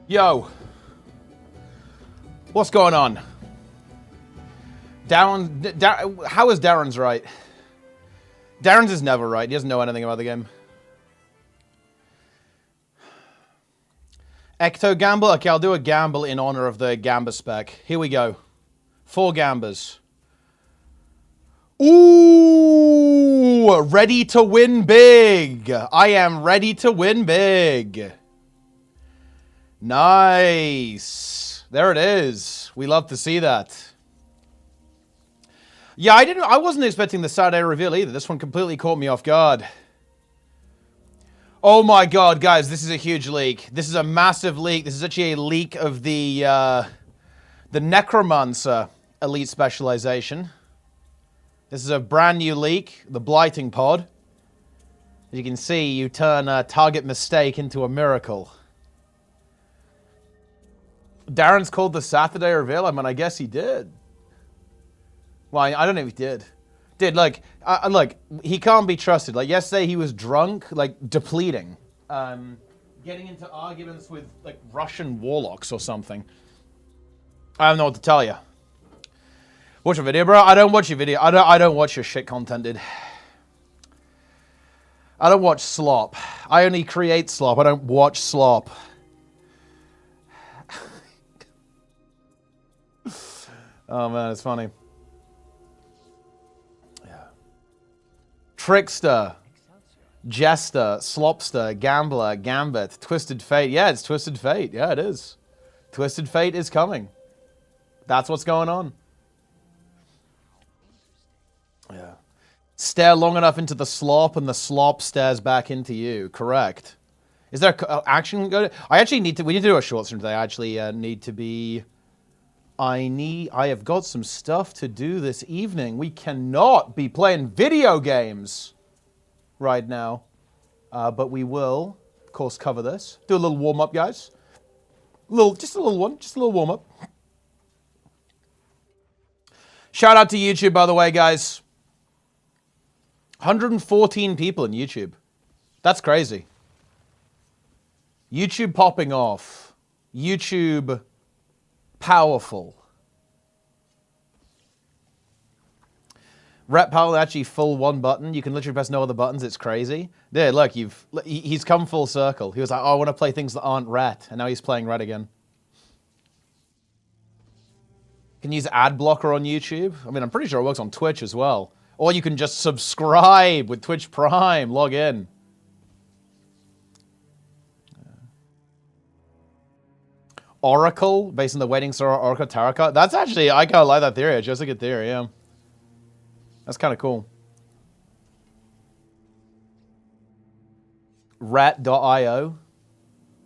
Yo, what's going on? How is Darren's right? Darren's is never right. He doesn't know anything about the game. Ecto gamble? Okay, I'll do a gamble in honor of the Gamba spec. Here we go. 4 gambas. Ooh, ready to win big. I am ready to win big. Nice. There it is. We love to see that. Yeah, I wasn't expecting the Saturday reveal either. This one completely caught me off guard. Oh my god, guys, this is a huge leak. This is a massive leak. This is actually a leak of the Necromancer elite specialization. This is a brand new leak, the Blighting Pod. As you can see, you turn a target mistake into a miracle. Darren's called the Saturday reveal. I mean, I guess he did. Well, I don't know if he did. Look, he can't be trusted. Like, yesterday he was drunk, like, depleting. Getting into arguments with, like, Russian warlocks or something. I don't know what to tell you. Watch your video, bro. I don't watch your video. I don't watch your shit content, dude. I don't watch slop. I only create slop. I don't watch slop. Oh, man, it's funny. Trickster, Jester, Slopster, Gambler, Gambit, Twisted Fate. Yeah, it's Twisted Fate. Yeah, it is. Twisted Fate is coming. That's what's going on. Yeah. Stare long enough into the slop and the slop stares back into you. Correct. Is there action going? We need to do a short stream today. I actually need to be... I have got some stuff to do this evening. We cannot be playing video games right now. But we will, of course, cover this. Do a little warm-up, guys. Just a little one. Just a little warm-up. Shout out to YouTube, by the way, guys. 114 people in YouTube. That's crazy. YouTube popping off. YouTube... powerful. Rep power actually full one button. You can literally press no other buttons. It's crazy. There, look, he's come full circle. He was like, oh, I want to play things that aren't ret. And now he's playing ret again. You can use ad blocker on YouTube. I mean, I'm pretty sure it works on Twitch as well. Or you can just subscribe with Twitch Prime. Log in. Oracle, based on the Waiting Star Oracle Tarot card. That's actually, I kind of like that theory. It's just a good theory, yeah. That's kind of cool. Rat.io.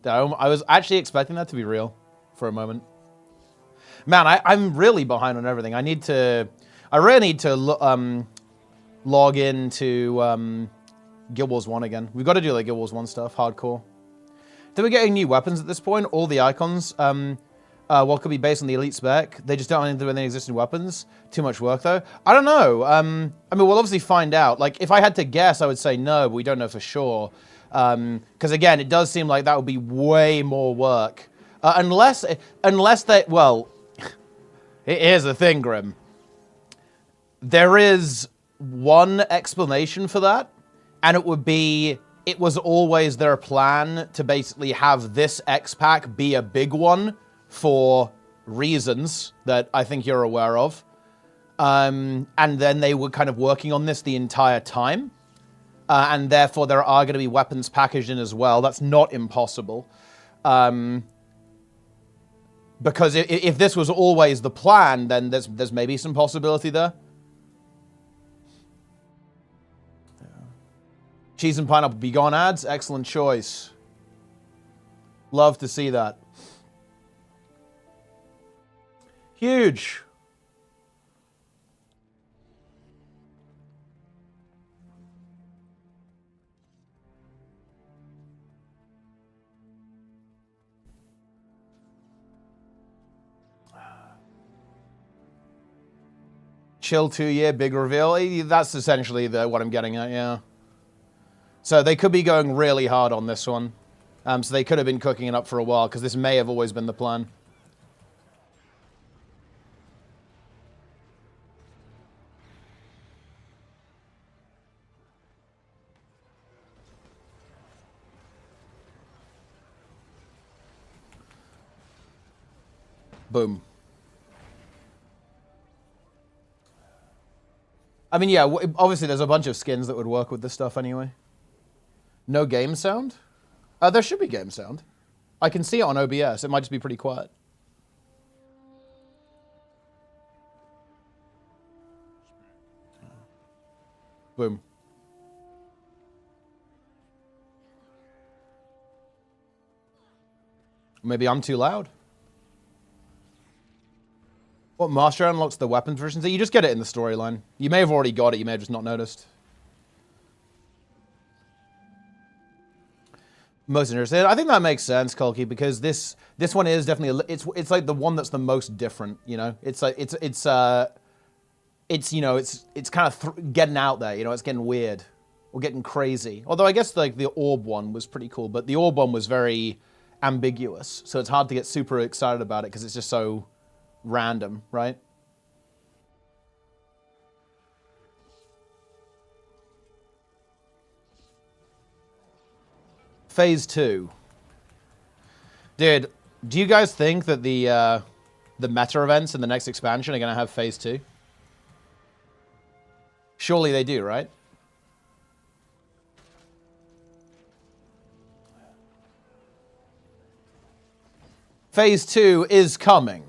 I was actually expecting that to be real for a moment. Man, I'm really behind on everything. I really need to log into Guild Wars 1 again. We've got to do like Guild Wars 1 stuff, hardcore. Then we're getting new weapons at this point. All the icons, what could be based on the elite spec. They just don't have anything to do with any existing weapons. Too much work, though. I don't know. I mean, we'll obviously find out. Like, if I had to guess, I would say no, but we don't know for sure. Because, again, it does seem like that would be way more work. Unless they... Well, here's the thing, Grim. There is one explanation for that, and it would be... It was always their plan to basically have this X-Pack be a big one for reasons that I think you're aware of. And then they were kind of working on this the entire time. And therefore there are going to be weapons packaged in as well. That's not impossible. Because if this was always the plan, then there's maybe some possibility there. Cheese and pineapple be gone ads. Excellent choice. Love to see that. Huge. Chill 2-year big reveal. That's essentially what I'm getting at, yeah. So they could be going really hard on this one. So they could have been cooking it up for a while, because this may have always been the plan. Boom. I mean, yeah, obviously there's a bunch of skins that would work with this stuff anyway. No game sound? There should be game sound. I can see it on OBS. It might just be pretty quiet. Boom. Maybe I'm too loud. What master unlocks the weapons version? So you just get it in the storyline. You may have already got it. You may have just not noticed. Most interested. I think that makes sense, Kulki, because this one is definitely it's like the one that's the most different. You know, it's like it's you know it's kind of getting out there. You know, it's getting weird or getting crazy. Although I guess like the orb one was pretty cool, but the orb one was very ambiguous, so it's hard to get super excited about it because it's just so random, right? Phase 2. Dude, do you guys think that the meta events in the next expansion are going to have Phase 2? Surely they do, right? Phase 2 is coming.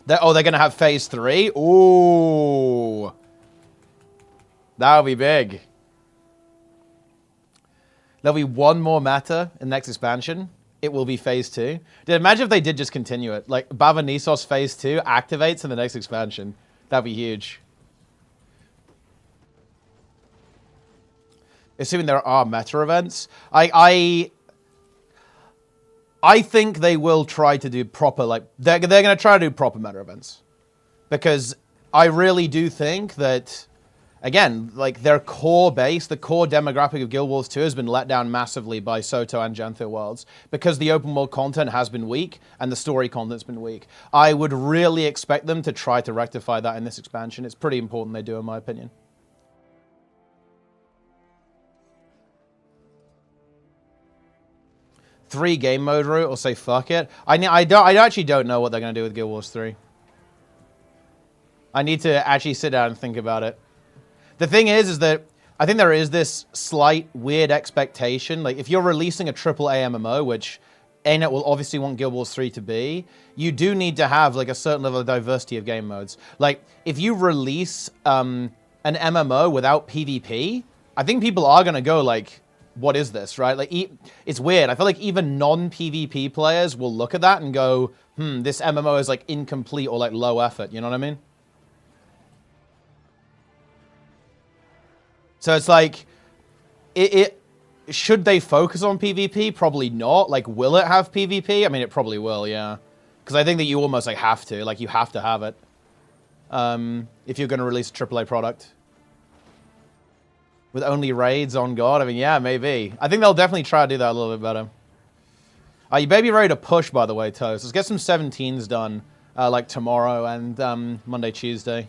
They're going to have Phase 3? Ooh. That'll be big. There'll be one more meta in the next expansion. It will be Phase 2. Dude, imagine if they did just continue it. Like, Bava Phase 2 activates in the next expansion. That'd be huge. Assuming there are meta events. I think they will try to do proper, like, they're going to try to do proper meta events. Because I really do think that, again, like, their core base, the core demographic of Guild Wars 2 has been let down massively by Soto and Janthir Worlds. Because the open world content has been weak, and the story content's been weak. I would really expect them to try to rectify that in this expansion. It's pretty important they do, in my opinion. Three game mode route, or say fuck it. I actually don't know what they're going to do with Guild Wars 3. I need to actually sit down and think about it. The thing is that I think there is this slight weird expectation. Like, if you're releasing a AAA MMO, which ArenaNet will obviously want Guild Wars 3 to be, you do need to have, like, a certain level of diversity of game modes. Like, if you release an MMO without PvP, I think people are going to go, like, what is this, right? Like, it's weird. I feel like even non-PvP players will look at that and go, this MMO is, like, incomplete or, like, low effort. You know what I mean? So it's like, should they focus on PvP? Probably not. Like, will it have PvP? I mean, it probably will, yeah. Because I think that you almost, like, have to. Like, you have to have it. If you're going to release a AAA product. With only raids on God? I mean, yeah, maybe. I think they'll definitely try to do that a little bit better. You may be ready to push, by the way, Toast. Let's get some 17s done, like, tomorrow and Monday, Tuesday.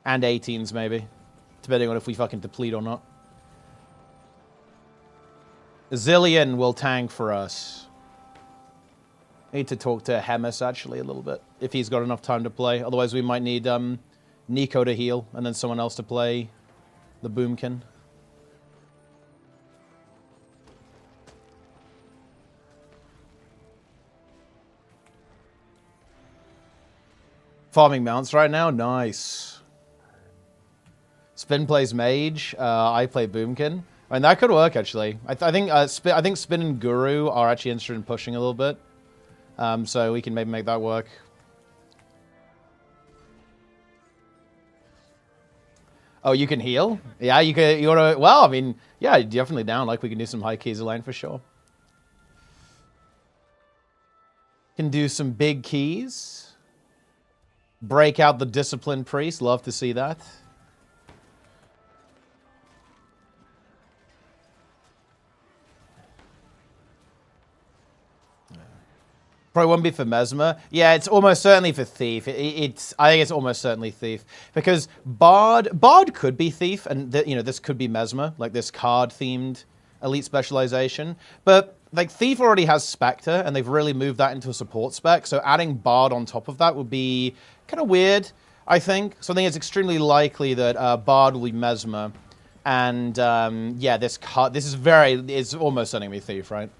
And 18s, maybe. Depending on if we fucking deplete or not. Zillion will tank for us. Need to talk to Hemis, actually, a little bit. If he's got enough time to play. Otherwise, we might need Nico to heal, and then someone else to play the Boomkin. Farming mounts right now? Nice. Spin plays Mage. I play Boomkin. I mean, that could work, actually. I think Spin and Guru are actually interested in pushing a little bit. So we can maybe make that work. Oh, you can heal? Yeah, you can. You wanna? Well, I mean, yeah, definitely down. Like, we can do some high keys lane for sure. Can do some big keys. Break out the Disciplined Priest. Love to see that. Probably won't be for Mesmer. Yeah, it's almost certainly for Thief. I think it's almost certainly Thief because Bard could be Thief, and this could be Mesmer, like this card-themed elite specialization. But like Thief already has Spectre, and they've really moved that into a support spec. So adding Bard on top of that would be kind of weird, I think. So I think it's extremely likely that Bard will be Mesmer, and yeah, this is almost certainly be Thief, right?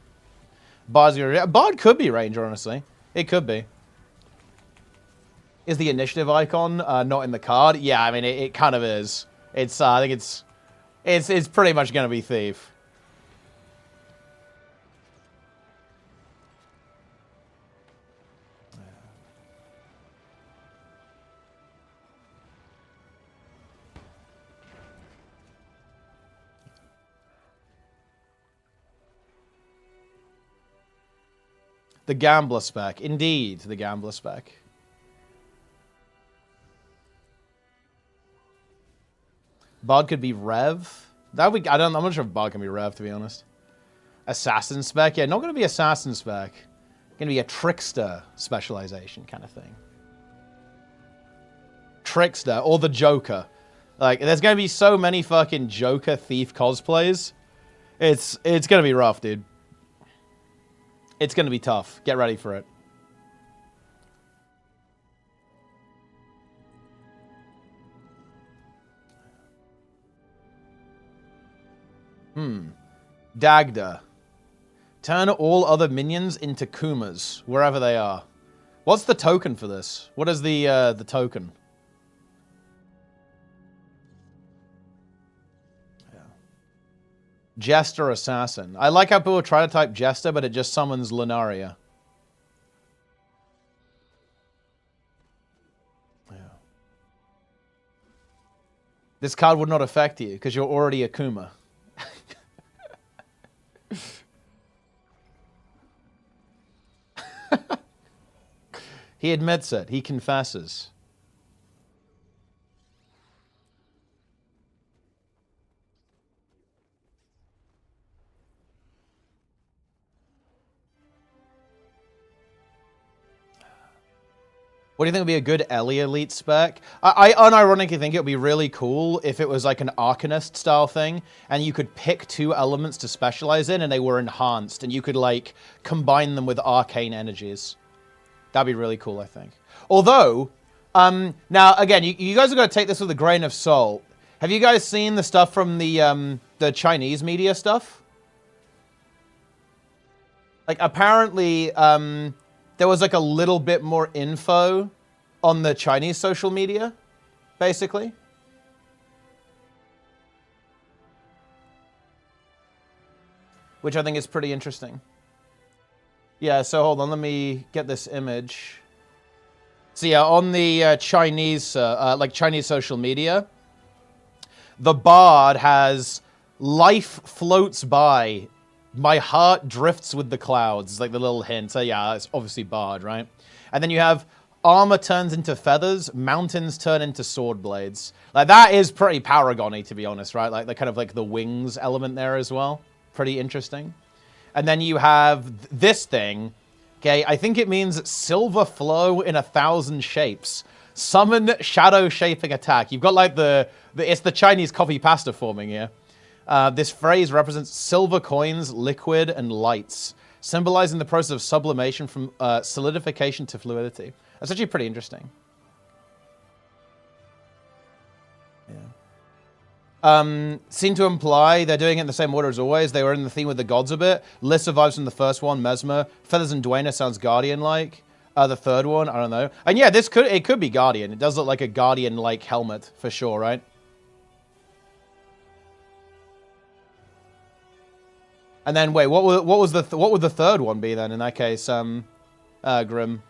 Bard could be Ranger, honestly. It could be. Is the initiative icon not in the card? Yeah, I mean, it kind of is. It's I think it's pretty much going to be Thief. The Gambler spec. Indeed, the Gambler spec. Bard could be Rev. I'm not sure if Bard can be Rev, to be honest. Assassin spec? Yeah, not going to be Assassin spec. Going to be a Trickster specialization kind of thing. Trickster, or the Joker. Like, there's going to be so many fucking Joker Thief cosplays. It's going to be rough, dude. It's going to be tough. Get ready for it. Dagda. Turn all other minions into Kumas, wherever they are. What's the token for this? What is the token? Yeah. Jester Assassin. I like how people try to type Jester, but it just summons Lunaria. Yeah. This card would not affect you, because you're already a Kuma. He admits it. He confesses. What do you think would be a good Ellie Elite spec? I unironically think it would be really cool if it was like an Arcanist style thing, and you could pick two elements to specialize in, and they were enhanced, and you could like combine them with arcane energies. That'd be really cool, I think. Although, now again, you guys are going to take this with a grain of salt. Have you guys seen the stuff from the Chinese media stuff? Like apparently, there was like a little bit more info on the Chinese social media, basically. Which I think is pretty interesting. Yeah, so hold on, let me get this image. So yeah, on the Chinese, like Chinese social media, the bard has "Life floats by, my heart drifts with the clouds." It's like the little hint. So yeah, it's obviously bard, right? And then you have armor turns into feathers, mountains turn into sword blades. Like that is pretty Paragon-y, to be honest, right? Like the kind of like the wings element there as well. Pretty interesting. And then you have this thing, okay? I think it means silver flow in 1,000 shapes. Summon shadow shaping attack. You've got like it's the Chinese copy pasta forming here. This phrase represents silver coins, liquid, and lights, symbolizing the process of sublimation from solidification to fluidity. That's actually pretty interesting. Seem to imply they're doing it in the same order as always. They were in the theme with the gods a bit. Liz survives from the first one, Mesmer. Feathers and Dwayne sounds Guardian-like. The third one, I don't know. And yeah, it could be Guardian. It does look like a Guardian-like helmet, for sure, right? And then, wait, what would the third one be then, in that case, Grim?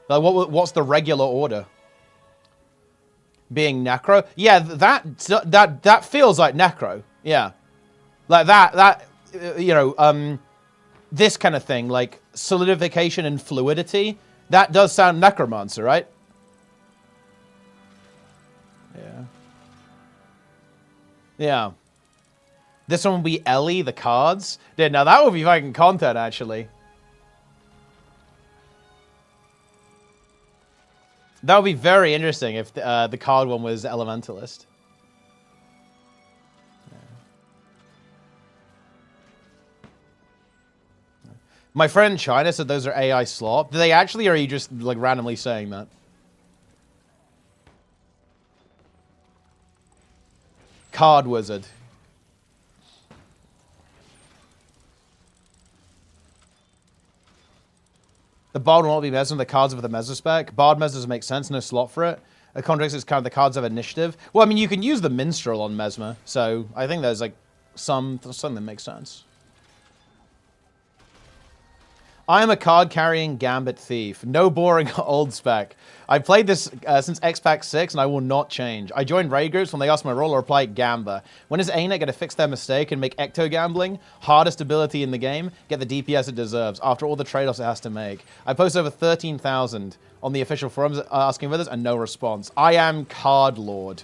Like, what's the regular order? Being Necro? Yeah, that feels like Necro. Yeah. Like that, this kind of thing, like solidification and fluidity, that does sound Necromancer, right? Yeah. Yeah. This one would be Ellie, the cards. Yeah, now that would be fucking content, actually. That would be very interesting if the card one was Elementalist. My friend in China said those are AI slop. Do they actually, or are you just like randomly saying that? Card wizard. The bard will not be Mesmer, the cards of the Mesmer spec. Bard Mesmers make sense, no slot for it. The contract is kind of the cards of initiative. Well, I mean, you can use the Minstrel on Mesmer, so I think there's like something that makes sense. I am a card-carrying Gambit thief. No boring old spec. I played this since X-Pack 6, and I will not change. I joined raid groups when they ask my role or apply Gamba. When is ArenaNet going to fix their mistake and make ecto-gambling hardest ability in the game get the DPS it deserves after all the trade-offs it has to make? I posted over 13,000 on the official forums asking for this, and no response. I am Card Lord.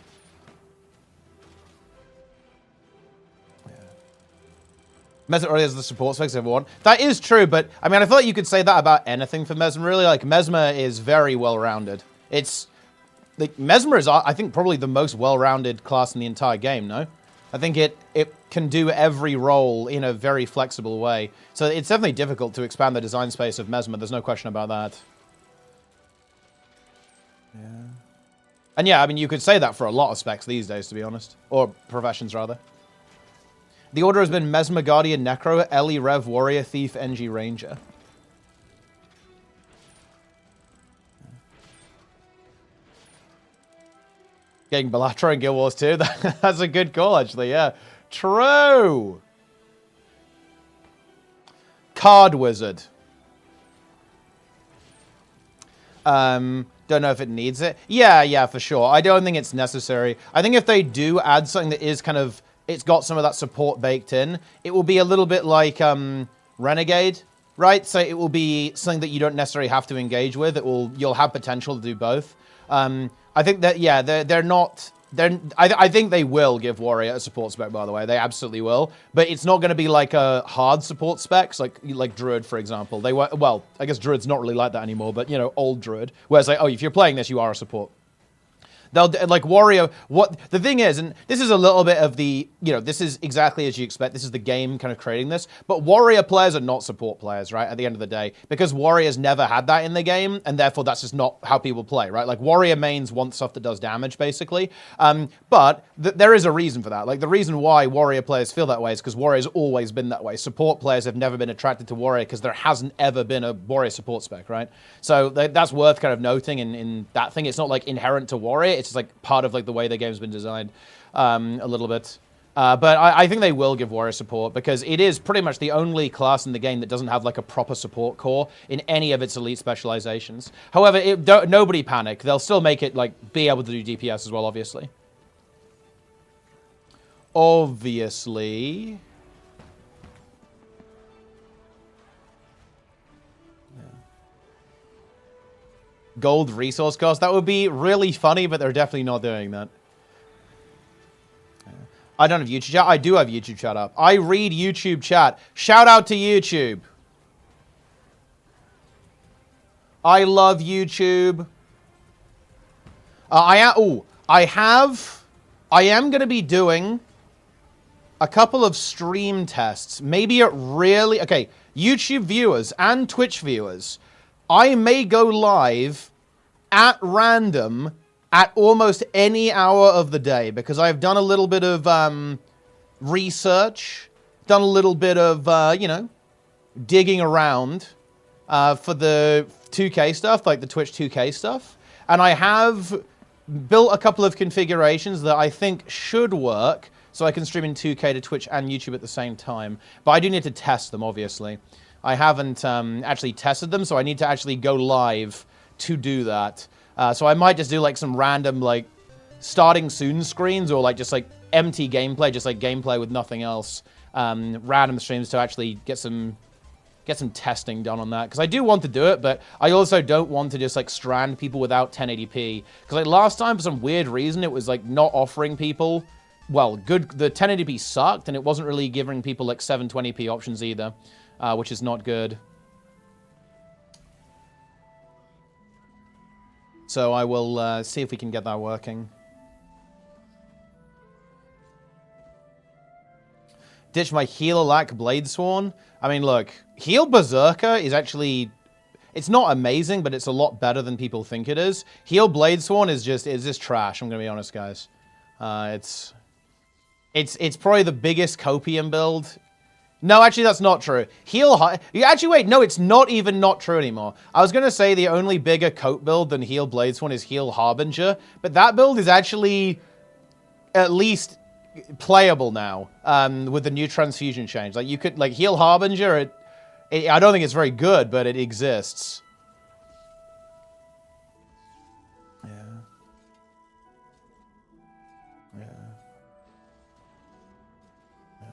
Mesmer already has the support specs everyone. That is true, but I mean, I feel like you could say that about anything for Mesmer, really. Like, Mesmer is very well-rounded. It's, like, Mesmer is, I think, probably the most well-rounded class in the entire game, no? I think it can do every role in a very flexible way. So it's definitely difficult to expand the design space of Mesmer. There's no question about that. Yeah. And yeah, I mean, you could say that for a lot of specs these days, to be honest. Or professions, rather. The order has been Mesmer, Guardian, Necro, Ellie, Rev, Warrior, Thief, NG, Ranger. Getting Belatra in Guild Wars 2? That's a good call, actually, yeah. True! Card Wizard. Don't know if it needs it. Yeah, for sure. I don't think it's necessary. I think if they do add something that is kind of... It's got some of that support baked in. It will be a little bit like Renegade, right? So it will be something that you don't necessarily have to engage with. You'll have potential to do both. I think that, yeah, I think they will give Warrior a support spec, by the way. They absolutely will. But it's not going to be like a hard support specs, like Druid, for example. They were, well, I guess Druid's not really like that anymore, but, you know, old Druid. Whereas, like, oh, if you're playing this, you are a support. They'll, like, Warrior, the thing is, and this is a little bit of the, you know, this is exactly as you expect. This is the game kind of creating this. But Warrior players are not support players, right, at the end of the day. Because Warriors never had that in the game, and therefore that's just not how people play, right? Like, Warrior mains want stuff that does damage, basically. But there is a reason for that. Like, the reason why Warrior players feel that way is because Warrior's always been that way. Support players have never been attracted to Warrior because there hasn't ever been a Warrior support spec, right? So that's worth kind of noting in that thing. It's not, like, inherent to Warrior. It's just, like, part of, like, the way the game's been designed a little bit. But I think they will give Warrior support because it is pretty much the only class in the game that doesn't have, like, a proper support core in any of its elite specializations. However, nobody panic. They'll still make it, like, be able to do DPS as well, obviously. Obviously. Gold resource cost. That would be really funny, but they're definitely not doing that. I don't have YouTube chat. I do have YouTube chat up. I read YouTube chat. Shout out to YouTube. I love YouTube. I am going to be doing a couple of stream tests. Maybe it really... Okay, YouTube viewers and Twitch viewers, I may go live at random at almost any hour of the day because I've done a little bit of research, done a little bit of, you know, digging around for the 2K stuff, like the Twitch 2K stuff. And I have built a couple of configurations that I think should work so I can stream in 2K to Twitch and YouTube at the same time. But I do need to test them, obviously. I haven't actually tested them, so I need to actually go live to do that. So I might just do, like, some random, like, starting soon screens or, like, just, like, empty gameplay, just, like, gameplay with nothing else. Random streams to actually get some testing done on that. Because I do want to do it, but I also don't want to just, like, strand people without 1080p. Because, like, last time, for some weird reason, it was, like, not offering people... Well, the 1080p sucked, and it wasn't really giving people, like, 720p options either. Which is not good. So I will see if we can get that working. Ditch my Heal-a-lack Bladesworn. I mean, look, Heal Berserker is actually... It's not amazing, but it's a lot better than people think it is. Heal Bladesworn is just trash, I'm going to be honest, guys. It's probably the biggest copium build. No, actually, that's not true. Actually, wait, no, it's not even not true anymore. I was going to say the only bigger coat build than Heal Bladesworn is Heal Harbinger, but that build is actually at least playable now with the new transfusion change. Like, you could, like, Heal Harbinger, I don't think it's very good, but it exists. Yeah. Yeah. Yeah.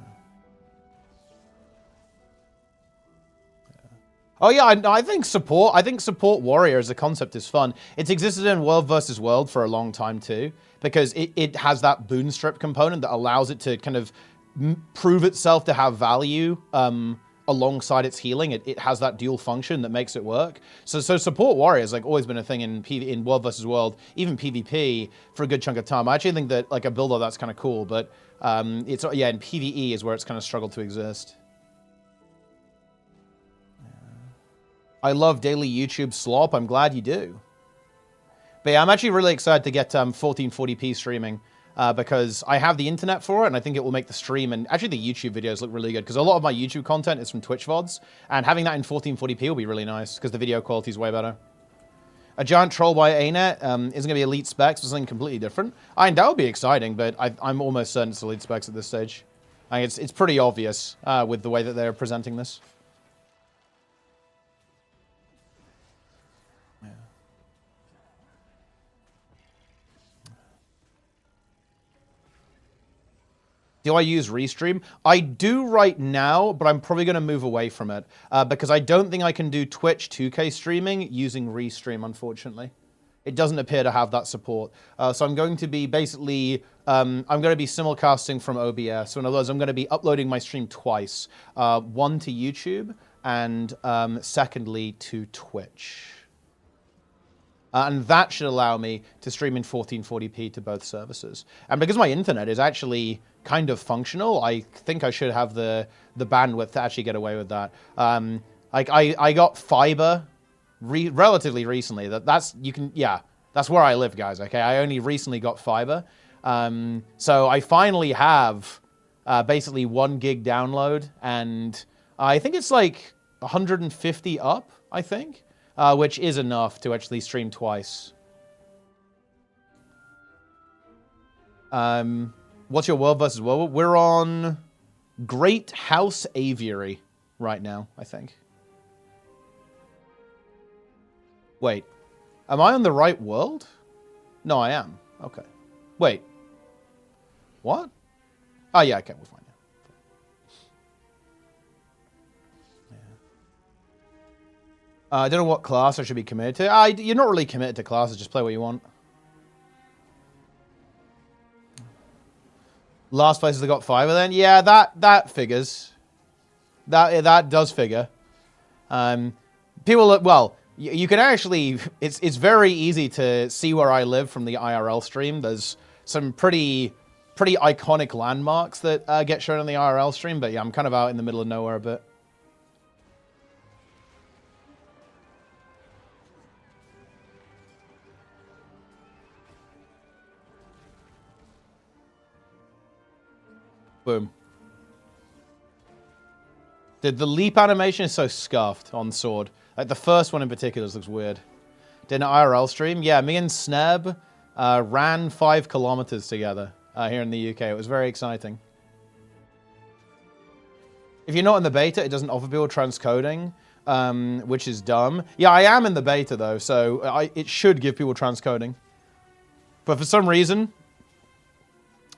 Oh yeah, I think support warrior as a concept is fun. It's existed in World versus World for a long time too, because it has that boon strip component that allows it to kind of prove itself to have value alongside its healing. It has that dual function that makes it work. So support warrior has like always been a thing in World versus World, even PvP for a good chunk of time. I actually think that like a build of that's kind of cool, but it's yeah, in PvE is where it's kind of struggled to exist. I love daily YouTube slop. I'm glad you do. But yeah, I'm actually really excited to get 1440p streaming because I have the internet for it, and I think it will make the stream and actually the YouTube videos look really good because a lot of my YouTube content is from Twitch VODs, and having that in 1440p will be really nice because the video quality is way better. A giant troll by ArenaNet isn't going to be elite specs, but something completely different. I mean, that would be exciting, but I'm almost certain it's elite specs at this stage. I mean, it's pretty obvious with the way that they're presenting this. Do I use Restream? I do right now, but I'm probably going to move away from it because I don't think I can do Twitch 2K streaming using Restream, unfortunately. It doesn't appear to have that support. So I'm going to be basically, I'm going to be simulcasting from OBS. So in other words, I'm going to be uploading my stream twice. One to YouTube and secondly to Twitch. And that should allow me to stream in 1440p to both services. And because my internet is actually kind of functional, I think I should have the bandwidth to actually get away with that. Like I got fiber relatively recently. That's where I live, guys. Okay, I only recently got fiber, so I finally have basically 1 gig download, and I think it's like 150 up. I think. Which is enough to actually stream twice. What's your World versus World? We're on Great House Aviary right now, I think. Wait. Am I on the right world? No, I am. Okay. Wait. What? Oh, yeah, okay, we'll find out. I don't know what class I should be committed to. You're not really committed to classes, just play what you want. Last places that got fiber then? Yeah, that figures. That does figure. People look, well, you can actually, it's very easy to see where I live from the IRL stream. There's some pretty iconic landmarks that get shown on the IRL stream, but yeah, I'm kind of out in the middle of nowhere a bit. Boom. The leap animation is so scuffed on Sword. Like, the first one in particular looks weird. Did an IRL stream? Yeah, me and Sneb ran 5 kilometers together here in the UK. It was very exciting. If you're not in the beta, it doesn't offer people transcoding, which is dumb. Yeah, I am in the beta, though, so it should give people transcoding. But for some reason,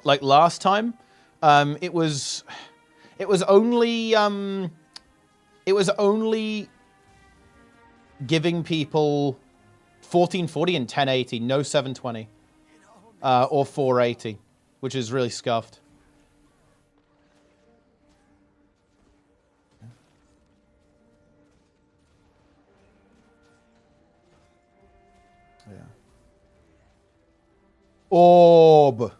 like last time, it was only giving people 1440 and 1080, no 720 or 480, which is really scuffed. Yeah. Orb.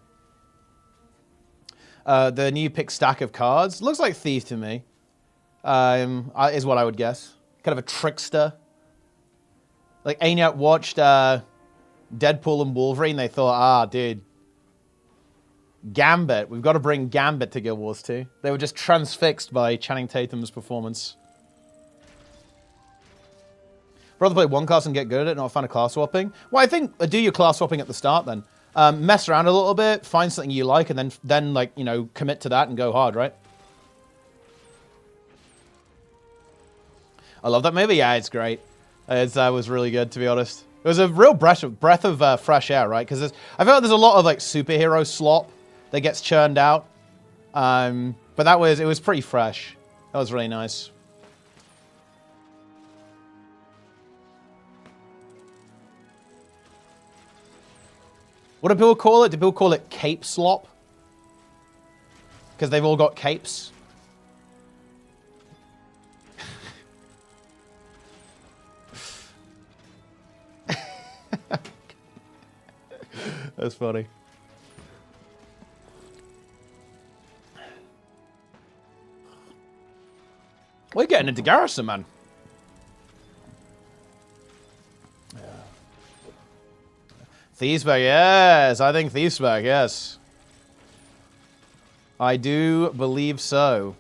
The new pick stack of cards. Looks like Thief to me. Is what I would guess. Kind of a trickster. Like, ArenaNet watched Deadpool and Wolverine. They thought, dude, GAMBIT. We've got to bring GAMBIT to Guild Wars 2. They were just transfixed by Channing Tatum's performance. Rather play one class and get good at it, not find a class swapping. Well, I think do your class swapping at the start then. Mess around a little bit, find something you like, and then like, you know, commit to that and go hard, right? I love that movie. Yeah, it's great. It was really good, to be honest. It was a real breath of fresh air, right? Because I feel like there's a lot of like superhero slop that gets churned out. But it was pretty fresh. That was really nice. What do people call it? Do people call it cape slop? Because they've all got capes. That's funny. We're getting into Garrison, man. Thiefsburg, yes. I think Thiefsburg, yes. I do believe so.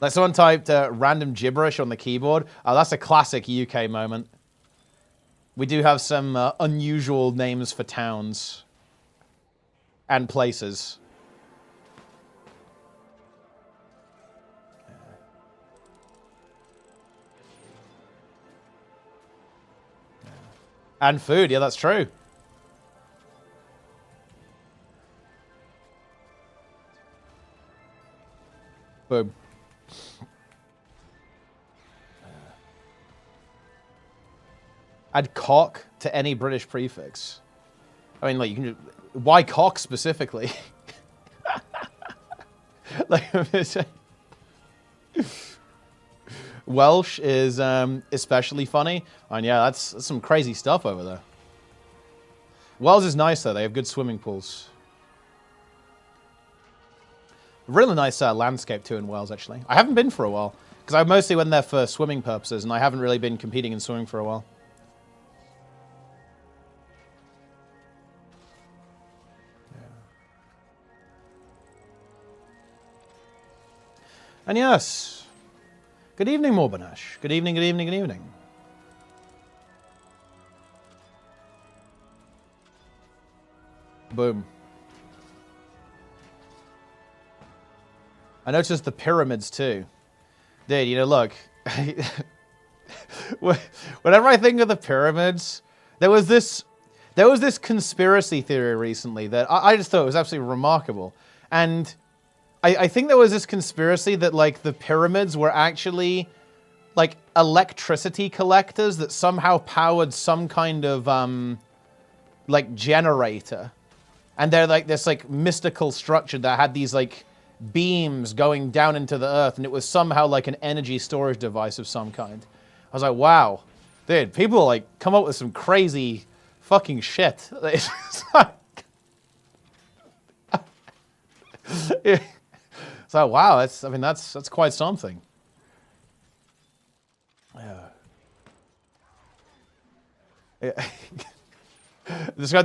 Like someone typed random gibberish on the keyboard. Oh, that's a classic UK moment. We do have some unusual names for towns and places. And food, yeah, that's true. Boom. Add cock to any British prefix. I mean, like, you can. Why cock specifically? Like, Welsh is especially funny. And yeah, that's some crazy stuff over there. Wales is nice, though. They have good swimming pools. Really nice landscape, too, in Wales, actually. I haven't been for a while. Because I mostly went there for swimming purposes, and I haven't really been competing in swimming for a while. And yes, good evening, Morbanash. Good evening, good evening, good evening. Boom. I noticed the pyramids too. Dude, you know, look. Whenever I think of the pyramids, there was this conspiracy theory recently that I just thought was absolutely remarkable. And I think there was this conspiracy that, like, the pyramids were actually, like, electricity collectors that somehow powered some kind of, like, generator. And they're, like, this, like, mystical structure that had these, like, beams going down into the earth, and it was somehow, like, an energy storage device of some kind. I was like, wow. Dude, people, like, come up with some crazy fucking shit. It's like... yeah. So wow, that's quite something. Yeah.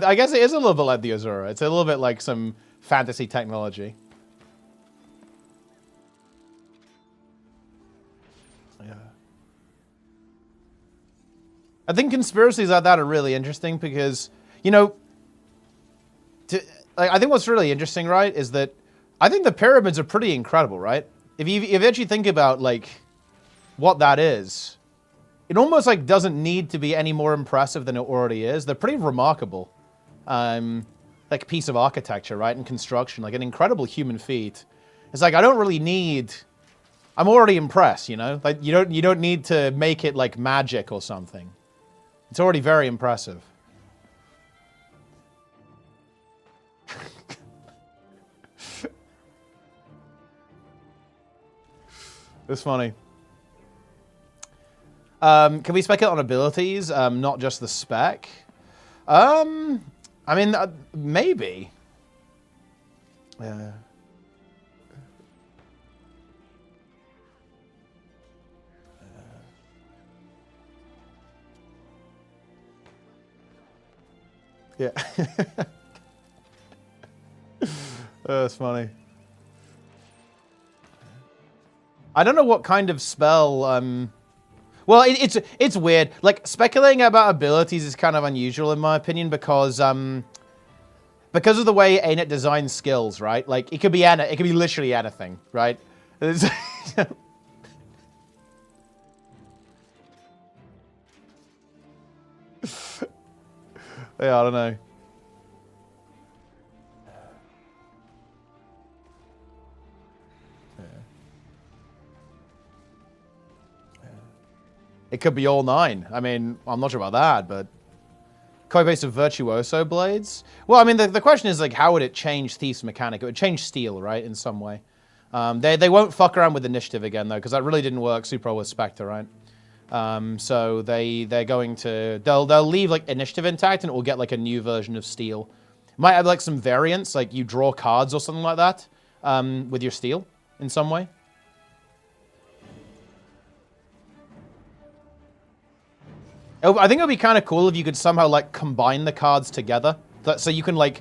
I guess it is a little bit like the Azura. It's a little bit like some fantasy technology. Yeah. I think conspiracies like that are really interesting because, you know, I think what's really interesting, right, is that I think the pyramids are pretty incredible, right? If you actually think about, like, what that is, it almost, like, doesn't need to be any more impressive than it already is. They're pretty remarkable. Like, piece of architecture, right, and construction, like an incredible human feat. It's like, I don't really need... I'm already impressed, you know? Like, you don't need to make it, like, magic or something. It's already very impressive. It's funny. Can we spec it on abilities, not just the spec? I mean, maybe. Yeah. Yeah. That's funny. I don't know what kind of spell, well, it's weird. Like, speculating about abilities is kind of unusual in my opinion because of the way ArenaNet designs skills, right? Like, it could be literally anything, right? Yeah, I don't know. It could be all 9. I mean, I'm not sure about that, but... Code-base of Virtuoso Blades? Well, I mean, the question is, like, how would it change Thief's mechanic? It would change Steel, right, in some way. They won't fuck around with Initiative again, though, because that really didn't work super well with Spectre, right? So they're going to... They'll leave, like, Initiative intact, and it will get, like, a new version of Steel. Might have, like, some variants, like you draw cards or something like that, with your Steel, in some way. I think it would be kind of cool if you could somehow, like, combine the cards together. So you can, like...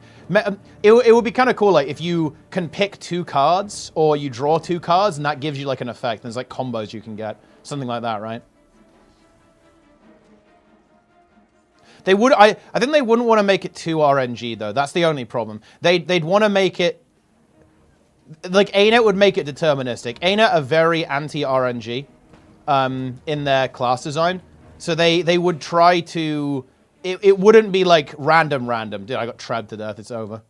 It would be kind of cool, like, if you can pick 2 cards, or you draw 2 cards, and that gives you, like, an effect. There's, like, combos you can get. Something like that, right? They would... I think they wouldn't want to make it too RNG, though. That's the only problem. They'd want to make it... Like, ArenaNet would make it deterministic. ArenaNet are very anti-RNG in their class design. So they would try to... It wouldn't be like random. Dude, I got trapped to death. It's over.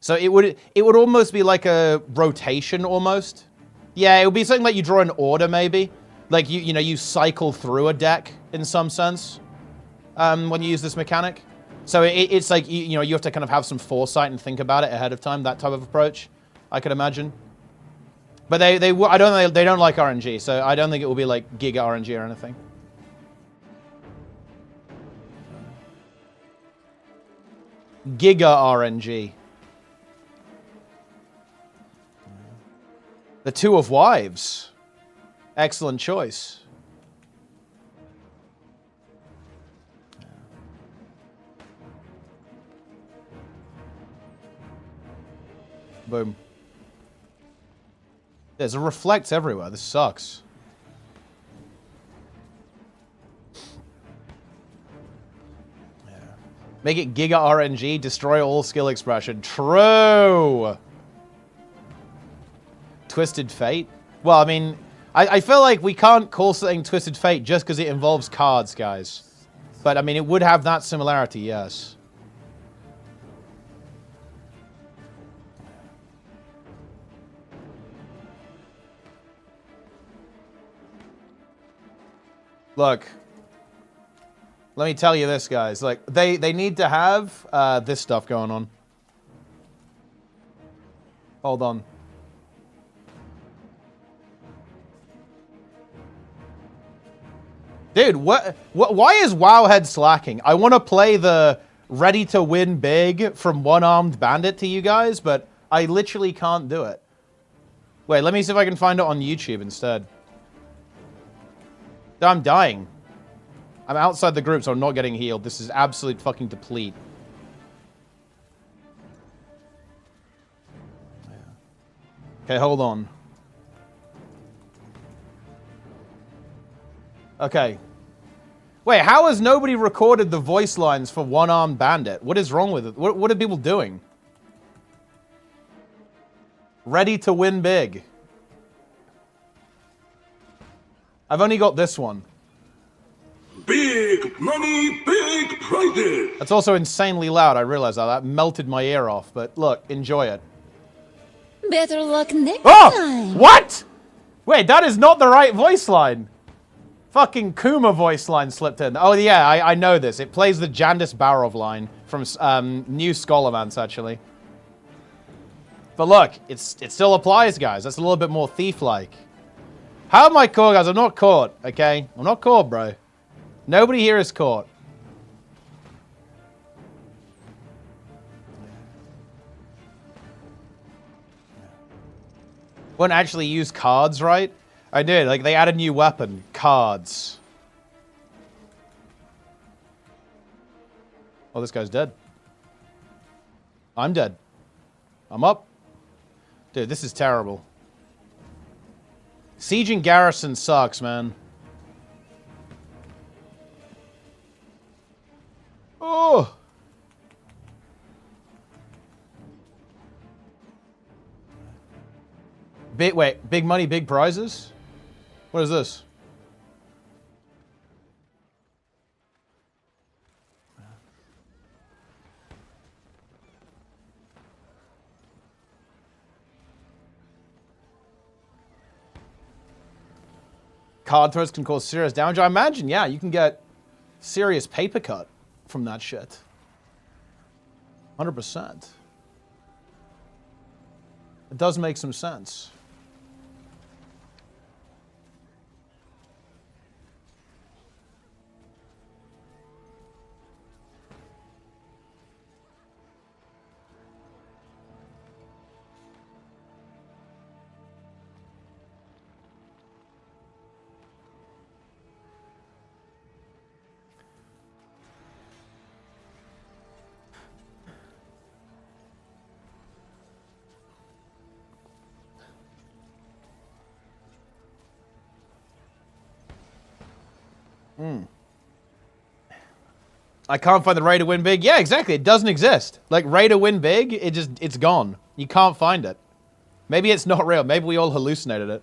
So it would almost be like a rotation almost. Yeah, it would be something like you draw an order maybe. Like you cycle through a deck in some sense when you use this mechanic. So it's like you have to kind of have some foresight and think about it ahead of time. That type of approach, I could imagine. But they don't like RNG, so I don't think it will be like Giga RNG or anything. Giga RNG. The Two of Wives. Excellent choice. Boom. There's a reflect everywhere. This sucks. Yeah. Make it Giga RNG. Destroy all skill expression. True. Twisted Fate? Well, I mean, I feel like we can't call something Twisted Fate just because it involves cards, guys. But, I mean, it would have that similarity, yes. Look, let me tell you this, guys. Like, they need to have this stuff going on. Hold on. Dude, why is Wowhead slacking? I want to play the Ready to Win Big from One-Armed Bandit to you guys, but I literally can't do it. Wait, let me see if I can find it on YouTube instead. I'm dying. I'm outside the group, so I'm not getting healed. This is absolute fucking deplete. Okay, hold on. Okay. Wait, how has nobody recorded the voice lines for One-Armed Bandit? What is wrong with it? What are people doing? Ready to Win Big. I've only got this one. Big money, big prizes. That's also insanely loud. I realize that. That melted my ear off. But look, enjoy it. Better luck next Oh! time. What? Wait, that is not the right voice line. Fucking Kuma voice line slipped in. Oh, yeah, I know this. It plays the Jandis Barov line from New Scholarmance, actually. But look, it still applies, guys. That's a little bit more thief-like. How am I caught, guys? I'm not caught, okay? I'm not caught, bro. Nobody here is caught. Wouldn't actually use cards, right? I did. Like, they added a new weapon. Cards. Oh, this guy's dead. I'm dead. I'm up. Dude, this is terrible. Siege and Garrison sucks, man. Oh! Wait, big money, big prizes? What is this? Card throws can cause serious damage. I imagine, yeah, you can get serious paper cut from that shit. 100%. It does make some sense. I can't find the Ray to win big. Yeah, exactly. It doesn't exist. Like, Ray to win big, it's gone. You can't find it. Maybe it's not real. Maybe we all hallucinated it.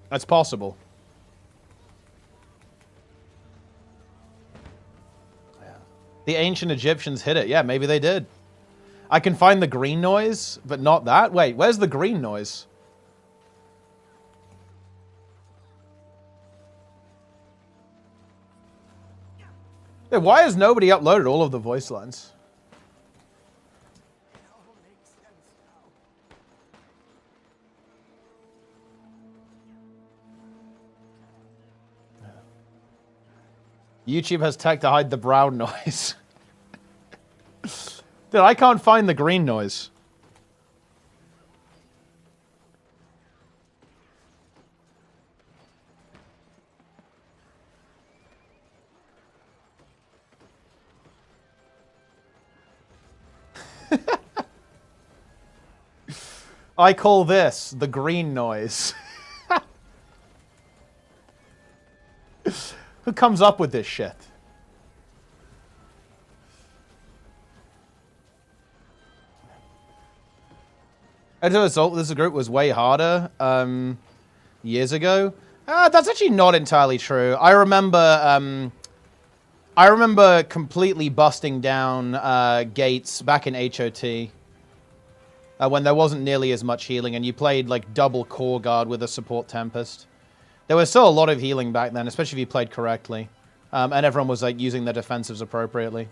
That's possible. The ancient Egyptians hid it. Yeah, maybe they did. I can find the green noise, but not that. Wait, where's the green noise? Yeah, why has nobody uploaded all of the voice lines? YouTube has tech to hide the brown noise. Dude, I can't find the green noise. I call this the green noise. Who comes up with this shit? As a result, this group was way harder years ago. That's actually not entirely true. I remember completely busting down gates back in HOT when there wasn't nearly as much healing, and you played like double core guard with a support Tempest. There was still a lot of healing back then, especially if you played correctly, and everyone was like using their defensives appropriately.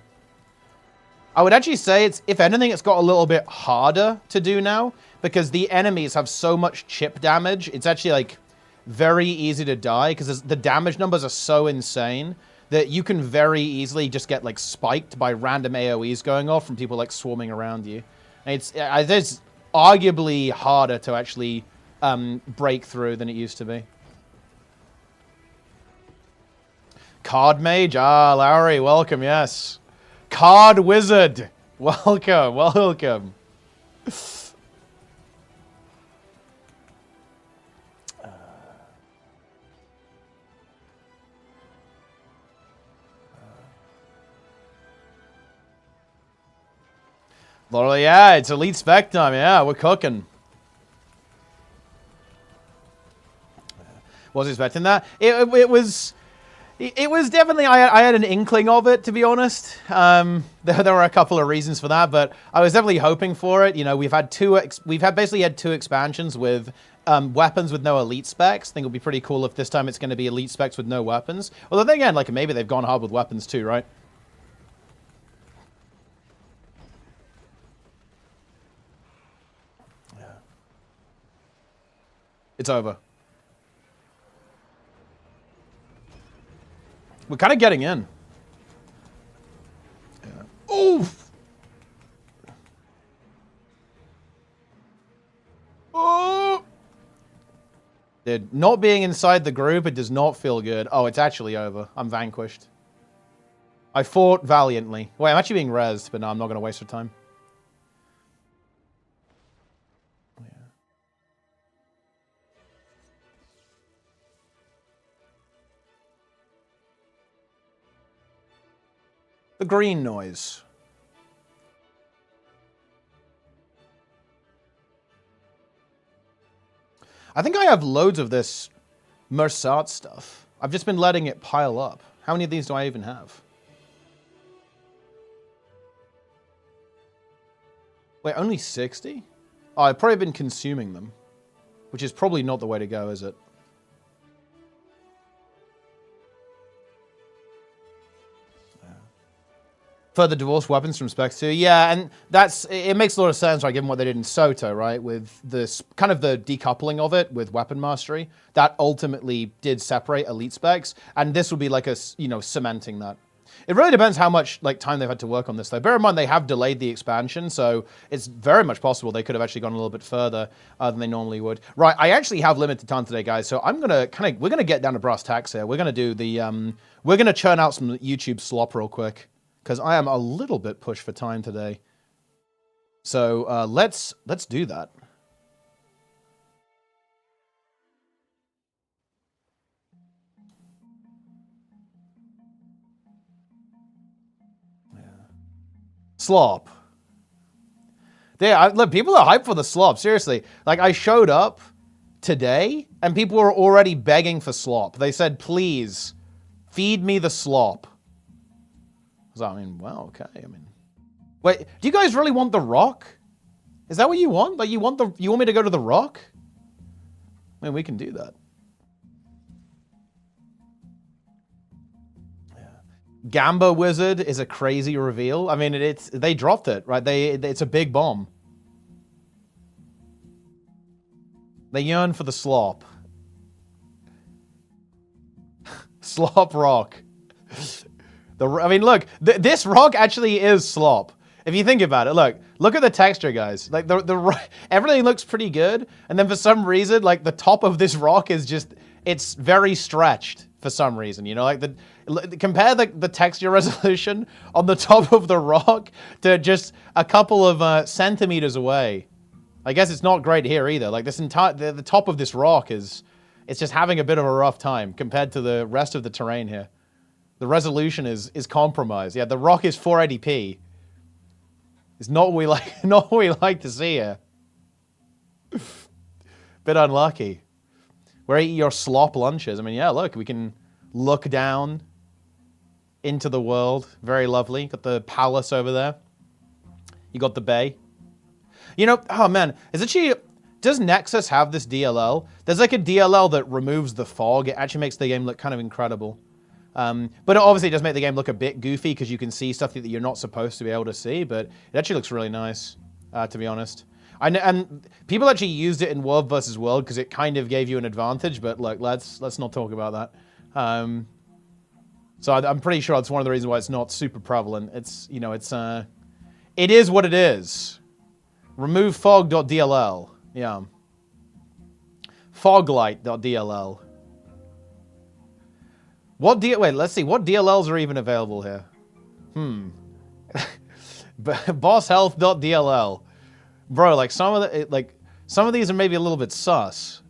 I would actually say if anything, it's got a little bit harder to do now because the enemies have so much chip damage. It's actually like very easy to die because the damage numbers are so insane that you can very easily just get like spiked by random AoEs going off from people like swarming around you. And it's arguably harder to actually break through than it used to be. Card Mage? Ah, Lowry, welcome, yes. Card Wizard, welcome, welcome. Laurel, yeah, it's elite spec time, yeah, we're cooking. Was expecting that. It was definitely, I had an inkling of it, to be honest. There were a couple of reasons for that, but I was definitely hoping for it. You know, we've basically had two expansions with weapons with no elite specs. I think it would be pretty cool if this time it's going to be elite specs with no weapons. Although then again, like maybe they've gone hard with weapons too, right? Yeah. It's over. We're kind of getting in. Yeah. Oof! Dude, not being inside the group, it does not feel good. Oh, it's actually over. I'm vanquished. I fought valiantly. Wait, I'm actually being rezzed, but no, I'm not going to waste your time. Yeah. The green noise. I think I have loads of this Mersat stuff. I've just been letting it pile up. How many of these do I even have? Wait, only 60? Oh, I've probably been consuming them. Which is probably not the way to go, is it? Further divorce weapons from spec 2. Yeah, and it makes a lot of sense, right, given what they did in Soto, right, with this kind of the decoupling of it with weapon mastery. That ultimately did separate elite specs, and this would be like a, cementing that. It really depends how much time they've had to work on this, though. Bear in mind, they have delayed the expansion, so it's very much possible they could have actually gone a little bit further than they normally would. Right, I actually have limited time today, guys, so we're gonna get down to brass tacks here. We're gonna do the, we're gonna churn out some YouTube slop real quick, because I am a little bit pushed for time today. So let's do that. Yeah. Slop. Look, people are hyped for the slop, seriously. I showed up today, and people were already begging for slop. They said, please, feed me the slop. So, well, okay. Wait, do you guys really want the rock? Is that what you want? You want me to go to the rock? We can do that. Yeah. Gamba Wizard is a crazy reveal. They dropped it, right? It's a big bomb. They yearn for the slop. Slop rock. Look, this rock actually is slop. If you think about it, look at the texture, guys. Everything looks pretty good, and then for some reason, the top of this rock is just, it's very stretched for some reason. Compare the texture resolution on the top of the rock to just a couple of centimeters away. I guess it's not great here either. The top of this rock it's just having a bit of a rough time compared to the rest of the terrain here. The resolution is compromised. Yeah, the rock is 480p. It's not what we like. Not what we like to see here. Bit unlucky. Where you eat your slop lunches. Yeah, look, we can look down into the world. Very lovely. Got the palace over there. You got the bay. Oh man, does Nexus have this DLL? There's a DLL that removes the fog. It actually makes the game look kind of incredible. But it obviously does make the game look a bit goofy because you can see stuff that you're not supposed to be able to see, but it actually looks really nice, to be honest. And people actually used it in World versus World because it kind of gave you an advantage, but look, let's not talk about that. So I'm pretty sure that's one of the reasons why it's not super prevalent. It is what it is. Remove fog.dll. Yeah. Foglight.dll. Wait, let's see. What DLLs are even available here? Bosshealth.dll. Bro, some of these are maybe a little bit sus.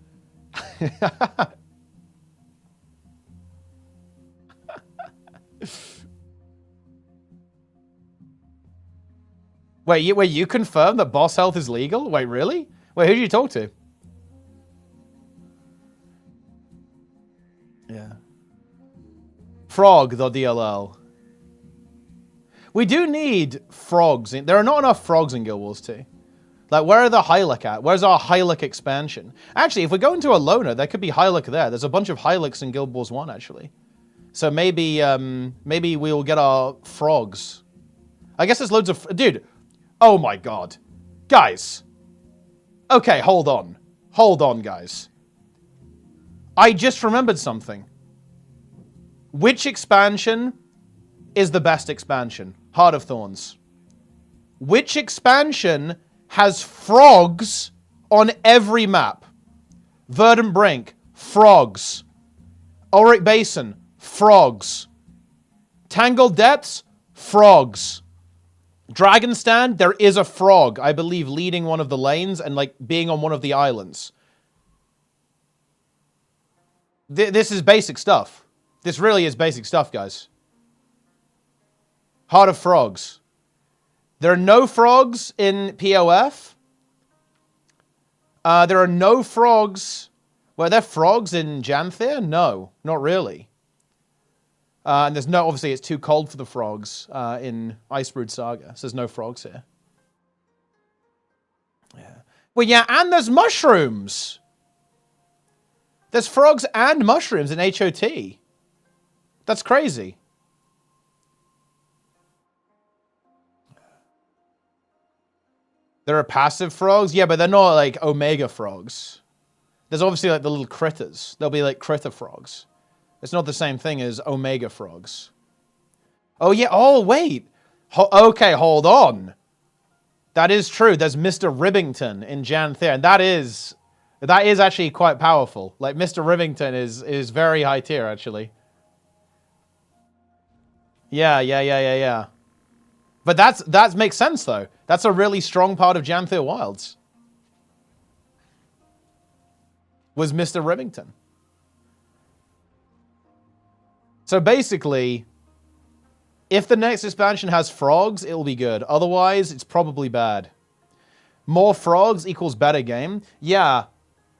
Wait, you confirmed that boss health is legal? Wait, really? Wait, who did you talk to? Yeah. Frog.dll. We do need frogs. There are not enough frogs in Guild Wars 2. Where are the Hylic at? Where's our Hylic expansion? Actually, if we go into a loner, there could be Hylic there. There's a bunch of Hylics in Guild Wars 1, actually. So maybe we'll get our frogs. I guess there's loads of... Dude, oh my god. Guys. Okay, hold on. Hold on, guys. I just remembered something. Which expansion is the best expansion? Heart of Thorns. Which expansion has frogs on every map? Verdant Brink, frogs. Ulrich Basin, frogs. Tangled Depths, frogs. Dragon Stand, there is a frog, I believe, leading one of the lanes and, like, being on one of the islands. This is basic stuff. This really is basic stuff, guys. Heart of Frogs. There are no frogs in POF. There are no frogs. Were there frogs in Janthir? No, not really. And there's no, obviously, it's too cold for the frogs in Icebrood Saga, so there's no frogs here. Yeah. Well, yeah, and there's mushrooms. There's frogs and mushrooms in HOT. That's crazy. There are passive frogs? Yeah, but they're not like Omega frogs. There's obviously like the little critters. They'll be like critter frogs. It's not the same thing as Omega frogs. Oh, yeah. Oh, wait. Okay, hold on. That is true. There's Mr. Ribbington in Janthir, and that is actually quite powerful. Like, Mr. Ribbington is very high tier, actually. Yeah. But that makes sense, though. That's a really strong part of Janthir Wilds. Was Mr. Ribbington. So basically, if the next expansion has frogs, it'll be good. Otherwise, it's probably bad. More frogs equals better game. Yeah.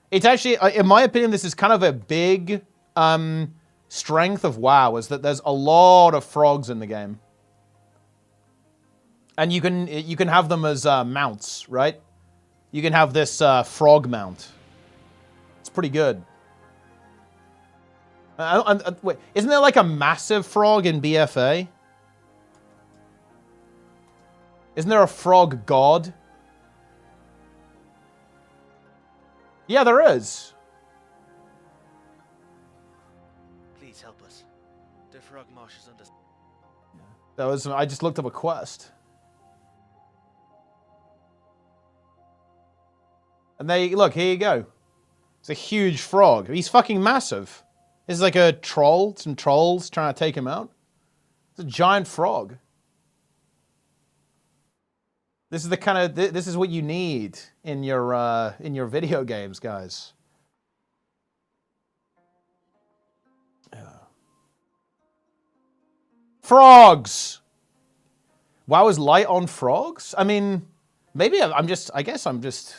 It's actually, in my opinion, this is kind of a big strength of WoW, is that there's a lot of frogs in the game. And you can have them as mounts, right? You can have this frog mount. It's pretty good. Wait, isn't there like a massive frog in BFA? Isn't there a frog god? Yeah, there is. Please help us. The frog marsh is under. That was. I just looked up a quest. And there you look. Here you go. It's a huge frog. He's fucking massive. This is like a troll. Some trolls trying to take him out. It's a giant frog. This is the kind of this is what you need in your video games, guys. Yeah. Frogs. WoW is light on frogs. I mean, maybe I'm just. I guess I'm just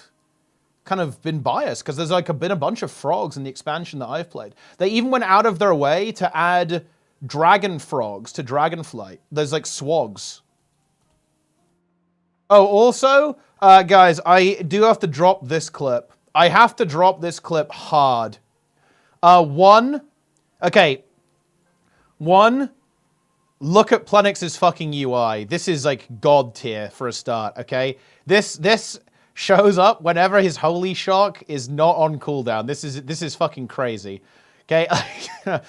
kind of been biased because there's like been a bunch of frogs in the expansion that I've played. They even went out of their way to add dragon frogs to Dragonflight. There's like swags. Oh, also, guys, I do have to drop this clip. I have to drop this clip hard. One, look at Plenix's fucking UI. This is like god tier for a start, okay? This shows up whenever his holy shock is not on cooldown. This is fucking crazy. Okay? But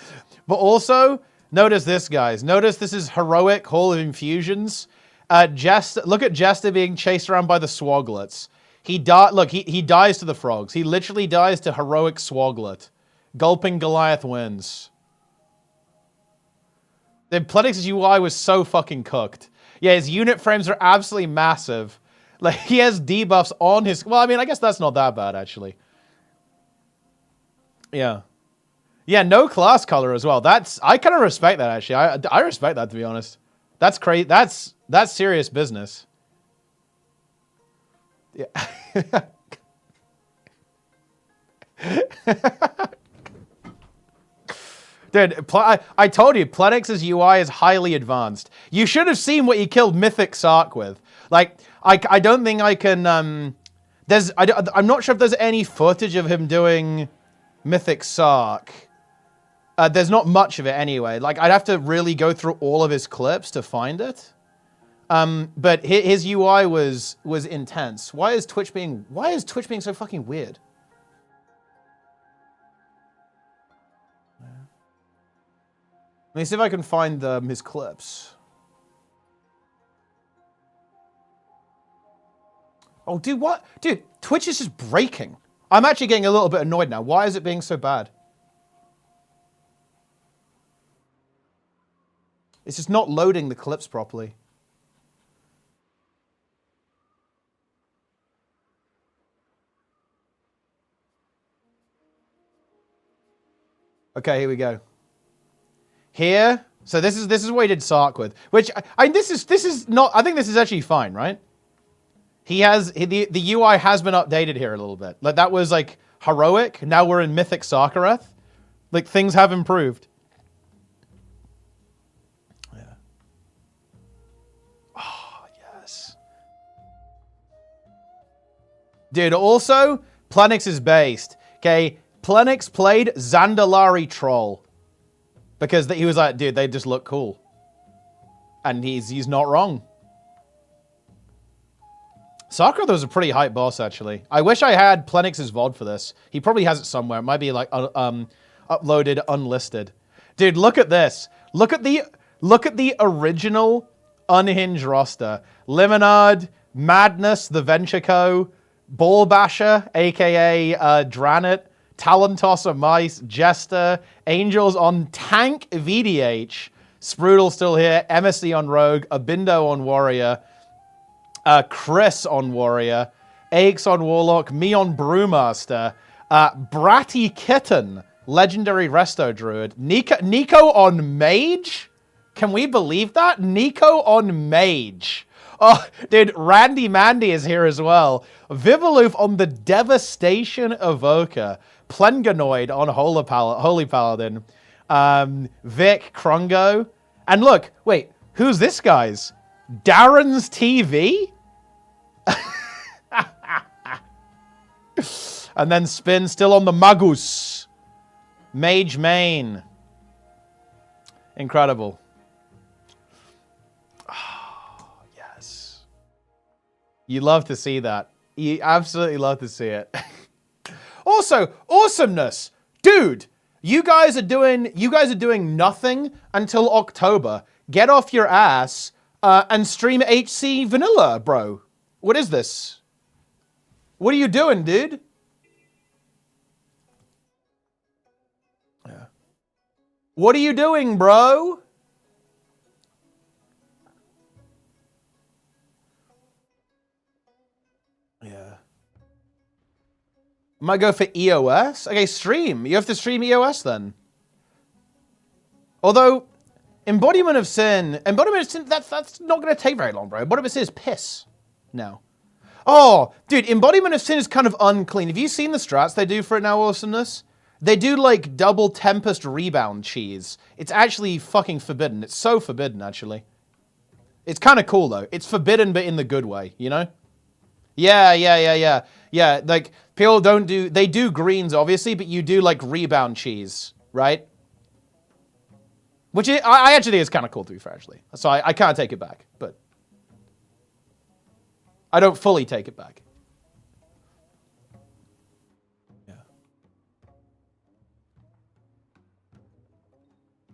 also, notice this, guys. Notice this is heroic Hall of Infusions. Look at Jester being chased around by the Swoglets. He dies to the frogs. He literally dies to heroic Swoglet. Gulping Goliath wins. The Plenix's UI was so fucking cooked. Yeah, his unit frames are absolutely massive. Like, he has debuffs on his... Well, I mean, I guess that's not that bad, actually. Yeah. Yeah, no class color as well. I kind of respect that, actually. I respect that, to be honest. That's crazy. That's serious business. Yeah. Dude, I told you, Plenix's UI is highly advanced. You should have seen what he killed Mythic Sark with. Like, I don't think I can, I'm not sure if there's any footage of him doing Mythic Sark. There's not much of it anyway. Like, I'd have to really go through all of his clips to find it. But his UI was intense. Why is Twitch being so fucking weird? Let me see if I can find his clips. Oh, dude, what? Dude, Twitch is just breaking. I'm actually getting a little bit annoyed now. Why is it being so bad? It's just not loading the clips properly. Okay, here we go. Here, so this is what he did Sark with, which this is not. I think this is actually fine, right? The UI has been updated here a little bit. Like that was like heroic. Now we're in Mythic Sarkareth. Like things have improved. Yeah. Oh yes. Dude, also Plenix is based. Okay, Plenix played Zandalari Troll. Because he was like, dude, they just look cool. And he's not wrong. Sakura was a pretty hype boss, actually. I wish I had Plenix's VOD for this. He probably has it somewhere. It might be like uploaded unlisted. Dude, look at this. Look at the original unhinged roster. Limonade, Madness, the Venture Co., Ball Basher, aka Dranet, Talon Tosser, Mice, Jester, Angels on Tank VDH, Sprudel still here, MSC on Rogue, Abindo on Warrior, Chris on Warrior, Aix on Warlock, me on Brewmaster, Bratty Kitten, Legendary Resto Druid, Nico on Mage? Can we believe that? Nico on Mage. Oh, dude, Randy Mandy is here as well. Vivaloof on the Devastation Evoker. Plenganoid on Holy Paladin. Vic, Krungo. And look, wait, who's this guy's? Darren's TV? And then Spin still on the Magus. Mage Main. Incredible. Oh, yes. You love to see that. You absolutely love to see it. Also, awesomeness. Dude, you guys are doing nothing until October. Get off your ass and stream HC Vanilla, bro. What is this? What are you doing, dude? Yeah. What are you doing, bro? Yeah. Might go for EOS? Okay, stream. You have to stream EOS then. Although, Embodiment of Sin, that's not going to take very long, bro. Embodiment of Sin is piss now. Oh, dude, Embodiment of Sin is kind of unclean. Have you seen the strats they do for it now, awesomeness? They do, like, double Tempest rebound cheese. It's actually fucking forbidden. It's so forbidden, actually. It's kind of cool, though. It's forbidden, but in the good way, you know? Yeah. Yeah, like, people don't do... They do greens, obviously, but you do, like, rebound cheese, right? Which I actually think is kind of cool, to be fair, actually. So I can't take it back, but... I don't fully take it back. Yeah.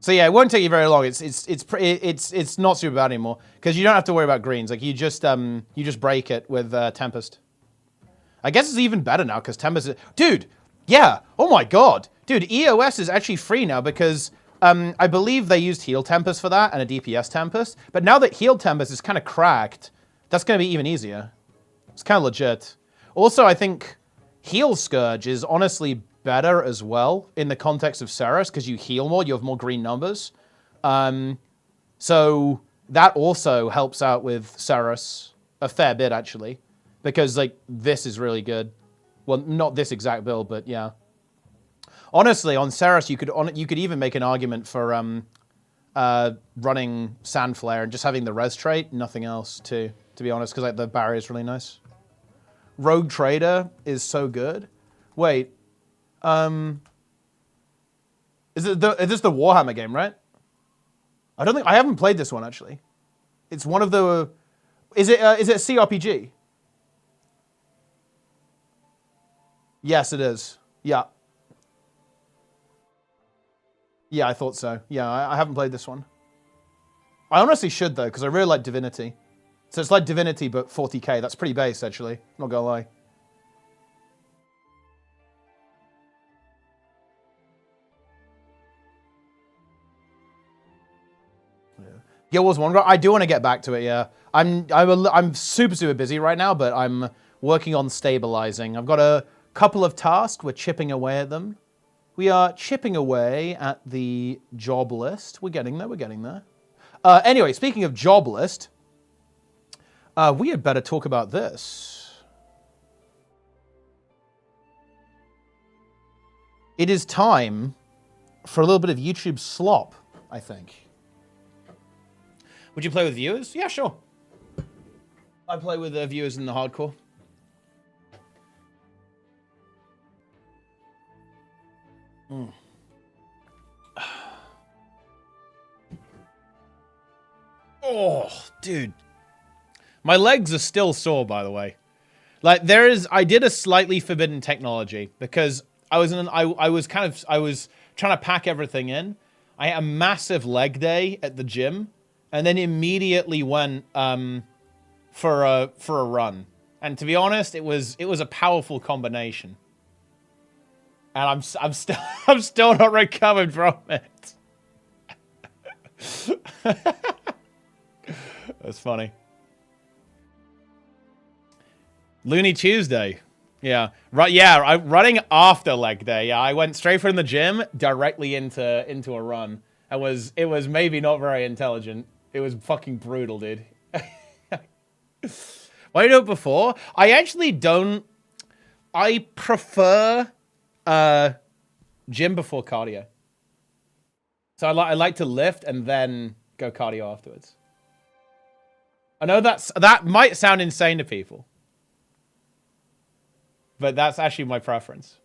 So yeah, it won't take you very long. It's not super bad anymore because you don't have to worry about greens. Like you just break it with Tempest. I guess it's even better now because Tempest is... Dude, yeah. Oh my god. Dude, EOS is actually free now because I believe they used Heal Tempest for that and a DPS Tempest. But now that Heal Tempest is kind of cracked, that's going to be even easier. It's kind of legit. Also, I think Heal Scourge is honestly better as well in the context of Ceres because you heal more, you have more green numbers. So that also helps out with Ceres a fair bit, actually. Because, like, this is really good. Well, not this exact build, but yeah. Honestly, on Ceres, you could even make an argument for running Sand Flare and just having the res trait, nothing else, too, to be honest, because like, the barrier is really nice. Rogue Trader is so good. Wait. Is this the Warhammer game, right? I haven't played this one, actually. It's one of the... Is it a CRPG? Yes, it is. Yeah. Yeah, I thought so. Yeah, I haven't played this one. I honestly should, though, because I really like Divinity. So it's like Divinity, but 40k. That's pretty base, actually. Not gonna lie. Yeah. Guild Wars 1, I do want to get back to it, yeah. I'm super busy right now, but I'm working on stabilizing. I've got a couple of tasks. We're chipping away at them. We are chipping away at the job list. We're getting there. Anyway, speaking of job list, we had better talk about this. It is time for a little bit of YouTube slop, I think. Would you play with viewers? Yeah, sure. I play with viewers in the hardcore. Oh, dude. My legs are still sore, by the way. Like, I did a slightly forbidden technology because I was trying to pack everything in. I had a massive leg day at the gym and then immediately went for a run. And to be honest, it was a powerful combination. And I'm still not recovered from it. That's funny. Looney Tuesday. Yeah. Right. Yeah. Running after leg day. Yeah. I went straight from the gym directly into a run. It was maybe not very intelligent. It was fucking brutal, dude. Why do it before? I actually don't. I prefer gym before cardio. So I like to lift and then go cardio afterwards. I know that might sound insane to people, but that's actually my preference.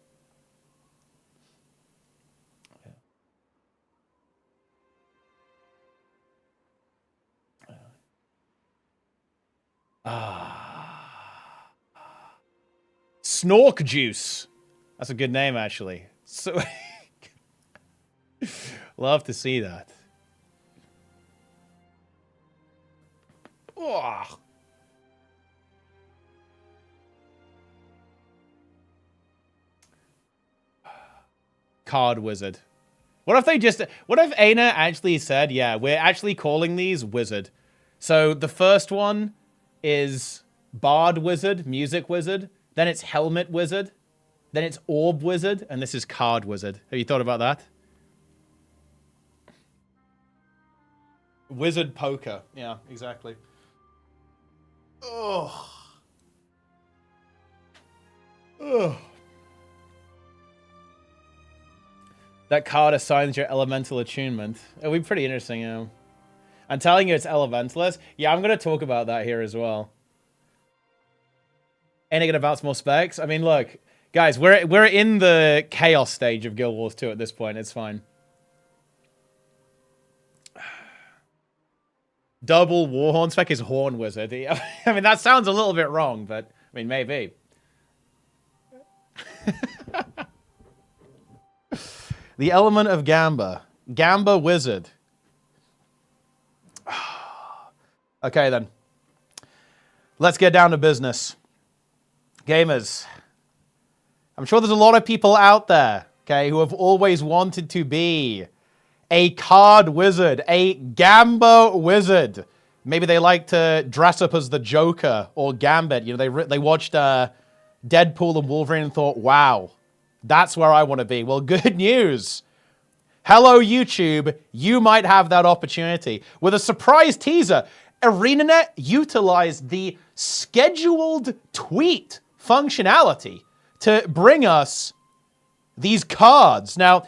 Snork Juice. That's a good name, actually. So, love to see that. Oh. Card Wizard. What if Aina actually said, yeah, we're actually calling these Wizard. So the first one is Bard Wizard, Music Wizard. Then it's Helmet Wizard. Then it's Orb Wizard. And this is Card Wizard. Have you thought about that? Wizard Poker. Yeah, exactly. Oh. Ugh. That card assigns your elemental attunement. It'll be pretty interesting, you know. I'm telling you it's elementalist. Yeah, I'm going to talk about that here as well. Ain't it going to bounce more specs? I mean, look, guys, we're in the chaos stage of Guild Wars 2 at this point. It's fine. Double Warhorn spec is Horn Wizard. I mean, that sounds a little bit wrong, but I mean, maybe. The element of Gamba. Gamba Wizard. Okay, then. Let's get down to business. Gamers. I'm sure there's a lot of people out there, okay, who have always wanted to be a card wizard, a Gamba wizard. Maybe they like to dress up as the Joker or Gambit. You know, they watched Deadpool and Wolverine and thought, wow, that's where I want to be. Well, good news. Hello, YouTube. You might have that opportunity. With a surprise teaser, ArenaNet utilized the scheduled tweet functionality to bring us these cards. Now,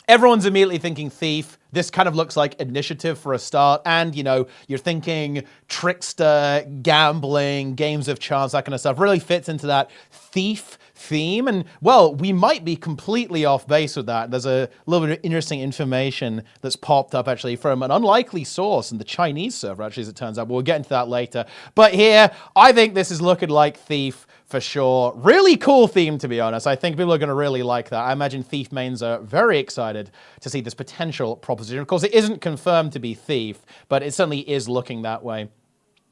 everyone's immediately thinking Thief. This kind of looks like Initiative for a start. And, you know, you're thinking Trickster, gambling, games of chance, that kind of stuff. Really fits into that Thief theme. And, well, we might be completely off base with that. There's a little bit of interesting information that's popped up, actually, from an unlikely source in the Chinese server, actually, as it turns out. But we'll get into that later. But here, I think this is looking like Thief for sure. Really cool theme, to be honest. I think people are going to really like that. I imagine Thief mains are very excited to see this potential proposition. Of course, it isn't confirmed to be Thief, but it certainly is looking that way,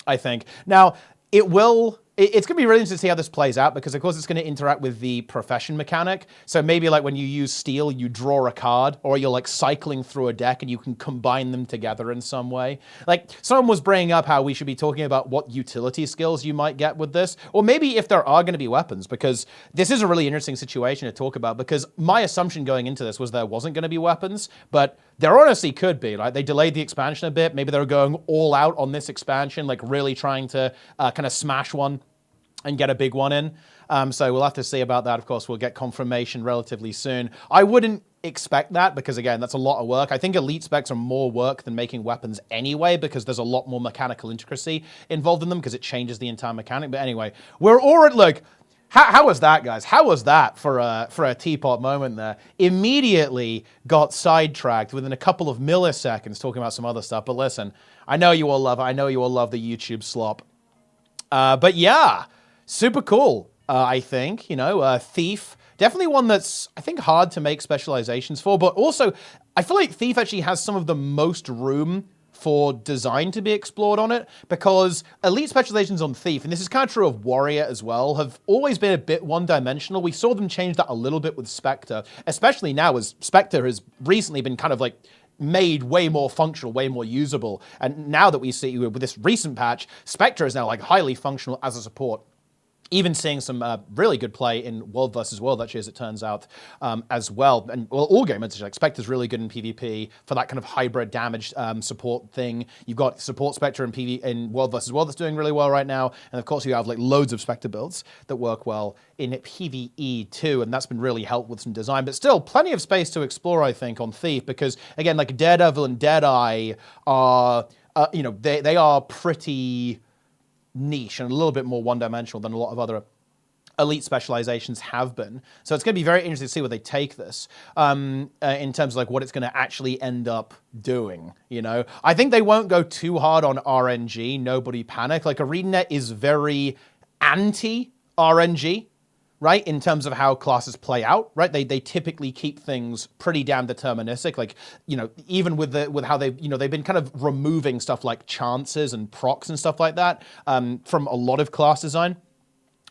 I think. Now, it will it's going to be really interesting to see how this plays out because, of course, it's going to interact with the profession mechanic. So maybe like when you use steel, you draw a card, or you're like cycling through a deck and you can combine them together in some way. Like someone was bringing up how we should be talking about what utility skills you might get with this, or maybe if there are going to be weapons, because this is a really interesting situation to talk about because my assumption going into this was there wasn't going to be weapons, but there honestly could be. Like they delayed the expansion a bit. Maybe they're going all out on this expansion, like really trying to kind of smash one and get a big one in. So we'll have to see about that. Of course, we'll get confirmation relatively soon. I wouldn't expect that because, again, that's a lot of work. I think elite specs are more work than making weapons anyway because there's a lot more mechanical intricacy involved in them because it changes the entire mechanic. But anyway, we're already, like, how was that, guys? How was that for a teapot moment there? Immediately got sidetracked within a couple of milliseconds talking about some other stuff. But listen, I know you all love it. I know you all love the YouTube slop. But yeah, super cool, I think. You know, Thief, definitely one that's, I think, hard to make specializations for. But also, I feel like Thief actually has some of the most room for design to be explored on it, because elite specializations on Thief, and this is kind of true of Warrior as well, have always been a bit one-dimensional. We saw them change that a little bit with Spectre, especially now as Spectre has recently been kind of like made way more functional, way more usable. And now that we see with this recent patch, Spectre is now like highly functional as a support. Even seeing some really good play in World versus World, actually, as it turns out, as well. And well, all game modes, I expect, is really good in PvP for that kind of hybrid damage support thing. You've got support Spectre in World versus World that's doing really well right now. And of course, you have like loads of Spectre builds that work well in PvE too. And that's been really helpful with some design. But still, plenty of space to explore, I think, on Thief. Because again, like Daredevil and Deadeye are, you know, they are pretty niche and a little bit more one-dimensional than a lot of other elite specializations have been. So it's going to be very interesting to see where they take this in terms of like what it's going to actually end up doing. You know, I think they won't go too hard on RNG. Nobody panic. Like ArenaNet is very anti-RNG, right? In terms of how classes play out, right? They typically keep things pretty damn deterministic. Like, you know, even with how they've been kind of removing stuff like chances and procs and stuff like that from a lot of class design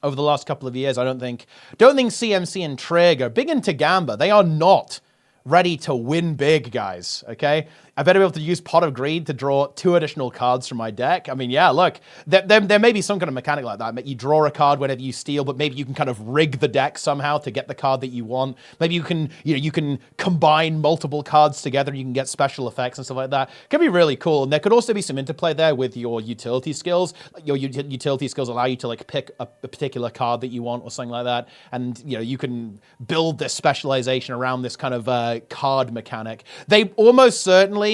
over the last couple of years. I don't think CMC and Trig are big into Gamba. They are not ready to win big, guys, okay? I better be able to use Pot of Greed to draw 2 additional cards from my deck. I mean, yeah, look, there may be some kind of mechanic like that. You draw a card whenever you steal, but maybe you can kind of rig the deck somehow to get the card that you want. Maybe you can, you can combine multiple cards together and you can get special effects and stuff like that. It could be really cool. And there could also be some interplay there with your utility skills. Your utility skills allow you to like pick a particular card that you want or something like that. And, you know, you can build this specialization around this kind of card mechanic. They almost certainly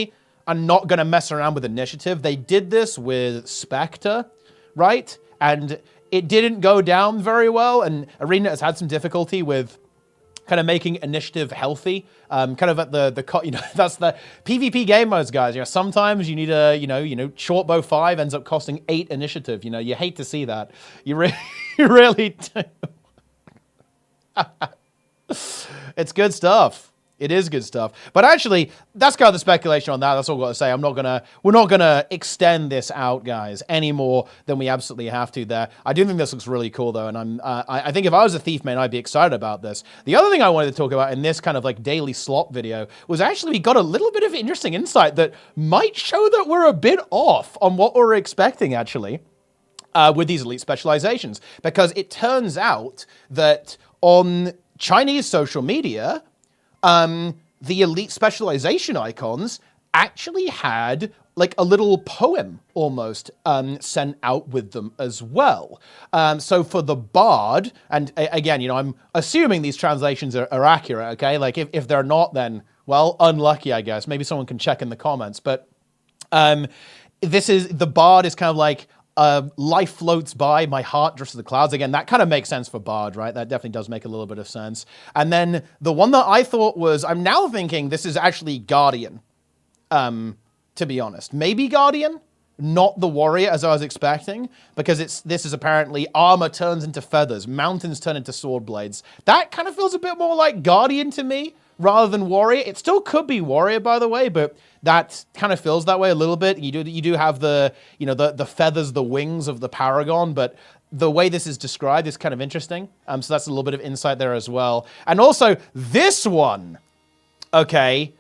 are not going to mess around with initiative. They did this with Spectre, right? And it didn't go down very well, and Arena has had some difficulty with kind of making initiative healthy. Kind of at that's the PvP game modes, guys. You know, sometimes you need a, short bow 5 ends up costing 8 initiative. You know, you hate to see that. You really do. It's good stuff. It is good stuff. But actually, that's kind of the speculation on that. That's all I've got to say. We're not gonna extend this out, guys, any more than we absolutely have to there. I do think this looks really cool, though, and I think if I was a Thief main, I'd be excited about this. The other thing I wanted to talk about in this kind of like daily slop video was actually we got a little bit of interesting insight that might show that we're a bit off on what we're expecting, actually, with these elite specializations. Because it turns out that on Chinese social media, the elite specialization icons actually had like a little poem almost sent out with them as well. So for the Bard, and again, you know, I'm assuming these translations are accurate, okay? Like if they're not, then, well, unlucky, I guess. Maybe someone can check in the comments. But the Bard is kind of like, life floats by, my heart drifts to the clouds. Again, that kind of makes sense for Bard, right? That definitely does make a little bit of sense. And then the one that I thought was, I'm now thinking this is actually Guardian, to be honest. Maybe Guardian, not the Warrior as I was expecting, because this is apparently armor turns into feathers, mountains turn into sword blades. That kind of feels a bit more like Guardian to me, rather than Warrior. It still could be Warrior, by the way, but that kind of feels that way a little bit. You do have the feathers, the wings of the Paragon, but the way this is described is kind of interesting. So that's a little bit of insight there as well. And also, this one, okay,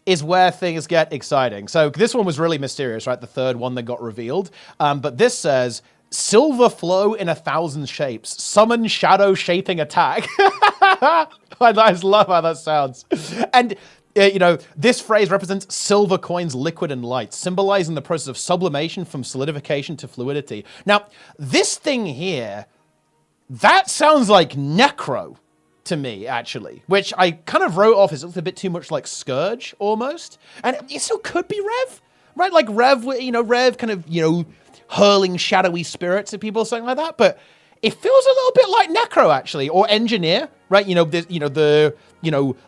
is where things get exciting. So this one was really mysterious, right? The third one that got revealed. But this says, silver flow in 1,000 shapes. Summon shadow shaping attack. I just love how that sounds. And you know, this phrase represents silver coins, liquid and light, symbolizing the process of sublimation from solidification to fluidity. Now, this thing here, that sounds like necro to me, actually, which I kind of wrote off as it looked a bit too much like Scourge, almost. And it still could be Rev, right? Like Rev, you know, Rev kind of, you know, hurling shadowy spirits at people, something like that. But it feels a little bit like Necro, actually, or Engineer, right? You know, the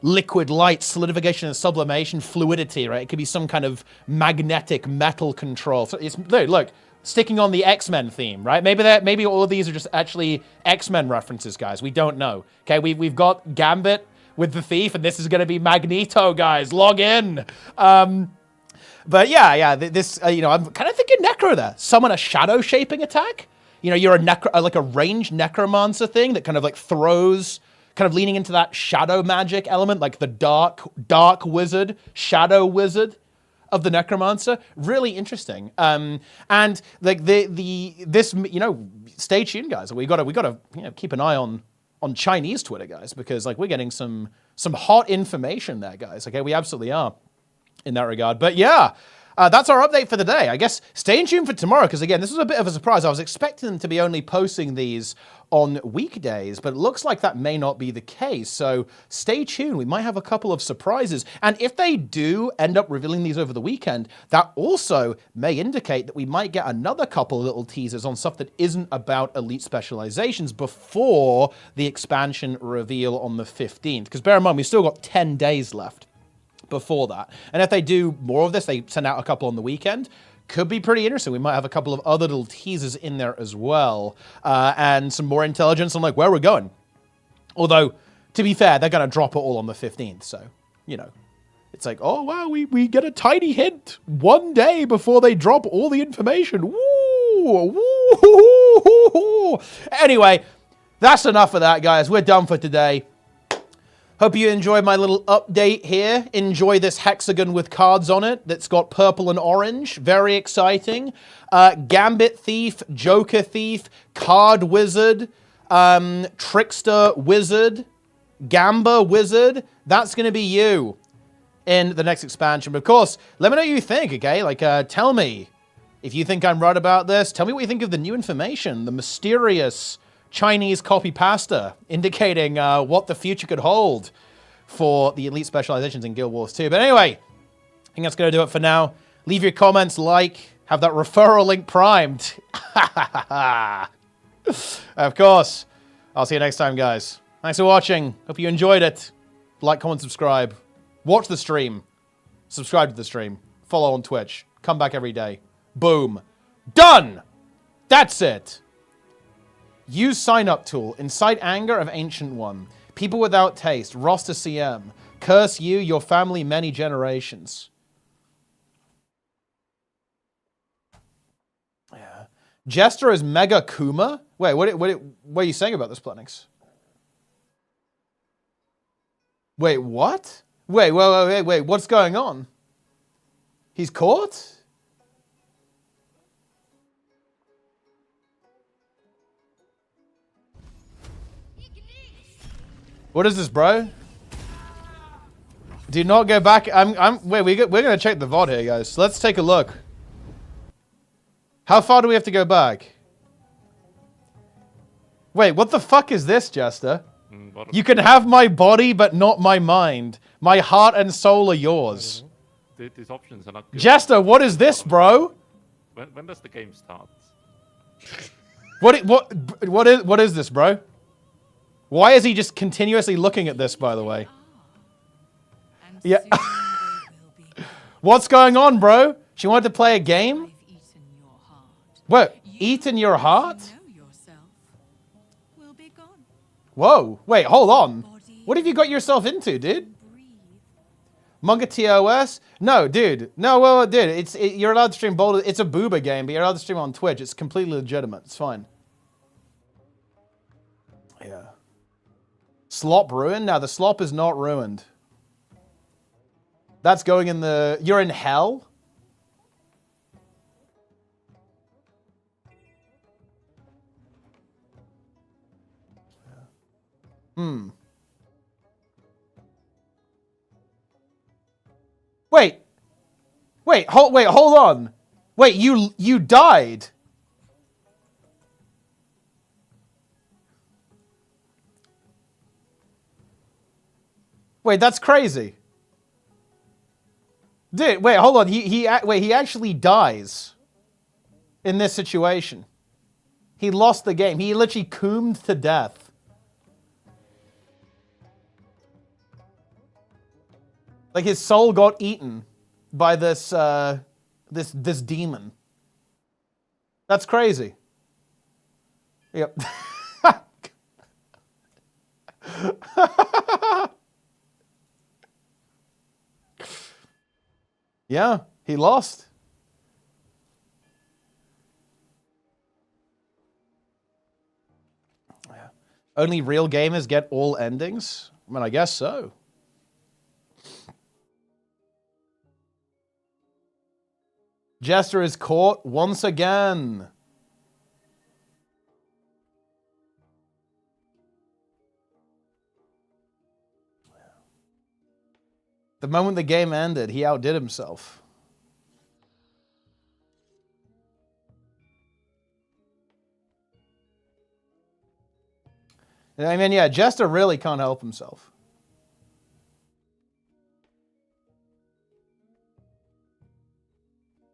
liquid light, solidification and sublimation, fluidity, right? It could be some kind of magnetic metal control. So it's, look, sticking on the X-Men theme, right? Maybe all of these are just actually X-Men references, guys. We don't know. Okay, we've got Gambit with the Thief, and this is going to be Magneto, guys. Log in. But yeah, this, you know, I'm kind of thinking Necro there. Summon a shadow shaping attack. You know, you're a like a ranged necromancer thing that kind of like throws, kind of leaning into that shadow magic element, like the dark wizard, shadow wizard of the necromancer. Really interesting. And like this, you know, stay tuned, guys. We gotta you know, keep an eye on Chinese Twitter, guys, because like we're getting some hot information there, guys. Okay, we absolutely are in that regard. But yeah. That's our update for the day. I guess stay tuned for tomorrow, because again, this was a bit of a surprise. I was expecting them to be only posting these on weekdays, but it looks like that may not be the case. So stay tuned. We might have a couple of surprises. And if they do end up revealing these over the weekend, that also may indicate that we might get another couple of little teasers on stuff that isn't about elite specializations before the expansion reveal on the 15th. Because bear in mind, we've still got 10 days left before that. And if they do more of this, they send out a couple on the weekend, could be pretty interesting. We might have a couple of other little teasers in there as well, and some more intelligence on like where we're going. Although, to be fair, they're going to drop it all on the 15th, so, you know, it's like, oh wow, we get a tiny hint one day before they drop all the information. Woo! Woo! Anyway, that's enough of that, guys. We're done for today. Hope you enjoyed my little update here. Enjoy this hexagon with cards on it that's got purple and orange. Very exciting. Gambit Thief, Joker Thief, Card Wizard, Trickster Wizard, Gamba Wizard. That's going to be you in the next expansion. But of course, let me know what you think, okay? Like, tell me if you think I'm right about this. Tell me what you think of the new information, the mysterious Chinese copy pasta indicating what the future could hold for the elite specializations in Guild Wars 2. But anyway, I think that's going to do it for now. Leave your comments, have that referral link primed. Of course. I'll see you next time, guys. Thanks for watching. Hope you enjoyed it. Like, comment, subscribe. Watch the stream. Subscribe to the stream. Follow on Twitch. Come back every day. Boom. Done! That's it. Use sign-up tool. Incite anger of Ancient One. People without taste. Roster CM. Curse you, your family, many generations. Yeah. Jester is Mega Kuma? Wait, what are you saying about this, Plenix? Wait, what? Wait, what's going on? He's caught? What is this, bro? Do not go back. Wait, we're gonna check the VOD here, guys. So let's take a look. How far do we have to go back? Wait, what the fuck is this, Jester? You can have my body, but not my mind. My heart and soul are yours. These options are not good. Jester, what is this, bro? When does the game start? What is this, bro? Why is he just continuously looking at this, by the way? Yeah. What's going on, bro? She wanted to play a game? What? Eat in your heart? Whoa. Wait, hold on. What have you got yourself into, dude? Manga TOS? No, dude. No, well, dude. You're allowed to stream Boulder. It's a booba game, but you're allowed to stream on Twitch. It's completely legitimate. It's fine. Yeah. Slop ruined? Now the slop is not ruined. That's going in the... You're in hell? Hmm. Wait. Wait, hold on. Wait, you died. Wait, that's crazy. Dude, wait, hold on. He actually dies in this situation. He lost the game. He literally coomed to death. Like his soul got eaten by this this demon. That's crazy. Yep. Yeah, he lost. Yeah. Only real gamers get all endings? I mean, I guess so. Jester is caught once again. The moment the game ended, he outdid himself. I mean, yeah, Jester really can't help himself.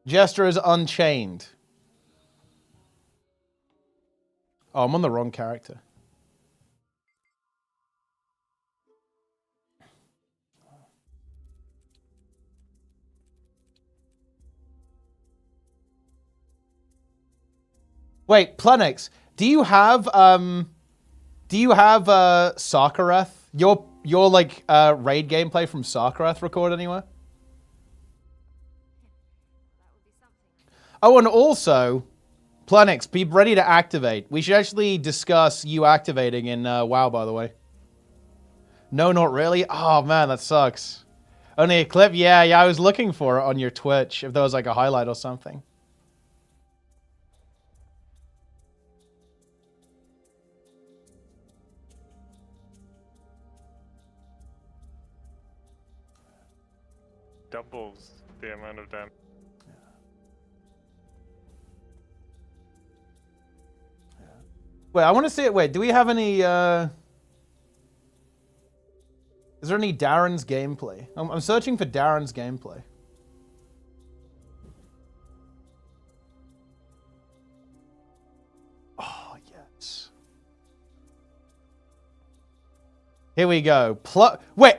Jester is unchained. Oh, I'm on the wrong character. Wait, Plenix, do you have Sakareth? Your like raid gameplay from Sakareth recorded anywhere? Oh, and also, Plenix, be ready to activate. We should actually discuss you activating in WoW, by the way. No, not really? Oh, man, that sucks. Only a clip? Yeah, I was looking for it on your Twitch, if there was like a highlight or something. Doubles the amount of damage. Wait, I want to see it. Wait, do we have any... Is there any Darren's gameplay? I'm searching for Darren's gameplay. Oh, yes. Here we go. Wait,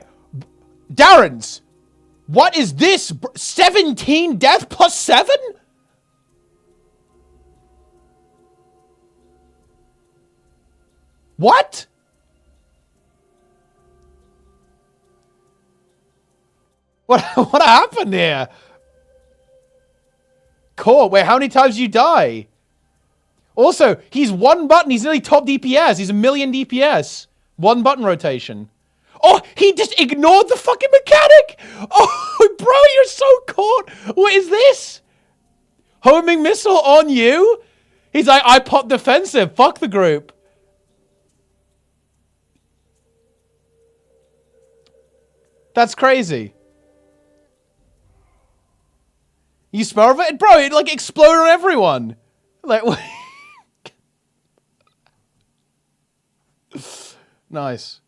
Darren's! What is this? 17 death plus 7? What? What happened here? Cool. Wait, how many times you die? Also, he's one button. He's nearly top DPS. He's a million DPS. One button rotation. Oh, he just ignored the fucking mechanic. Oh, bro, you're so caught. What is this? Homing missile on you? He's like, I pop defensive. Fuck the group. That's crazy. You smell of it? Bro, it like exploded on everyone. Like, what? Nice.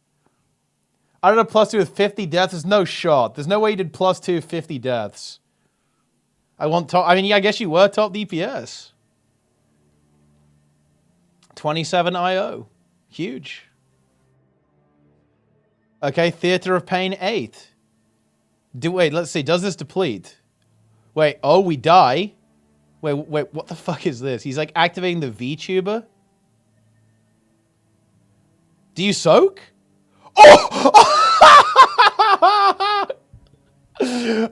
I did a +2 with 50 deaths. There's no shot. There's no way you did +2 50 deaths. I want top. I mean, yeah, I guess you were top DPS. 27 IO. Huge. Okay, Theater of Pain 8. Wait, let's see. Does this deplete? Wait, oh, we die? Wait, what the fuck is this? He's like activating the VTuber? Do you soak? Oh!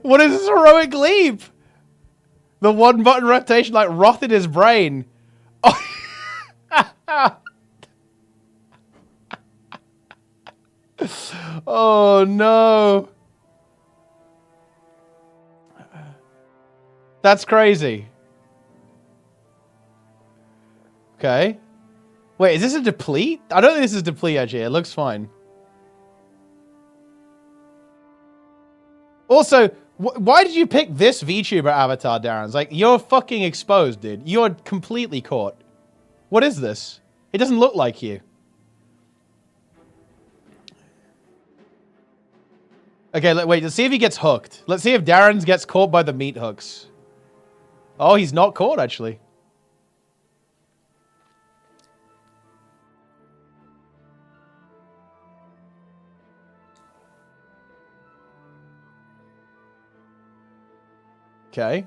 What is this heroic leap? The one button rotation like rotted his brain. Oh. Oh no. That's crazy. Okay. Wait, is this a deplete? I don't think this is deplete actually. It looks fine. Also, why did you pick this VTuber avatar, Darren? It's like, you're fucking exposed, dude. You're completely caught. What is this? It doesn't look like you. Okay, wait, let's see if he gets hooked. Let's see if Darren gets caught by the meat hooks. Oh, he's not caught, actually. Okay.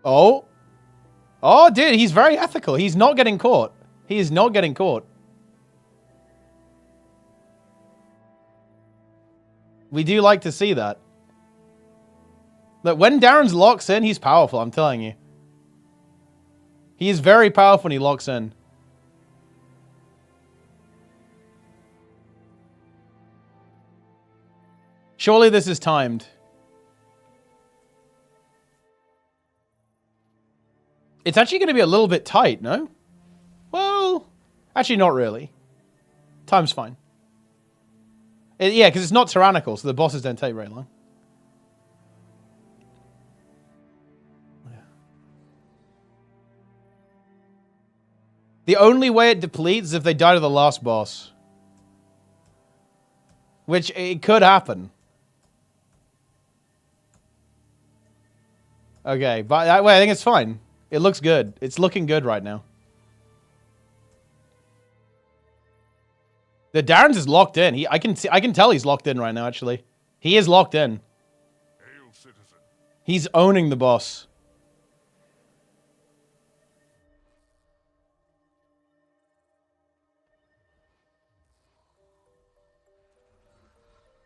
Oh. Oh, dude, he's very ethical. He's not getting caught. He is not getting caught. We do like to see that. Look, when Darren's locks in, he's powerful, I'm telling you. He is very powerful when he locks in. Surely this is timed. It's actually going to be a little bit tight, no? Well, actually not really. Time's fine. Yeah, because it's not tyrannical, so the bosses don't take very long. The only way it depletes is if they die to the last boss. Which, it could happen. Okay, but that way I think it's fine. It looks good. It's looking good right now. The Darren's is locked in. I can tell he's locked in right now, actually. He is locked in. Hail, citizen. He's owning the boss.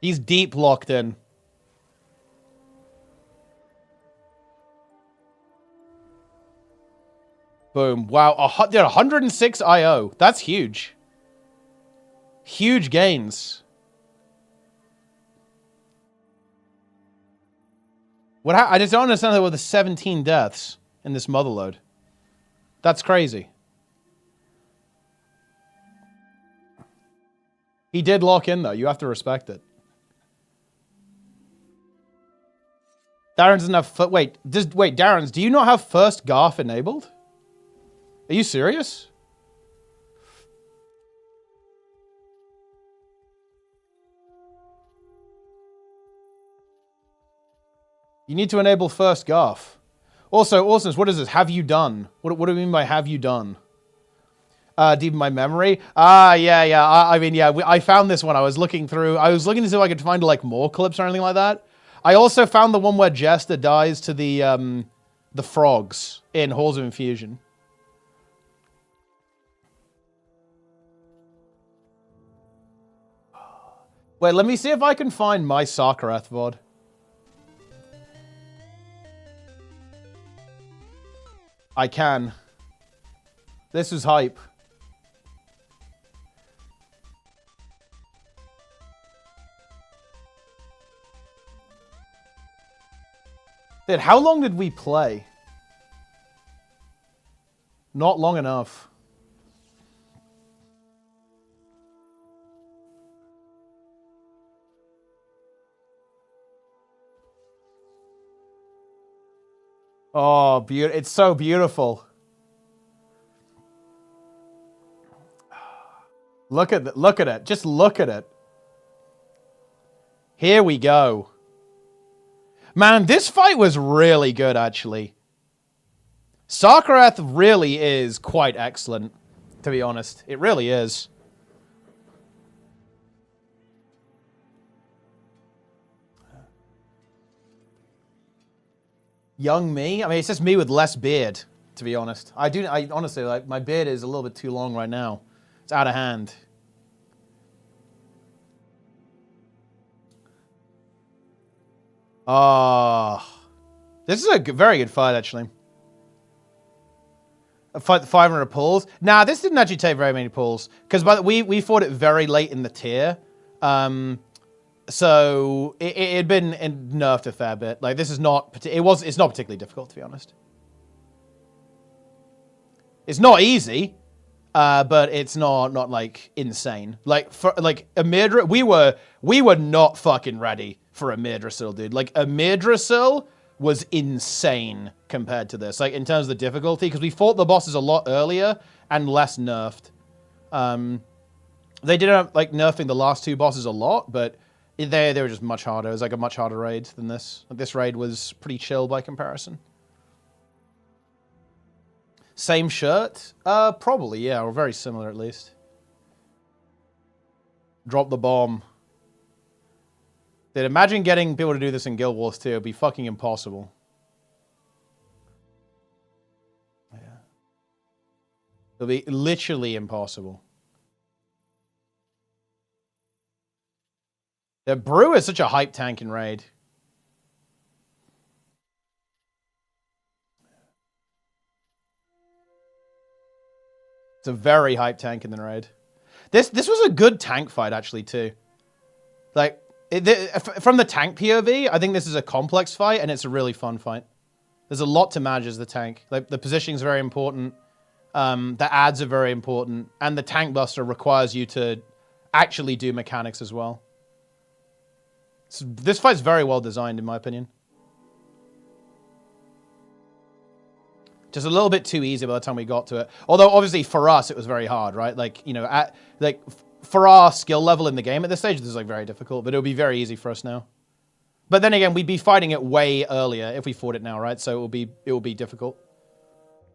He's deep locked in. Boom. Wow. Dude, 106 IO. That's huge. Huge gains. I just don't understand that with the 17 deaths in this motherload. That's crazy. He did lock in, though. You have to respect it. Darren's doesn't have... Wait, Darren's, do you not have first Garth enabled? Are you serious? You need to enable first Garth. Also, Awesomeness, what is this? Have you done? What do you mean by have you done? Deep in my memory? Yeah. I mean, yeah, I found this one. I was looking through. I was looking to see if I could find, like, more clips or anything like that. I also found the one where Jester dies to the frogs in Halls of Infusion. Wait, let me see if I can find my Sakarath VOD. I can. This was hype. Dude, how long did we play? Not long enough. Oh, it's so beautiful. Look at it. Just look at it. Here we go. Man, this fight was really good, actually. Sakarath really is quite excellent, to be honest. It really is. Young me? I mean, it's just me with less beard, to be honest. I honestly, like, my beard is a little bit too long right now. It's out of hand. Oh. This is a very good fight, actually. 500 pulls. Nah, this didn't actually take very many pulls because we fought it very late in the tier, so it had been nerfed a fair bit. Like this is not it's not particularly difficult, to be honest. It's not easy, but it's not like insane. Like for like a Mirdrasil, we were not fucking ready for a Mirdrasil, dude. Like a Mirdrasil was insane compared to this, like in terms of the difficulty, because we fought the bosses a lot earlier and less nerfed. They did like nerfing the last two bosses a lot, but they were just much harder. It was like a much harder raid than this. Like, this raid was pretty chill by comparison. Same shirt? Probably, yeah, or very similar at least. Drop the bomb. Dude, imagine getting people to do this in Guild Wars 2. It'd be fucking impossible. Yeah. It'll be literally impossible. The Brew is such a hype tank in raid. It's a very hype tank in the raid. This was a good tank fight actually too. Like from the tank POV, I think this is a complex fight and it's a really fun fight. There's a lot to manage as the tank. Like the positioning is very important. The ads are very important, and the tank buster requires you to actually do mechanics as well. So this fight's very well designed, in my opinion. Just a little bit too easy by the time we got to it. Although obviously for us it was very hard, right? Like, you know, for our skill level in the game at this stage, this is like very difficult, but it'll be very easy for us now. But then again, we'd be fighting it way earlier if we fought it now, right? So it will be difficult.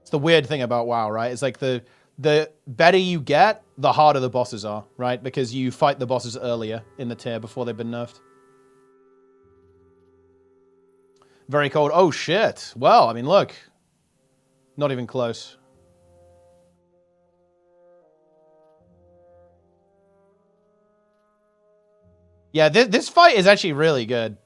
It's the weird thing about WoW, right? It's like the better you get, the harder the bosses are, right? Because you fight the bosses earlier in the tier before they've been nerfed. Very cold. Oh shit. Well, I mean, look. Not even close. Yeah, this fight is actually really good.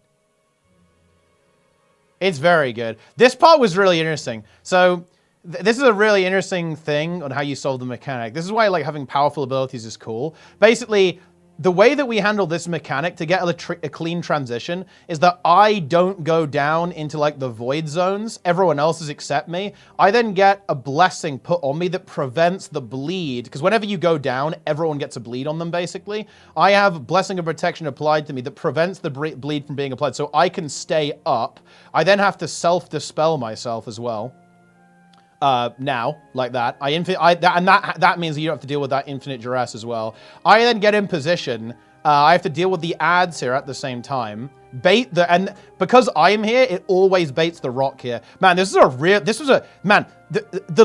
It's very good. This part was really interesting. So, this is a really interesting thing on how you solve the mechanic. This is why like having powerful abilities is cool. Basically, the way that we handle this mechanic to get a clean transition is that I don't go down into like the void zones. Everyone else is except me. I then get a blessing put on me that prevents the bleed. Because whenever you go down, everyone gets a bleed on them, basically. I have blessing of protection applied to me that prevents the bleed from being applied. So I can stay up. I then have to self-dispel myself as well. Now, like that. That means that you don't have to deal with that infinite duress as well. I then get in position. I have to deal with the ads here at the same time. And because I'm here, it always baits the rock here. Man, the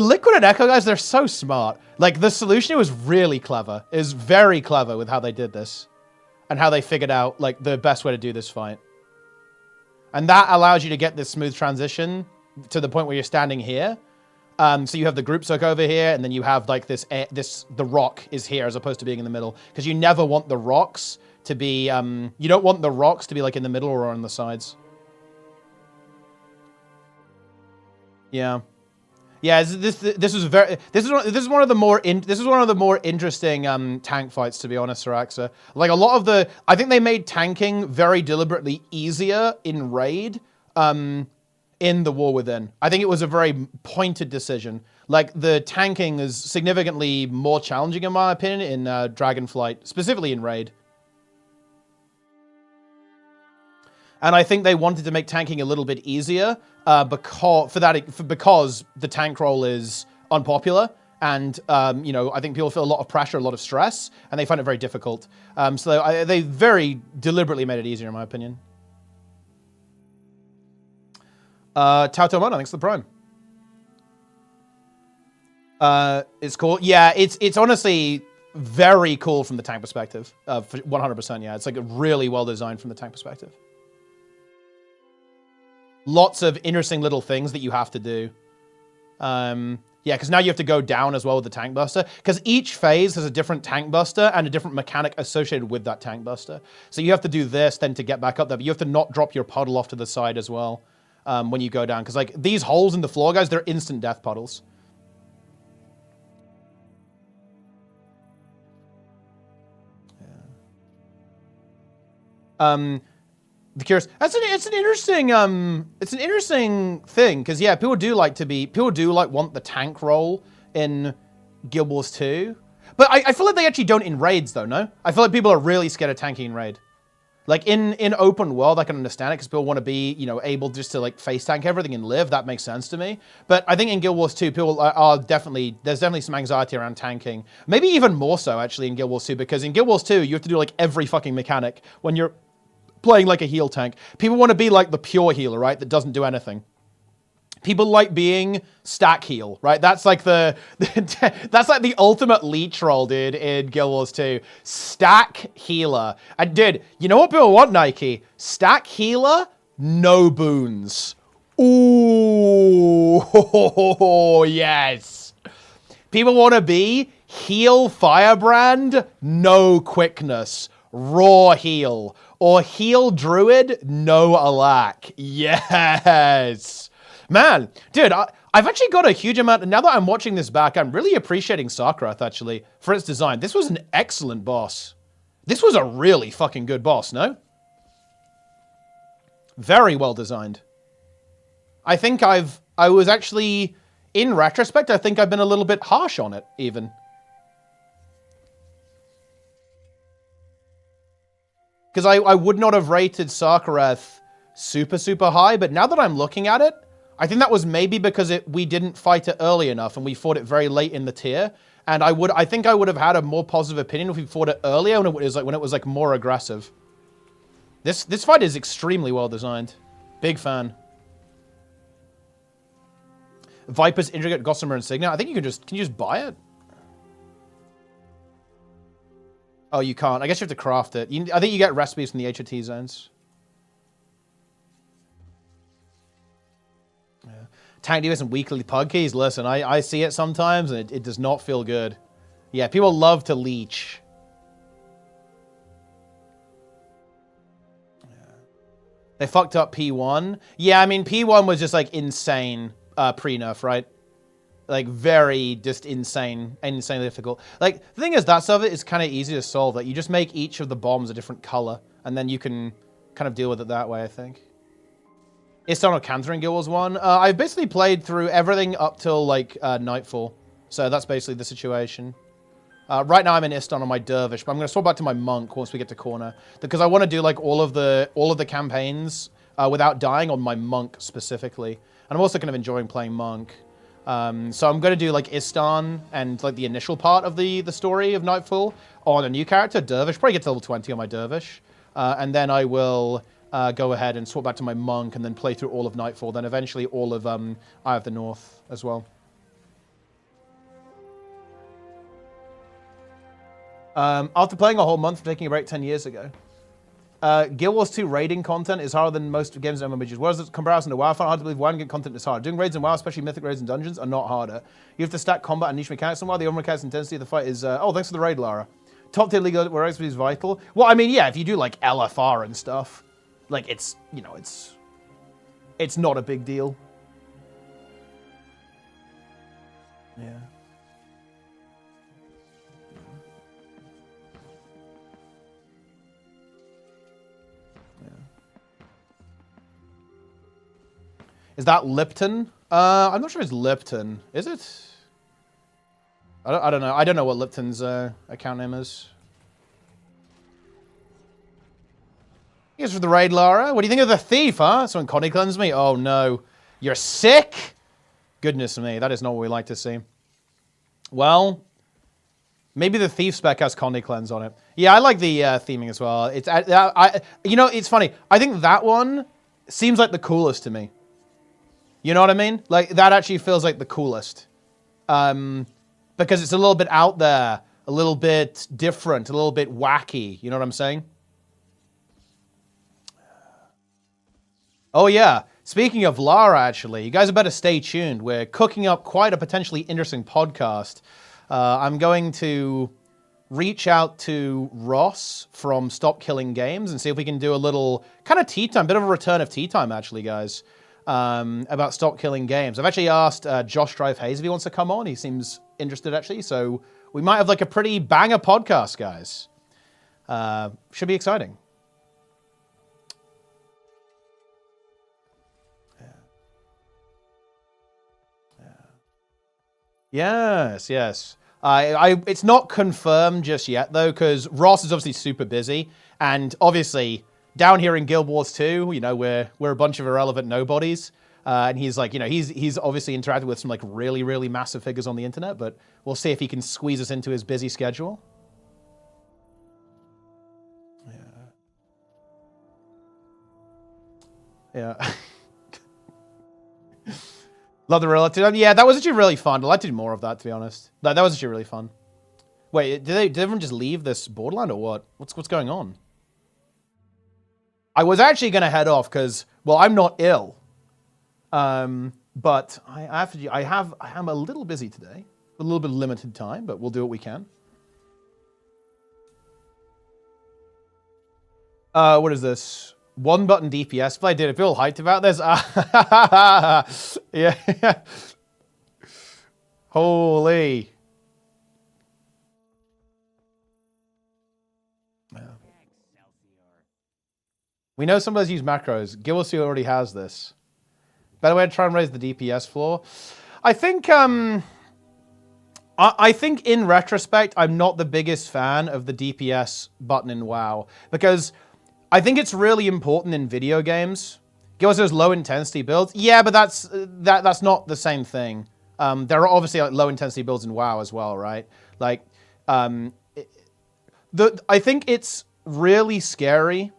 Liquid and Echo guys, they're so smart. Like, the solution was really clever. It was very clever with how they did this. And how they figured out, like, the best way to do this fight. And that allows you to get this smooth transition to the point where you're standing here. So you have the group soak over here, and then you have like the rock is here as opposed to being in the middle. Because you never want the rocks to be, you don't want the rocks to be like in the middle or on the sides. Yeah. Yeah, this is one of the more interesting tank fights, to be honest, Saraxa. Like a lot of I think they made tanking very deliberately easier in Raid. In the War Within. I think it was a very pointed decision. Like, the tanking is significantly more challenging, in my opinion, in Dragonflight, specifically in Raid. And I think they wanted to make tanking a little bit easier because the tank role is unpopular. And, you know, I think people feel a lot of pressure, a lot of stress, and they find it very difficult. So they very deliberately made it easier, in my opinion. Tautomona, thanks for the prime. It's cool. Yeah, it's honestly very cool from the tank perspective. 100%, yeah. It's like really well designed from the tank perspective. Lots of interesting little things that you have to do. Yeah, because now you have to go down as well with the tank buster. Because each phase has a different tank buster and a different mechanic associated with that tank buster. So you have to do this then to get back up there. But you have to not drop your puddle off to the side as well. When you go down. Because, like, these holes in the floor, guys, they're instant death puddles. The curious. It's an interesting thing because yeah, people do like want the tank role in Guild Wars 2, but I feel like they actually don't in raids though. No, I feel like people are really scared of tanking in raid. Like in open world, I can understand it because people want to be, you know, able just to like face tank everything and live. That makes sense to me. But I think in Guild Wars 2, people there's definitely some anxiety around tanking. Maybe even more so actually in Guild Wars 2, because in Guild Wars 2, you have to do like every fucking mechanic when you're playing like a heal tank. People want to be like the pure healer, right? That doesn't do anything. People like being stack heal, right? That's like that's like the ultimate leech role, dude, in Guild Wars 2. Stack healer. And dude, you know what people want, Nike? Stack healer, no boons. Ooh, yes. People want to be heal firebrand, no quickness. Raw heal. Or heal druid, no alack. Yes. Man, dude, I've actually got a huge amount, now that I'm watching this back, I'm really appreciating Sakurath, actually, for its design. This was an excellent boss. This was a really fucking good boss, no? Very well designed. I think I was actually, in retrospect, I think I've been a little bit harsh on it, even. Because I would not have rated Sakurath super high, but now that I'm looking at it, I think that was maybe because we didn't fight it early enough and we fought it very late in the tier. And I think I would have had a more positive opinion if we fought it earlier when it was like more aggressive. This fight is extremely well designed. Big fan. Viper's Intricate Gossamer Insignia. I think can you just buy it? Oh, you can't. I guess you have to craft it. I think you get recipes from the HOT zones. Yeah. Tank Divas and weekly pug keys. Listen, I see it sometimes, and it does not feel good. Yeah, people love to leech. Yeah. They fucked up P1. Yeah, I mean, P1 was just, like, insane pre-nerf, right? Like, very just insanely difficult. Like, the thing is, that stuff is kind of easy to solve. Like, you just make each of the bombs a different color, and then you can kind of deal with it that way, I think. Istan or Cantor in Guild Wars 1? I've basically played through everything up till, like, Nightfall. So that's basically the situation. Right now I'm in Istan on my Dervish, but I'm going to swap back to my Monk once we get to Corner. Because I want to do, like, all of the campaigns without dying on my Monk specifically. And I'm also kind of enjoying playing Monk. So I'm going to do, like, Istan and, like, the initial part of the story of Nightfall on a new character, Dervish. Probably get to level 20 on my Dervish. And then I will go ahead and swap back to my Monk and then play through all of Nightfall. Then eventually all of Eye of the North as well. After playing a whole month for taking a break 10 years ago. Guild Wars 2 raiding content is harder than most games in MMORPGs. Whereas in comparison to WoW, I find it hard to believe WoW content is hard. Doing raids in WoW, especially mythic raids and dungeons, are not harder. You have to stack combat and niche mechanics, and while the overall mechanics intensity of the fight is... oh, thanks for the raid, Lara. Top tier league where XP is vital. Well, I mean, yeah, if you do, like, LFR and stuff, like, it's, you know, it's not a big deal. Yeah. Is that Lipton? I'm not sure it's Lipton. Is it? I don't know. I don't know what Lipton's account name is. Here's for the raid, Lara. What do you think of the thief, huh? Someone Connie cleansed me? Oh, no. You're sick? Goodness me. That is not what we like to see. Well, maybe the thief spec has Connie cleanse on it. Yeah, I like the theming as well. It's you know, it's funny. I think that one seems like the coolest to me. You know what I mean? Like, that actually feels like the coolest. Because it's a little bit out there, a little bit different, a little bit wacky. You know what I'm saying? Oh, yeah. Speaking of Lara, actually, you guys better stay tuned. We're cooking up quite a potentially interesting podcast. I'm going to reach out to Ross from Stop Killing Games and see if we can do a little kind of tea time, bit of a return of tea time, actually, guys. About Stop Killing Games. I've actually asked Josh Drive Hayes if he wants to come on. He seems interested, actually. So we might have like a pretty banger podcast, guys. Should be exciting. Yes, yes. It's not confirmed just yet, though, because Ross is obviously super busy. And obviously, down here in Guild Wars 2, you know, we're a bunch of irrelevant nobodies. And he's like, you know, he's obviously interacted with some like really, really massive figures on the internet, but we'll see if he can squeeze us into his busy schedule. Yeah. Love the relative. Yeah, that was actually really fun. I'd like to do more of that, to be honest. That was actually really fun. Wait, did everyone just leave this borderland or what? What's going on? I was actually going to head off because, well, I'm not ill. But I am a little busy today. A little bit of limited time, but we'll do what we can. What is this? One button DPS play. Dude, I feel hyped about this. Yeah. Holy. Yeah. We know some of those use macros. gw2 already has this. Better way to try and raise the DPS floor. I think I think in retrospect, I'm not the biggest fan of the DPS button in WoW because I think it's really important in video games. Give us those low intensity builds. Yeah, but that's not the same thing. There are obviously like low intensity builds in WoW as well, right? Like, I think it's really scary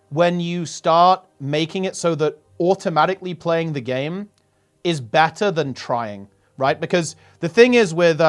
when you start making it so that automatically playing the game is better than trying, right? Because the thing is with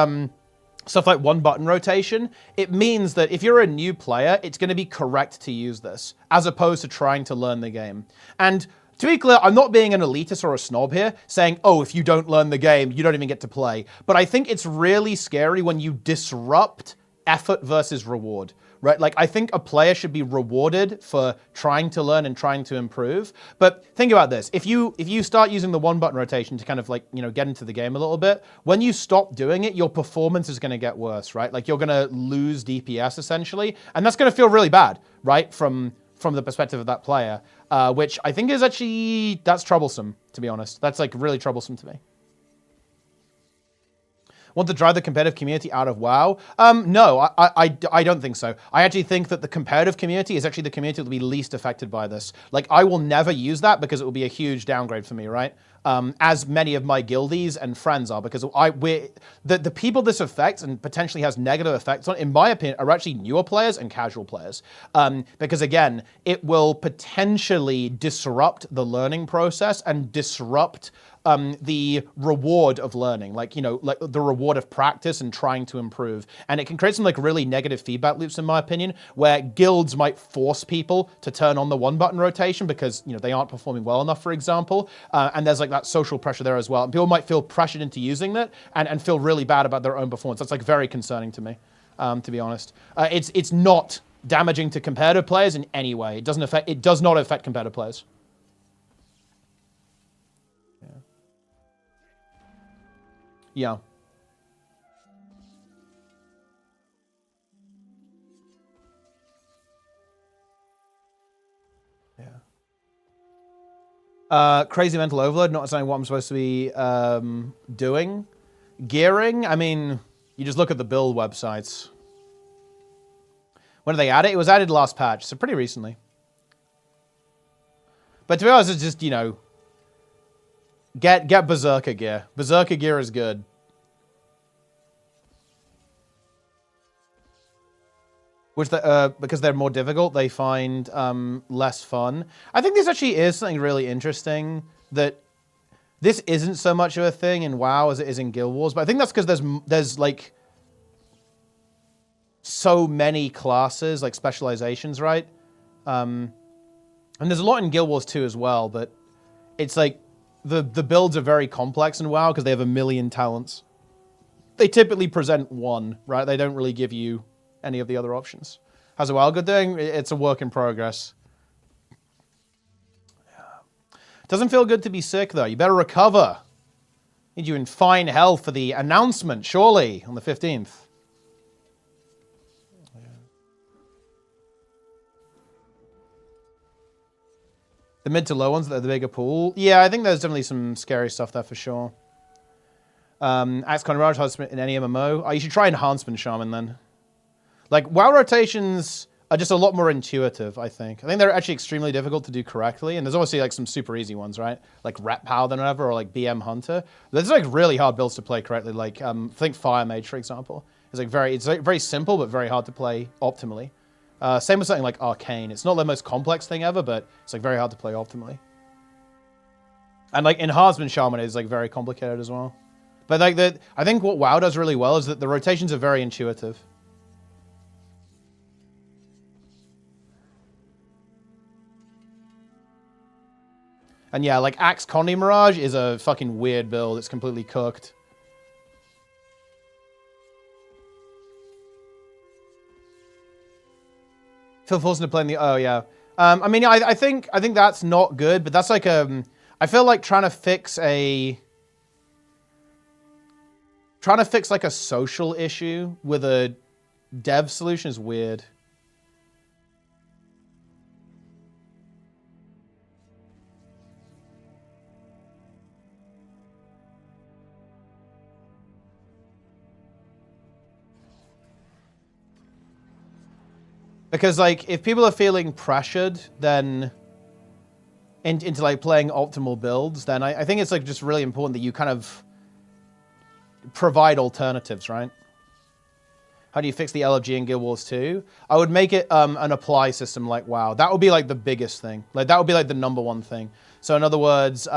stuff like one button rotation, it means that if you're a new player, it's going to be correct to use this, as opposed to trying to learn the game. And to be clear, I'm not being an elitist or a snob here, saying, oh, if you don't learn the game, you don't even get to play. But I think it's really scary when you disrupt effort versus reward, right? Like, I think a player should be rewarded for trying to learn and trying to improve. But think about this. If you start using the one button rotation to kind of like, you know, get into the game a little bit, when you stop doing it, your performance is going to get worse, right? Like, you're going to lose DPS essentially. And that's going to feel really bad, right? From the perspective of that player, which I think is actually, that's troublesome, to be honest. That's like really troublesome to me. Want to drive the competitive community out of WoW? No, I don't think so. I actually think that the competitive community is actually the community that will be least affected by this. Like, I will never use that because it will be a huge downgrade for me, right? As many of my guildies and friends are, because the people this affects and potentially has negative effects on, in my opinion, are actually newer players and casual players. Because again, it will potentially disrupt the learning process and disrupt the reward of learning, like, you know, like the reward of practice and trying to improve. And it can create some like really negative feedback loops, in my opinion, where guilds might force people to turn on the one button rotation because, you know, they aren't performing well enough, for example. And there's like that social pressure there as well. And people might feel pressured into using that and feel really bad about their own performance. That's like very concerning to me, to be honest. It's not damaging to competitive players in any way. It does not affect competitive players. Yeah. Yeah. Crazy mental overload, not saying what I'm supposed to be doing. Gearing, I mean, you just look at the build websites. When did they add it? It was added last patch, so pretty recently. But to be honest, it's just, you know, Get Berserker gear. Berserker gear is good. Which because they're more difficult, they find less fun. I think this actually is something really interesting, that this isn't so much of a thing in WoW as it is in Guild Wars. But I think that's because there's like so many classes, like specializations, right? And there's a lot in Guild Wars 2 as well, but it's like the builds are very complex in WoW because they have a million talents. They typically present one, right? They don't really give you any of the other options. How's a WoW good doing? It's a work in progress. Yeah. Doesn't feel good to be sick, though. You better recover. Need you in fine health for the announcement, surely, on the 15th. The mid to low ones, they're the bigger pool. Yeah, I think there's definitely some scary stuff there for sure. Axe Con Mirage has in any MMO. You should try Enhancement Shaman then. Like, WoW rotations are just a lot more intuitive, I think. I think they're actually extremely difficult to do correctly, and there's obviously like some super easy ones, right? Like Rep Paladin or whatever, or like BM Hunter. There's like really hard builds to play correctly, like I think Fire Mage, for example. It's like very simple, but very hard to play optimally. Same with something like Arcane. It's not the most complex thing ever, but it's like very hard to play optimally. And like Enhancement Shaman is like very complicated as well. But like I think what WoW does really well is that the rotations are very intuitive. And yeah, like Axe Condi Mirage is a fucking weird build. It's completely cooked. Phil Fulson to play in the... Oh, yeah. I mean, I think that's not good, but that's like I feel like trying to fix like a social issue with a dev solution is weird. Because, like, if people are feeling pressured, then into like playing optimal builds, then I think it's like just really important that you kind of provide alternatives, right? How do you fix the LFG in Guild Wars 2? I would make it an apply system like WoW. That would be like the biggest thing. Like that would be like the #1 thing. So in other words,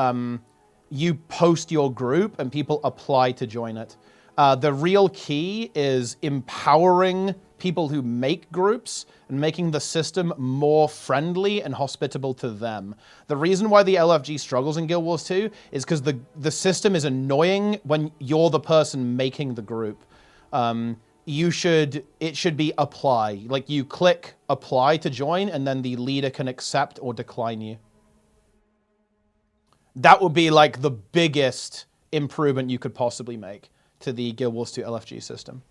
you post your group and people apply to join it. The real key is empowering people who make groups and making the system more friendly and hospitable to them. The reason why the LFG struggles in Guild Wars 2 is because the system is annoying when you're the person making the group. It should be apply. Like you click apply to join and then the leader can accept or decline you. That would be like the biggest improvement you could possibly make to the Guild Wars 2 LFG system.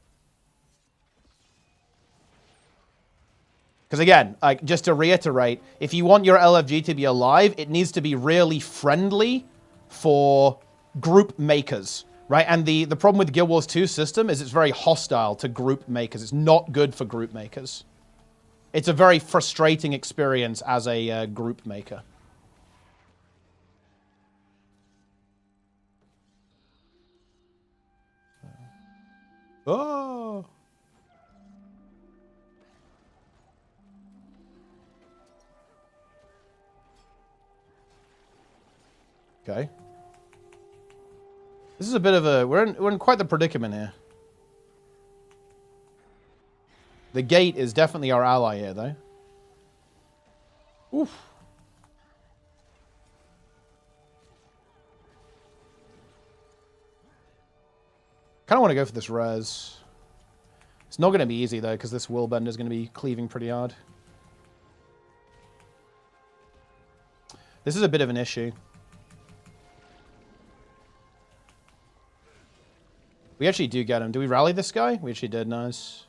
Because again, like just to reiterate, if you want your LFG to be alive, it needs to be really friendly for group makers, right? And the problem with the Guild Wars 2 system is it's very hostile to group makers. It's not good for group makers. It's a very frustrating experience as a group maker. Oh. Okay. This is a bit of a... We're in quite the predicament here. The gate is definitely our ally here, though. Oof. Kind of want to go for this res. It's not going to be easy, though, because this Willbender is going to be cleaving pretty hard. This is a bit of an issue. We actually do get him. Do we rally this guy? We actually did. Nice.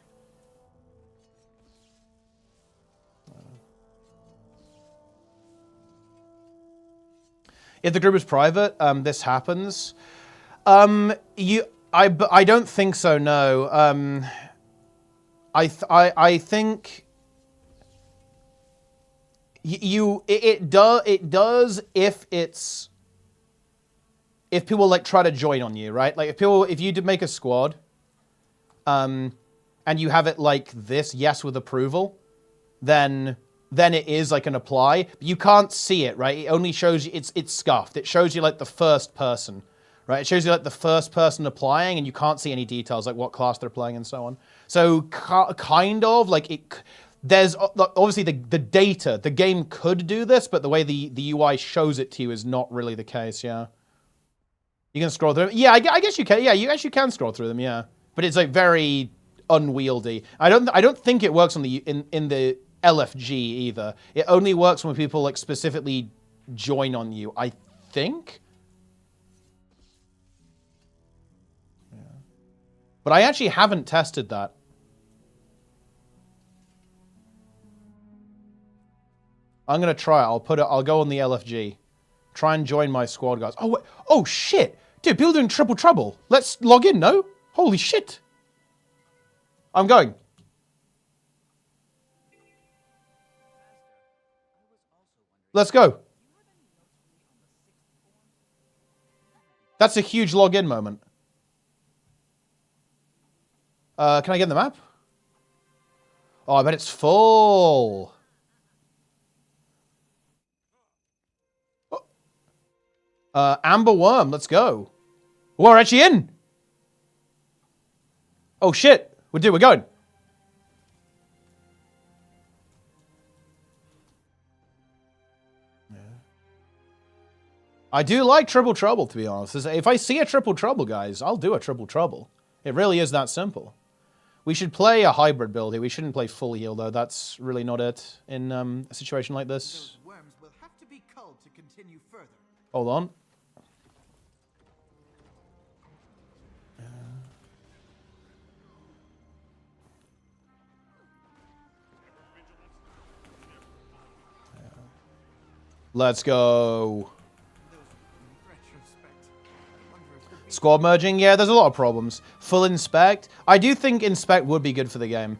If the group is private, this happens. I don't think so. No. I think it does if people like try to join on you, right? Like if you did make a squad, and you have it like this, yes with approval, then it is like an apply. But you can't see it, right? It only shows you it's scuffed. It shows you like the first person, right? It shows you like the first person applying, and you can't see any details like what class they're playing and so on. So kind of like it. There's obviously the data. The game could do this, but the way the UI shows it to you is not really the case. Yeah. You can scroll through them. Yeah, I guess you can. Yeah, you actually can scroll through them. Yeah, but it's like very unwieldy. I don't think it works on the in the LFG either. It only works when people like specifically join on you. I think. Yeah. But I actually haven't tested that. I'm gonna try it. I'll go on the LFG. Try and join my squad, guys. Oh, wait. Oh shit! Dude, people doing triple trouble. Let's log in, no? Holy shit. I'm going. Let's go. That's a huge login moment. Can I get the map? Oh, I bet it's full. Amber Worm, let's go. We're actually in. Oh shit. We're going. Yeah. I do like triple trouble, to be honest. If I see a triple trouble, guys, I'll do a triple trouble. It really is that simple. We should play a hybrid build here. We shouldn't play full heal, though. That's really not it in a situation like this. Those worms will have to be culled to continue further. Hold on. Let's go. Squad merging, yeah, there's a lot of problems. Full inspect. I do think inspect would be good for the game.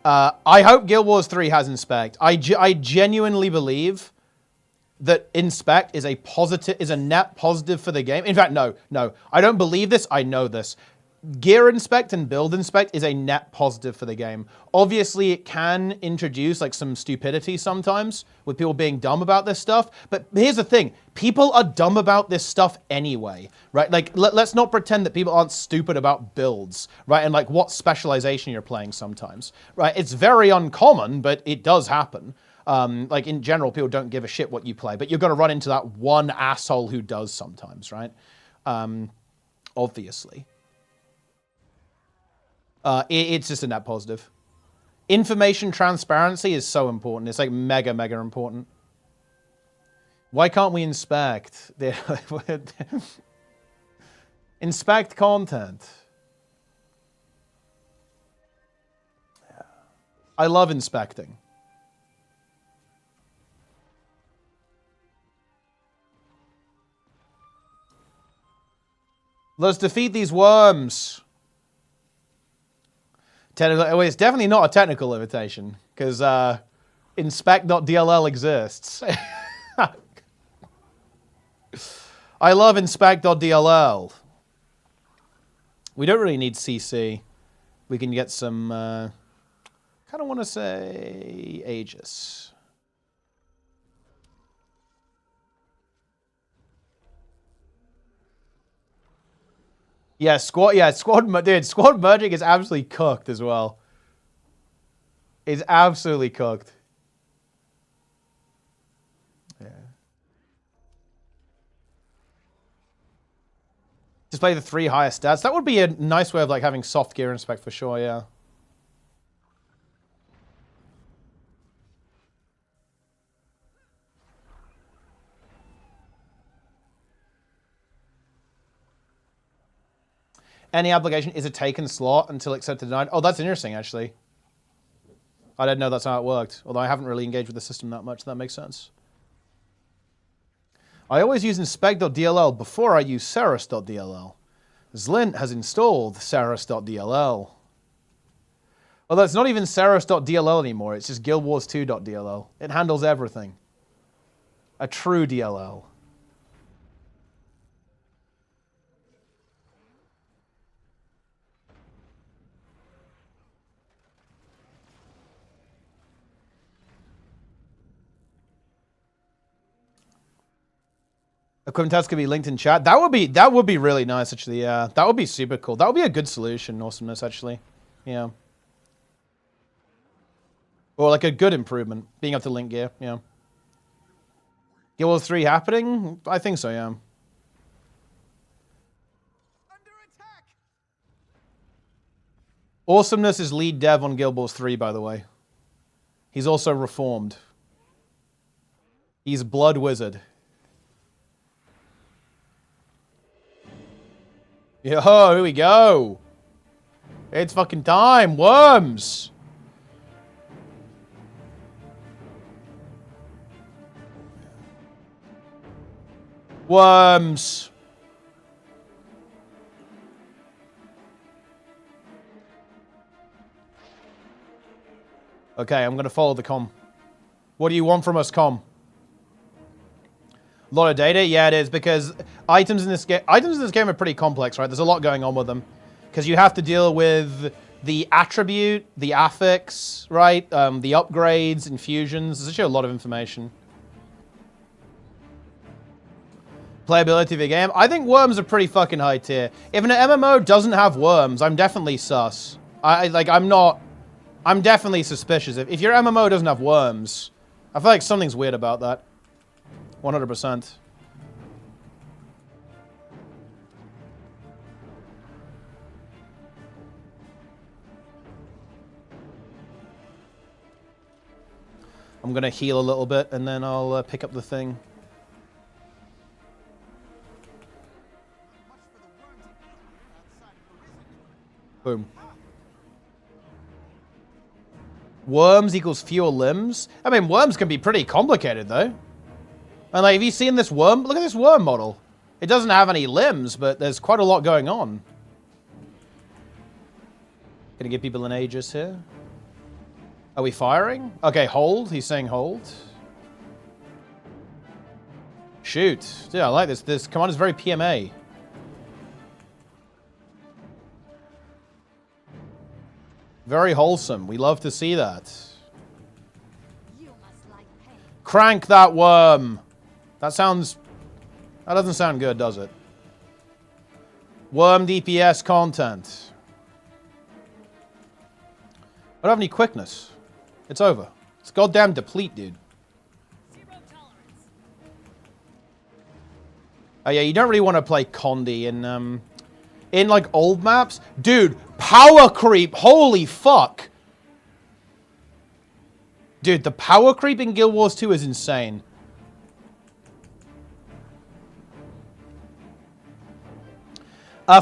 I hope Guild Wars 3 has inspect. I genuinely believe that inspect is a net positive for the game. In fact, no. I don't believe this. I know this. Gear inspect and build inspect is a net positive for the game. Obviously, it can introduce like some stupidity sometimes with people being dumb about this stuff. But here's the thing. People are dumb about this stuff anyway, right? Like, let's not pretend that people aren't stupid about builds, right? And like what specialization you're playing sometimes, right? It's very uncommon, but it does happen. Like in general, people don't give a shit what you play, but you're going to run into that one asshole who does sometimes, right? Obviously. It's just a net positive. Information transparency is so important. It's like mega important. Why can't we inspect? Inspect content. I love inspecting. Let's defeat these worms. Well, it's definitely not a technical limitation, because inspect.dll exists. I love inspect.dll. We don't really need CC. We can get some, kind of want to say, Aegis. Squad merging is absolutely cooked as well. It's absolutely cooked. Yeah. Display the 3 highest stats. That would be a nice way of like having soft gear inspect for sure, yeah. Any application is a taken slot until accepted denied. Oh, that's interesting, actually. I didn't know that's how it worked. Although I haven't really engaged with the system that much. That makes sense. I always use inspect.dll before I use ceres.dll. Zlint has installed ceres.dll. Although it's not even ceres.dll anymore. It's just Guild Wars 2.dll. It handles everything. A true DLL. Equipment test could be linked in chat. That would be really nice, actually. Yeah, that would be super cool. That would be a good solution. Awesomeness, actually. Yeah. Or like a good improvement, being able to link gear. Yeah. Guild Wars 3 happening? I think so. Yeah. Under attack. Awesomeness is lead dev on Guild Wars 3, by the way. He's also reformed. He's Blood Wizard. Yo, here we go. It's fucking time. Worms. Worms. Okay, I'm gonna follow the comm. What do you want from us, comm? A lot of data? Yeah, it is, because items in this game are pretty complex, right? There's a lot going on with them. Because you have to deal with the attribute, the affix, right? The upgrades, infusions. There's actually a lot of information. Playability of the game. I think worms are pretty fucking high tier. If an MMO doesn't have worms, I'm definitely sus. I'm definitely suspicious. If your MMO doesn't have worms, I feel like something's weird about that. 100%. I'm gonna heal a little bit and then I'll pick up the thing. Boom. Worms equals fewer limbs. I mean, worms can be pretty complicated though. And like, have you seen this worm? Look at this worm model. It doesn't have any limbs, but there's quite a lot going on. Gonna give people an Aegis here. Are we firing? Okay, hold. He's saying hold. Shoot. Yeah, I like this. This command is very PMA. Very wholesome. We love to see that. Crank that worm. That doesn't sound good, does it? Worm DPS content. I don't have any quickness. It's over. It's goddamn deplete, dude. Oh yeah, you don't really want to play Condi in like old maps. Dude, power creep. Holy fuck. Dude, the power creep in Guild Wars 2 is insane.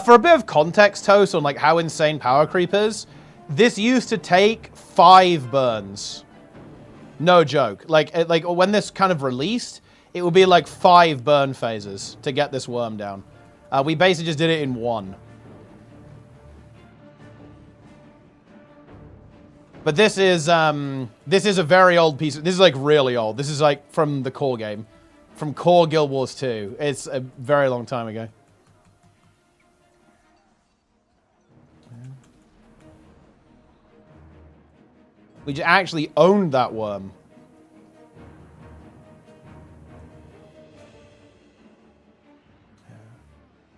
For a bit of context, Toast, on like how insane power creep is, this used to take 5 burns. No joke. Like when this kind of released, it would be like 5 burn phases to get this worm down. We basically just did it in 1. But this is a very old piece. This is like really old. This is like from the core game, from core Guild Wars 2. It's a very long time ago. We just actually owned that worm.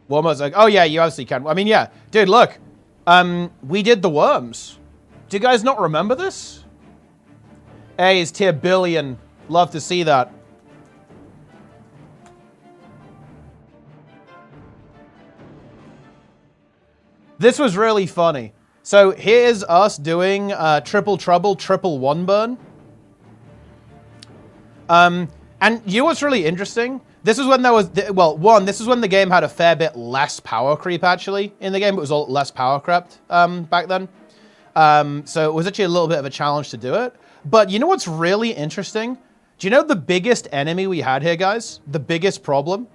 Worm was like, oh yeah, you obviously can. I mean, yeah, dude, look, we did the worms. Do you guys not remember this? A is tier billion. Love to see that. This was really funny. So here's us doing triple trouble, triple one burn. And you know what's really interesting? This is when there was, well, this is when the game had a fair bit less power creep, actually, in the game. It was all less power crept back then. So it was actually a little bit of a challenge to do it. But you know what's really interesting? Do you know the biggest enemy we had here, guys? The biggest problem?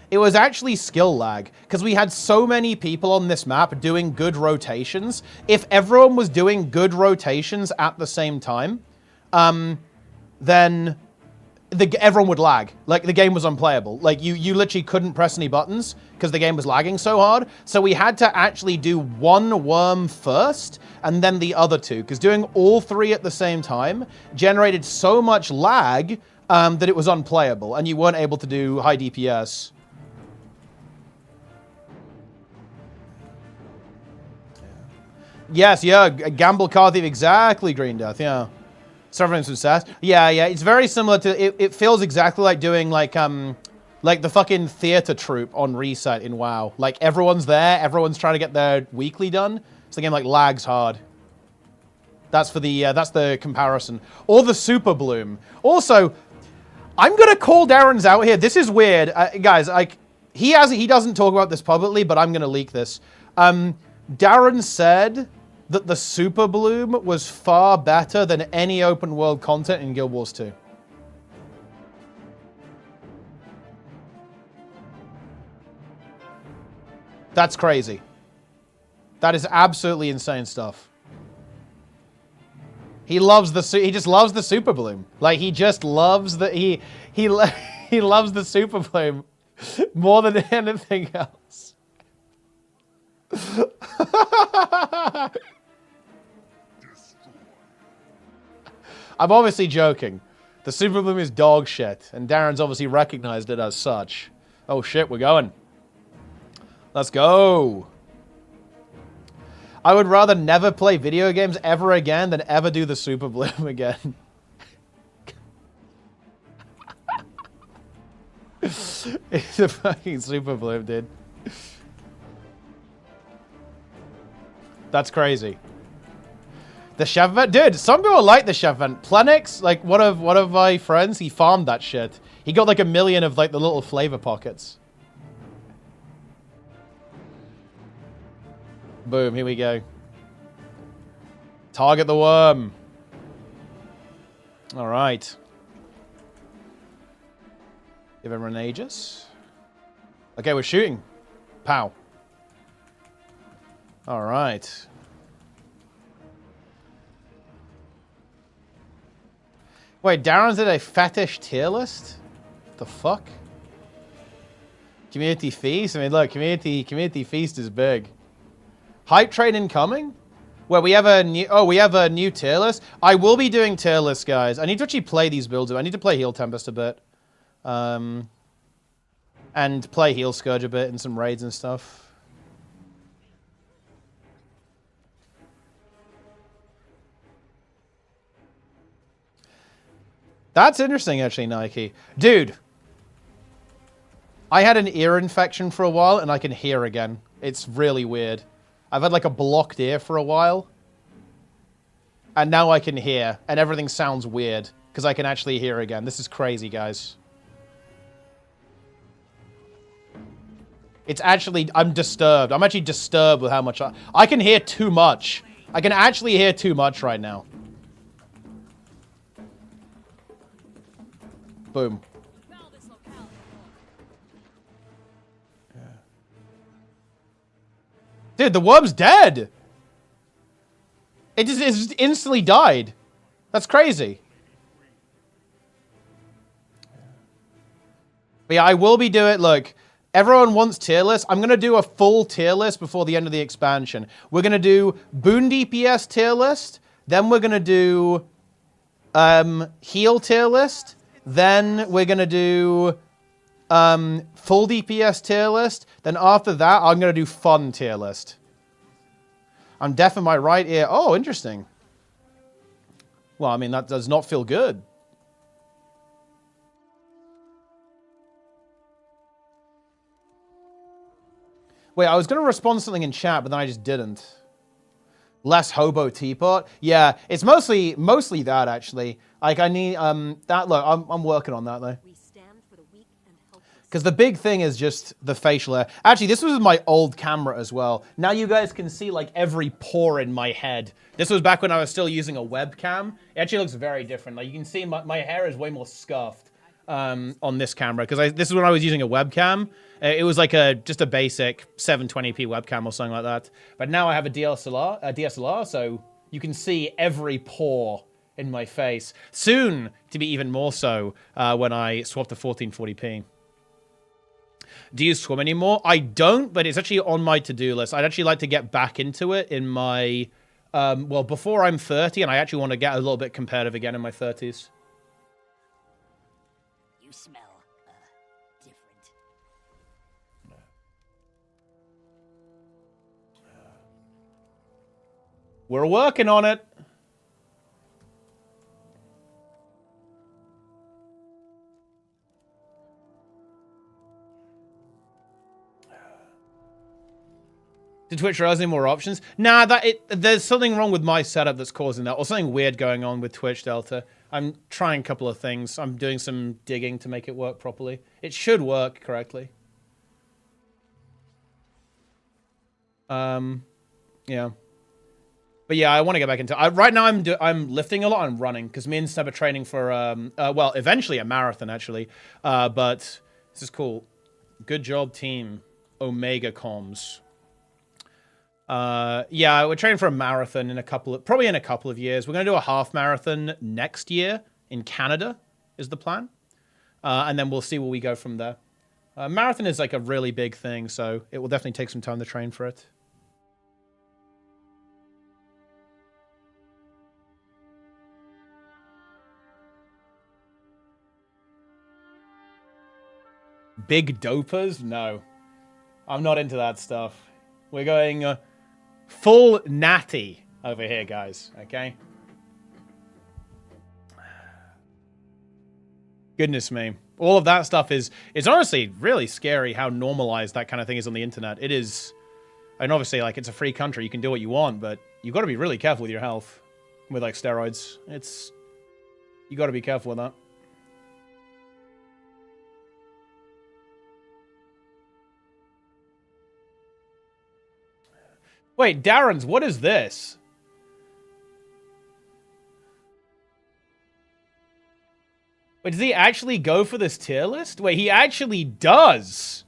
It was actually skill lag, because we had so many people on this map doing good rotations. If everyone was doing good rotations at the same time, then everyone would lag. Like, the game was unplayable. Like, you literally couldn't press any buttons because the game was lagging so hard. So we had to actually do one worm first and then the other two, because doing all 3 at the same time generated so much lag that it was unplayable, and you weren't able to do high DPS. Yes, yeah, Gamble Card Thief, exactly, Green Death, yeah. Suffering some sass. Yeah, it's very similar to, it feels exactly like doing like the fucking theater troupe on Reset in WoW. Like, everyone's there, everyone's trying to get their weekly done, so the game like lags hard. That's for the, that's the comparison. Or the Super Bloom. Also, I'm gonna call Darren's out here. This is weird. Guys, like, he doesn't talk about this publicly, but I'm gonna leak this. Darren said that the Super Bloom was far better than any open world content in Guild Wars 2. That's crazy. That is absolutely insane stuff. He loves the he just loves the super bloom. Like he just loves the he loves the super bloom more than anything else. I'm obviously joking. The super bloom is dog shit, and Darren's obviously recognized it as such. Oh shit, we're going. Let's go. I would rather never play video games ever again than ever do the super bloom again. It's a fucking super bloom, dude. That's crazy. The chef event, dude. Some people like the chef event. Plenix, like one of my friends, he farmed that shit. He got like 1 million of like the little flavor pockets. Boom, here we go. Target the worm. All right. Give everyone an Aegis. Okay, we're shooting. Pow. All right. Wait, Darren's at a fetish tier list? What the fuck? Community feast? I mean, look, community feast is big. Hype train incoming? Well, we have a new tier list. I will be doing tier lists, guys. I need to actually play these builds. I need to play Heal Tempest a bit. And play Heal Scourge a bit in some raids and stuff. That's interesting, actually, Nike. Dude, I had an ear infection for a while, and I can hear again. It's really weird. I've had, like, a blocked ear for a while. And now I can hear, and everything sounds weird, because I can actually hear again. This is crazy, guys. It's actually... I'm disturbed. I'm actually disturbed with how much... I can hear too much. I can actually hear too much right now. Boom. Yeah. Dude, the worm's dead. It just instantly died. That's crazy. But yeah, I will be doing it. Look, everyone wants tier lists. I'm going to do a full tier list before the end of the expansion. We're going to do Boon DPS tier list. Then we're going to do heal tier list. Then we're going to do full DPS tier list. Then after that, I'm going to do fun tier list. I'm deaf in my right ear. Oh, interesting. Well, I mean, that does not feel good. Wait, I was going to respond to something in chat, but then I just didn't. Less hobo teapot. Yeah, it's mostly that, actually. Like, I need, that, look, I'm working on that, though. Because the big thing is just the facial hair. Actually, this was my old camera as well. Now you guys can see, like, every pore in my head. This was back when I was still using a webcam. It actually looks very different. Like, you can see my hair is way more scuffed on this camera. Because this is when I was using a webcam. It was like just a basic 720p webcam or something like that. But now I have a DSLR, so you can see every pore in my face. Soon to be even more so when I swap to 1440p. Do you swim anymore? I don't, but it's actually on my to-do list. I'd actually like to get back into it in my, well, before I'm 30, and I actually want to get a little bit competitive again in my 30s. You smell different. We're working on it. Did Twitch realize any more options? Nah, there's something wrong with my setup that's causing that, or something weird going on with Twitch Delta. I'm trying a couple of things. I'm doing some digging to make it work properly. It should work correctly. Yeah. But yeah, I want to get back into it. Right now I'm lifting a lot. I'm running because me and Seb are training for well, eventually a marathon actually. But this is cool. Good job, team. Omega Comms. Yeah, we're training for a marathon in probably in a couple of years. We're going to do a half marathon next year in Canada is the plan. And then we'll see where we go from there. Marathon is like a really big thing, so it will definitely take some time to train for it. Big dopers? No. I'm not into that stuff. We're going full natty over here, guys. Okay? Goodness me. All of that stuff it's honestly really scary how normalized that kind of thing is on the internet. It is, and obviously, like, it's a free country. You can do what you want, but you've got to be really careful with your health. With, like, steroids. You got to be careful with that. Wait, Darren's, what is this? Wait, does he actually go for this tier list? Wait, he actually does.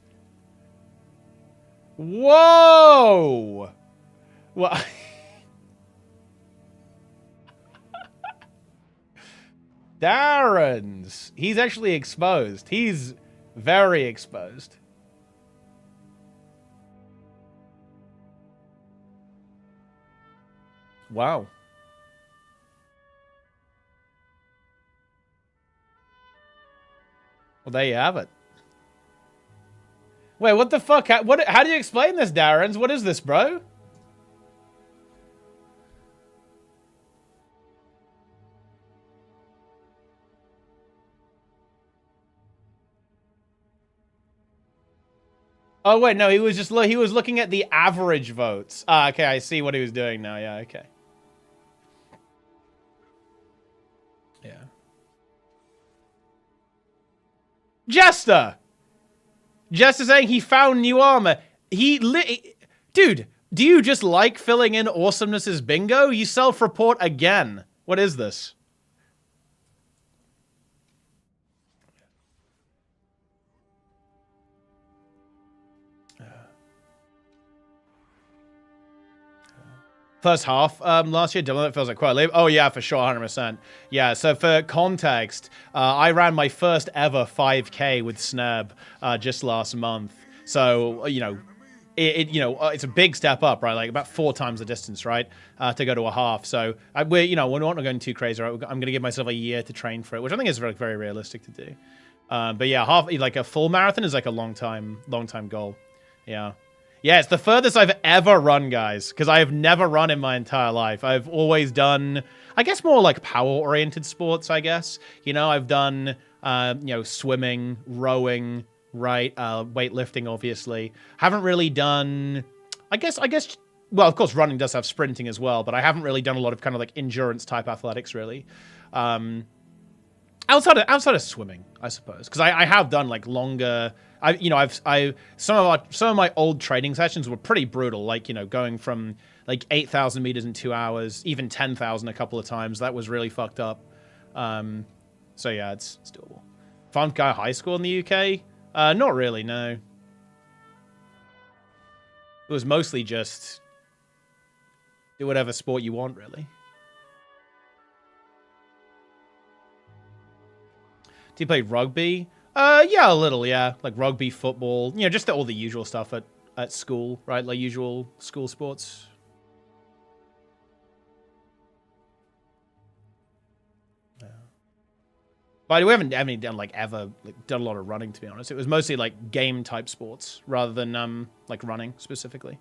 Whoa! Well, Darren's. He's actually exposed. He's very exposed. Wow. Well, there you have it. Wait, what the fuck? How do you explain this, Darren's? What is this, bro? Oh, wait, no, he was just he was looking at the average votes. Ah, okay, I see what he was doing now. Yeah, okay. Yeah. Jester! Jester saying he found new armor. Dude, do you just like filling in awesomeness's bingo? You self-report again. What is this? First half last year, it feels like quite a late. Oh, yeah, for sure, 100%. Yeah, so for context, I ran my first ever 5K with Sneb just last month. So, you know, it's a big step up, right? Like about 4 times the distance, right? To go to a half. So, we're not going too crazy, right? I'm going to give myself a year to train for it, which I think is very, very realistic to do. But yeah, like a full marathon is like a long time goal. Yeah. Yeah, it's the furthest I've ever run, guys, because I have never run in my entire life. I've always done, I guess, more like power-oriented sports, I guess. You know, I've done, swimming, rowing, right? Weightlifting, obviously. Haven't really done, I guess, well, of course, running does have sprinting as well, but I haven't really done a lot of kind of like endurance-type athletics, really. Outside of swimming, I suppose, because I have done like longer. Some of my old training sessions were pretty brutal, like, you know, going from like 8,000 meters in 2 hours, even 10,000 a couple of times. That was really fucked up. So yeah, it's doable. Fun guy high school in the UK? Not really, no. It was mostly just do whatever sport you want, really. Do you play rugby? Yeah, a little, yeah. Like rugby, football, you know, just all the usual stuff at school, right? Like usual school sports. Yeah. But we haven't done like ever done a lot of running, to be honest. It was mostly like game type sports rather than like running specifically.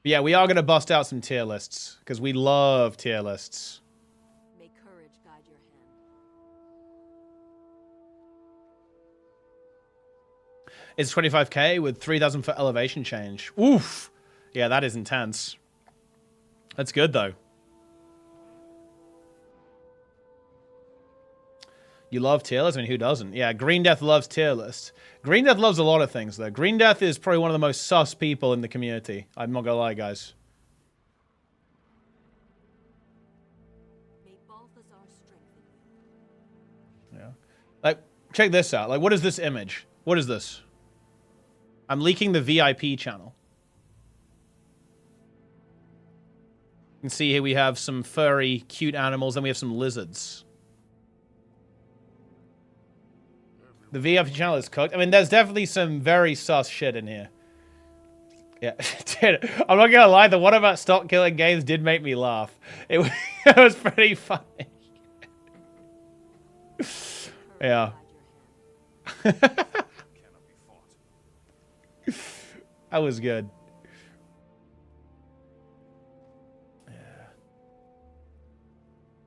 But yeah, we are going to bust out some tier lists, because we love tier lists. May courage guide your hand. It's 25k with 3,000 for elevation change. Oof! Yeah, that is intense. That's good, though. You love tier lists? I mean, who doesn't? Yeah, Green Death loves tier lists. Green Death loves a lot of things, though. Green Death is probably one of the most sus people in the community. I'm not gonna lie, guys. check this out. Like, what is this image? What is this? I'm leaking the VIP channel. You can see here we have some furry, cute animals, and we have some lizards. The VIP channel is cooked. I mean, there's definitely some very sus shit in here. Yeah, dude, I'm not gonna lie, the one about stock killing games did make me laugh. It was pretty funny. Yeah. That was good. Yeah.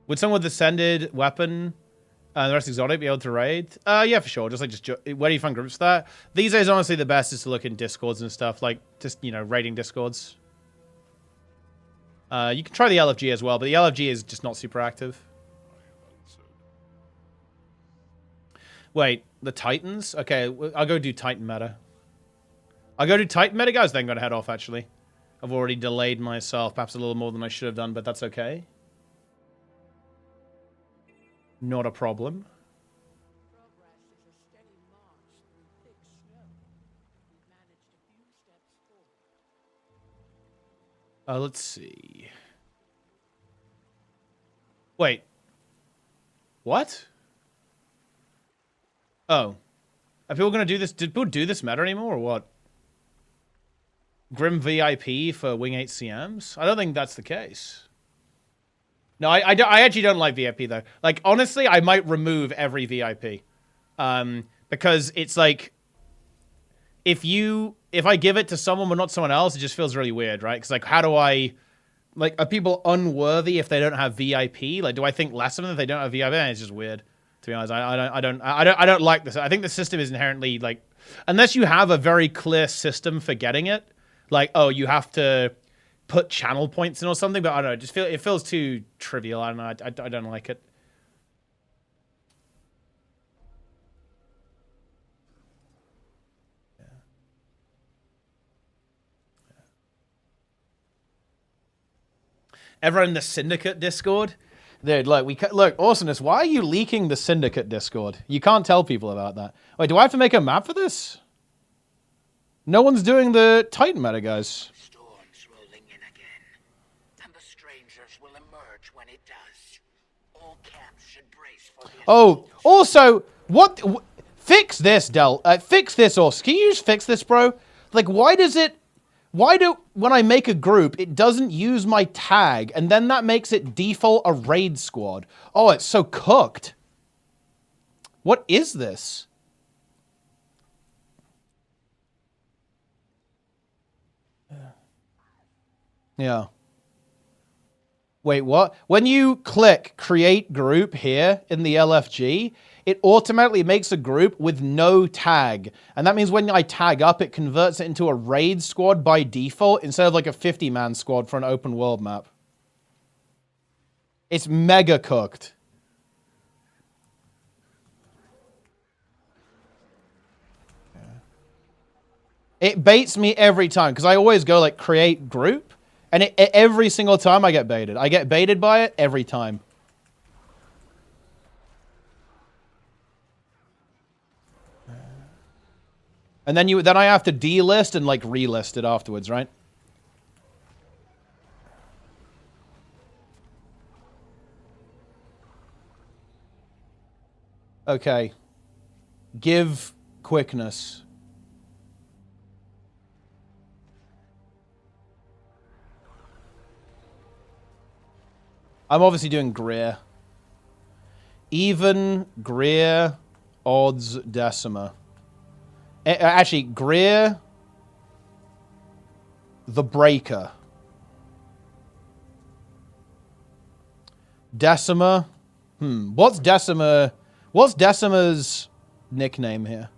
Would someone with ascended weapon and the rest exotic be able to raid? Yeah, for sure. Where do you find groups for that? These days, honestly, the best is to look in Discords and stuff, like just, you know, raiding Discords. You can try the LFG as well, but the LFG is just not super active. Wait, the Titans? Okay, I'll go do Titan meta. I'll go do Titan meta, guys, then I'm going to head off, actually. I've already delayed myself, perhaps a little more than I should have done, but that's okay. Not a problem. Let's see. Wait. What? Oh. Are people going to do this? Did people do this meta anymore or what? Grim VIP for Wing 8 CMs? I don't think that's the case. No, I actually don't like VIP though. Like, honestly, I might remove every VIP. Because it's like, if I give it to someone but not someone else, it just feels really weird, right? Because like, how do I, like, are people unworthy if they don't have VIP? Like, do I think less of them if they don't have VIP? It's just weird, to be honest. I don't like this. I think the system is inherently like, unless you have a very clear system for getting it, like, oh, you have to put channel points in or something, but I don't know, it feels too trivial. I don't know, I don't like it. Yeah. Everyone in the Syndicate Discord? Dude, look, Awesomeness, why are you leaking the Syndicate Discord? You can't tell people about that. Wait, do I have to make a map for this? No one's doing the Titan meta, guys. Storm's rolling in again, and the strangers will emerge when it does. All camps should brace for the Oh, also, fix this, Del. Fix this, Ors. Can you just fix this, bro? Like, when I make a group, it doesn't use my tag, and then that makes it default a raid squad. Oh, it's so cooked. What is this? Yeah. Wait, what? When you click create group here in the LFG, it automatically makes a group with no tag. And that means when I tag up, it converts it into a raid squad by default instead of like a 50-man squad for an open world map. It's mega cooked. It baits me every time because I always go like create group. And every single time I get baited. I get baited by it every time. And then I have to delist and like relist it afterwards, right? Okay. Give quickness. I'm obviously doing Greer. Even, Greer, odds, Decima. Actually, Greer, the Breaker. Decima. What's Decima? What's Decima's nickname here?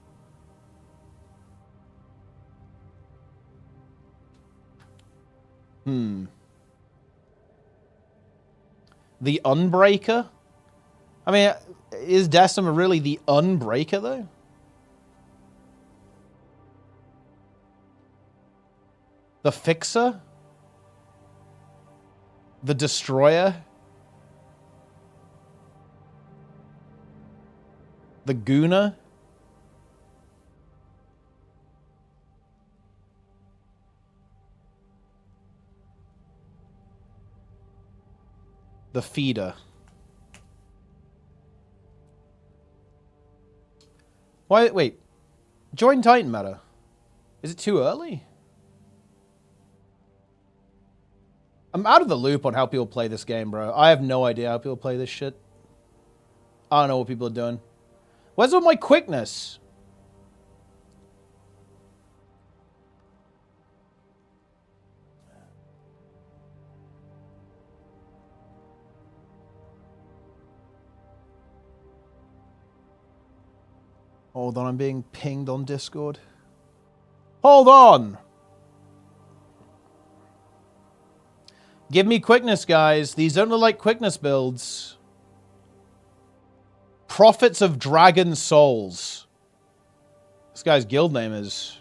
The Unbreaker? I mean, is Decima really the Unbreaker, though? The Fixer? The Destroyer? The Gooner? The feeder. Why? Wait. Join Titan meta. Is it too early? I'm out of the loop on how people play this game, bro. I have no idea how people play this shit. I don't know what people are doing. Where's all my quickness? Hold on, I'm being pinged on Discord. Hold on! Give me quickness, guys. These don't look like quickness builds. Prophets of Dragon Souls. This guy's guild name is...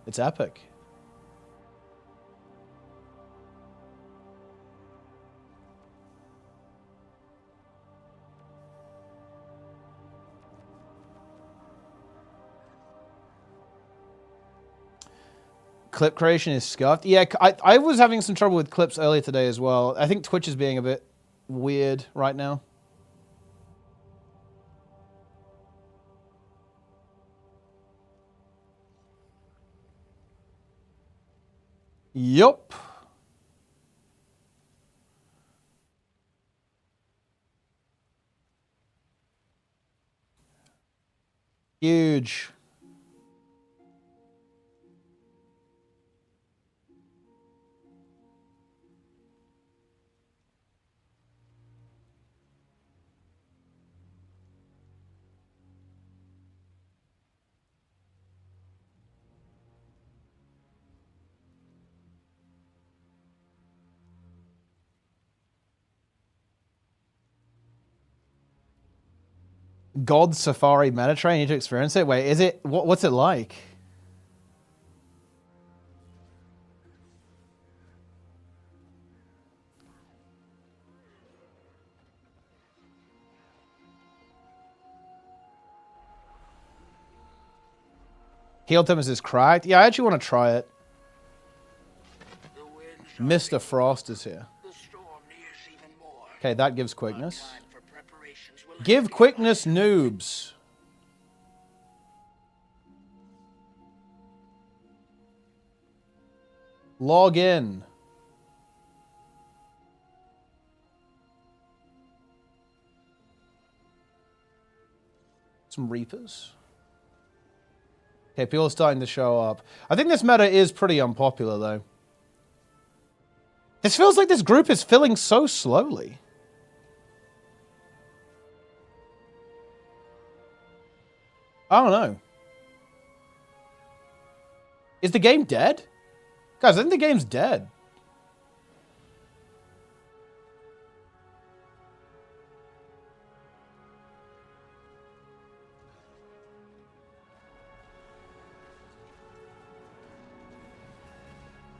It's epic. Clip creation is scuffed. Yeah, I was having some trouble with clips earlier today as well. I think Twitch is being a bit weird right now. Yup. Huge. God Safari Metatrain, you need to experience it? Wait, is it... what's it like? Heal Thomas is cracked. Yeah, I actually want to try it. The winds are Mr. Frost is here. the storm nears even more. Okay, that gives quickness. Time for preparations will Give quickness, noobs. Log in. Some Reapers. Okay, people are starting to show up. I think this meta is pretty unpopular, though. This feels like this group is filling so slowly. I don't know. Is the game dead? Guys, I think the game's dead.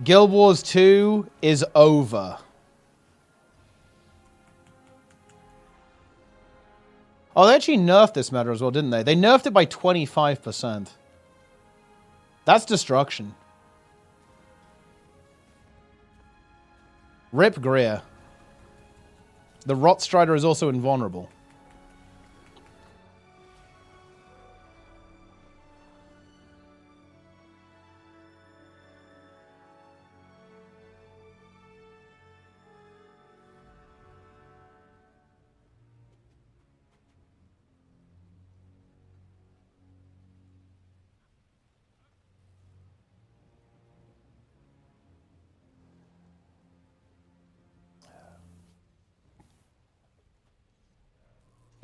Guild Wars 2 is over. Oh, they actually nerfed this meta as well, didn't they? They nerfed it by 25%. That's destruction. Rip Greer. The Rotstrider is also invulnerable.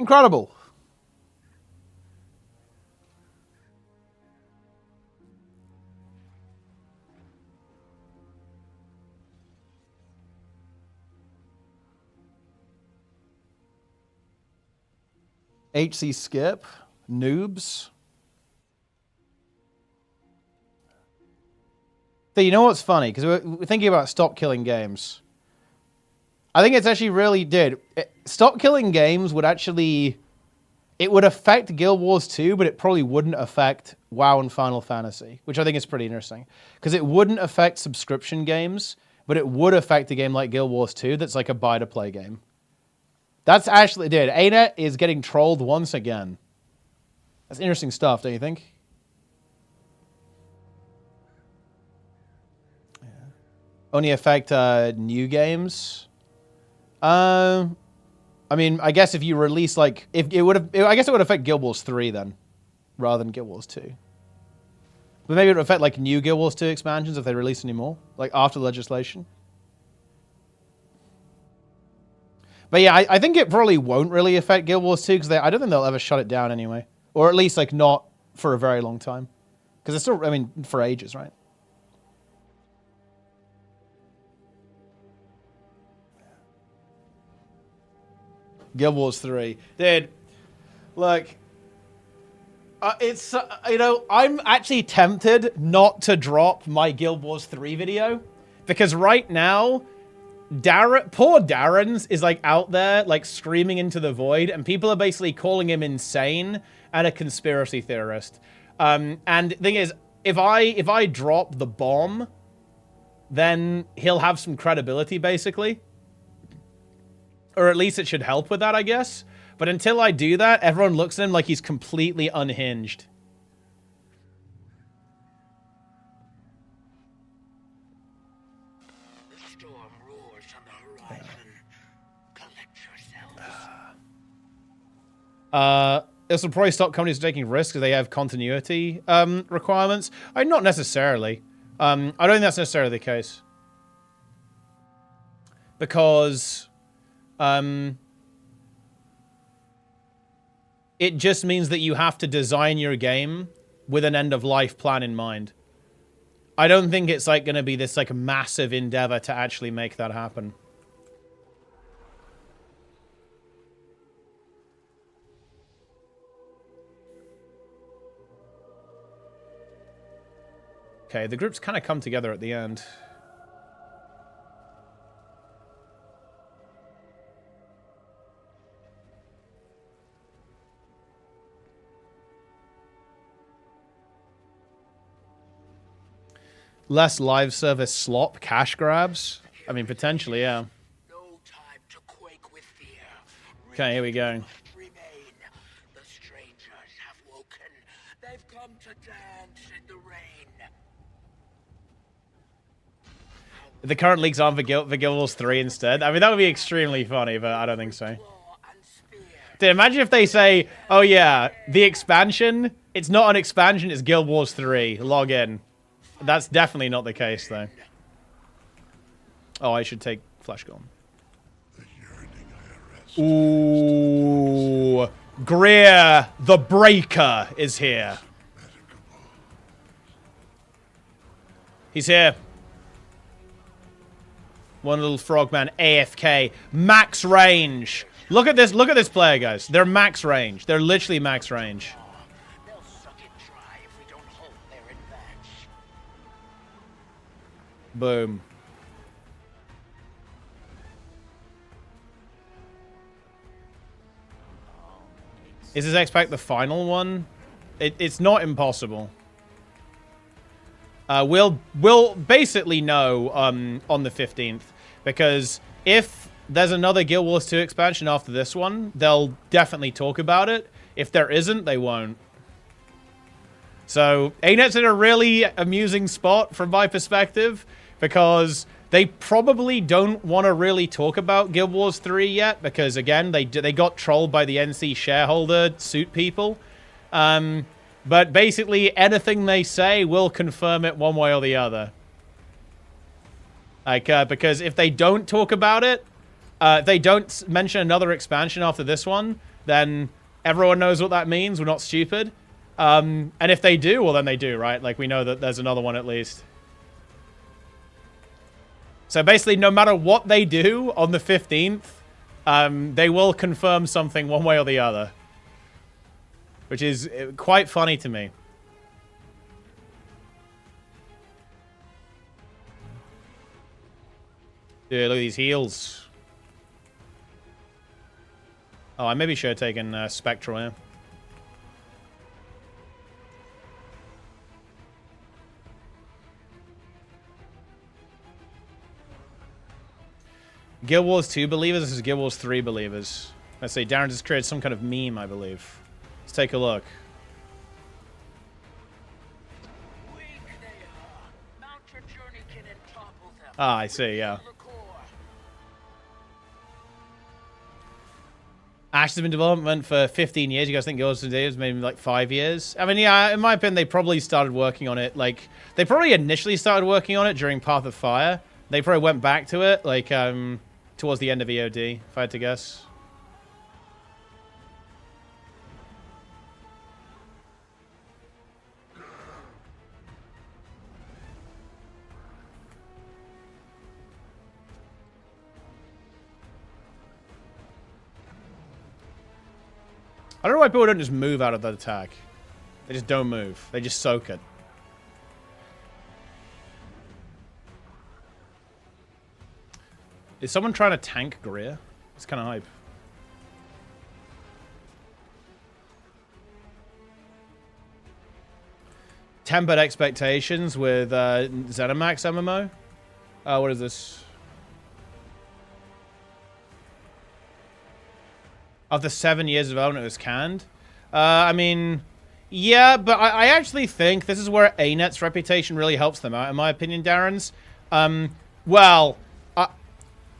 Incredible. HC Skip. Noobs. So you know what's funny? Because we're thinking about stop killing games. I think it's actually really did. Stop killing games would actually... It would affect Guild Wars 2, but it probably wouldn't affect WoW and Final Fantasy, which I think is pretty interesting. Because it wouldn't affect subscription games, but it would affect a game like Guild Wars 2 that's like a buy-to-play game. That's actually, dude, ArenaNet is getting trolled once again. That's interesting stuff, don't you think? Yeah. Only affect new games. I mean, I guess if you release like, if it would have, I guess it would affect Guild Wars 3 then, rather than Guild Wars 2. But maybe it would affect like new Guild Wars 2 expansions if they release any more, like after legislation. But yeah, I think it probably won't really affect Guild Wars 2 because I don't think they'll ever shut it down anyway. Or at least like not for a very long time. Because it's still, I mean, for ages, right? Guild Wars 3. Dude, look, it's, you know, I'm actually tempted not to drop my Guild Wars 3 video. Because right now, poor Darren's is like out there, like screaming into the void, and people are basically calling him insane and a conspiracy theorist. And the thing is, if I drop the bomb, then he'll have some credibility, basically. Or at least it should help with that, I guess. But until I do that, everyone looks at him like he's completely unhinged. The storm roars on the horizon. Collect yourselves. This will probably stop companies from taking risks because they have continuity requirements. Not necessarily. I don't think that's necessarily the case. Because it just means that you have to design your game with an end-of-life plan in mind. I don't think it's like going to be this like massive endeavor to actually make that happen. Okay, the groups kind of come together at the end. Less live service slop cash grabs? I mean, potentially, yeah. No time to quake with fear. Okay, here we go. Remain. The strangers have woken. They've come to dance in the rain. The current leaks aren't for Guild Wars 3 instead. I mean, that would be extremely funny, but I don't think so. Claw and spear. Dude, imagine if they say, oh yeah, the expansion, it's not an expansion, it's Guild Wars 3. Log in. That's definitely not the case, though. Oh, I should take Flesh Golem. Ooh. Greer the Breaker is here. He's here. One little frogman, AFK. Max range. Look at this player, guys. They're max range. They're literally max range. They'll suck it dry if we don't hold their advance. Boom. Is this X-Pack the final one? It's not impossible. We'll basically know on the 15th, because if there's another Guild Wars 2 expansion after this one, they'll definitely talk about it. If there isn't, they won't. So ArenaNet's in a really amusing spot from my perspective, because they probably don't want to really talk about Guild Wars 3 yet, because again, they got trolled by the NC shareholder suit people. But basically, anything they say will confirm it one way or the other. Like, because if they don't talk about it, if they don't mention another expansion after this one, then everyone knows what that means. We're not stupid. And if they do, well, then they do, right? Like, we know that there's another one at least. So basically, no matter what they do on the 15th, they will confirm something one way or the other. Which is quite funny to me. Dude, look at these heals. Oh, I maybe should have taken Spectral here. Guild Wars 2 believers. This is Guild Wars 3 believers. Let's see. Darren just created some kind of meme, I believe. Let's take a look. Weak they are. Mount your journeykin and topple them. Ah, I see, yeah. The core. Ash has been in development for 15 years. You guys think Guild Wars 2 is maybe like 5 years? I mean, yeah, in my opinion, they probably started working on it. Like, they probably initially started working on it during Path of Fire. They probably went back to it, like, towards the end of EOD, if I had to guess. I don't know why people don't just move out of that attack. They just don't move. They just soak it. Is someone trying to tank Greer? It's kind of hype. Tempered expectations with ZeniMax MMO. What is this? After 7 years of development, it was canned. I mean, yeah, but I actually think this is where ANET's reputation really helps them out, in my opinion, Darren's. Well,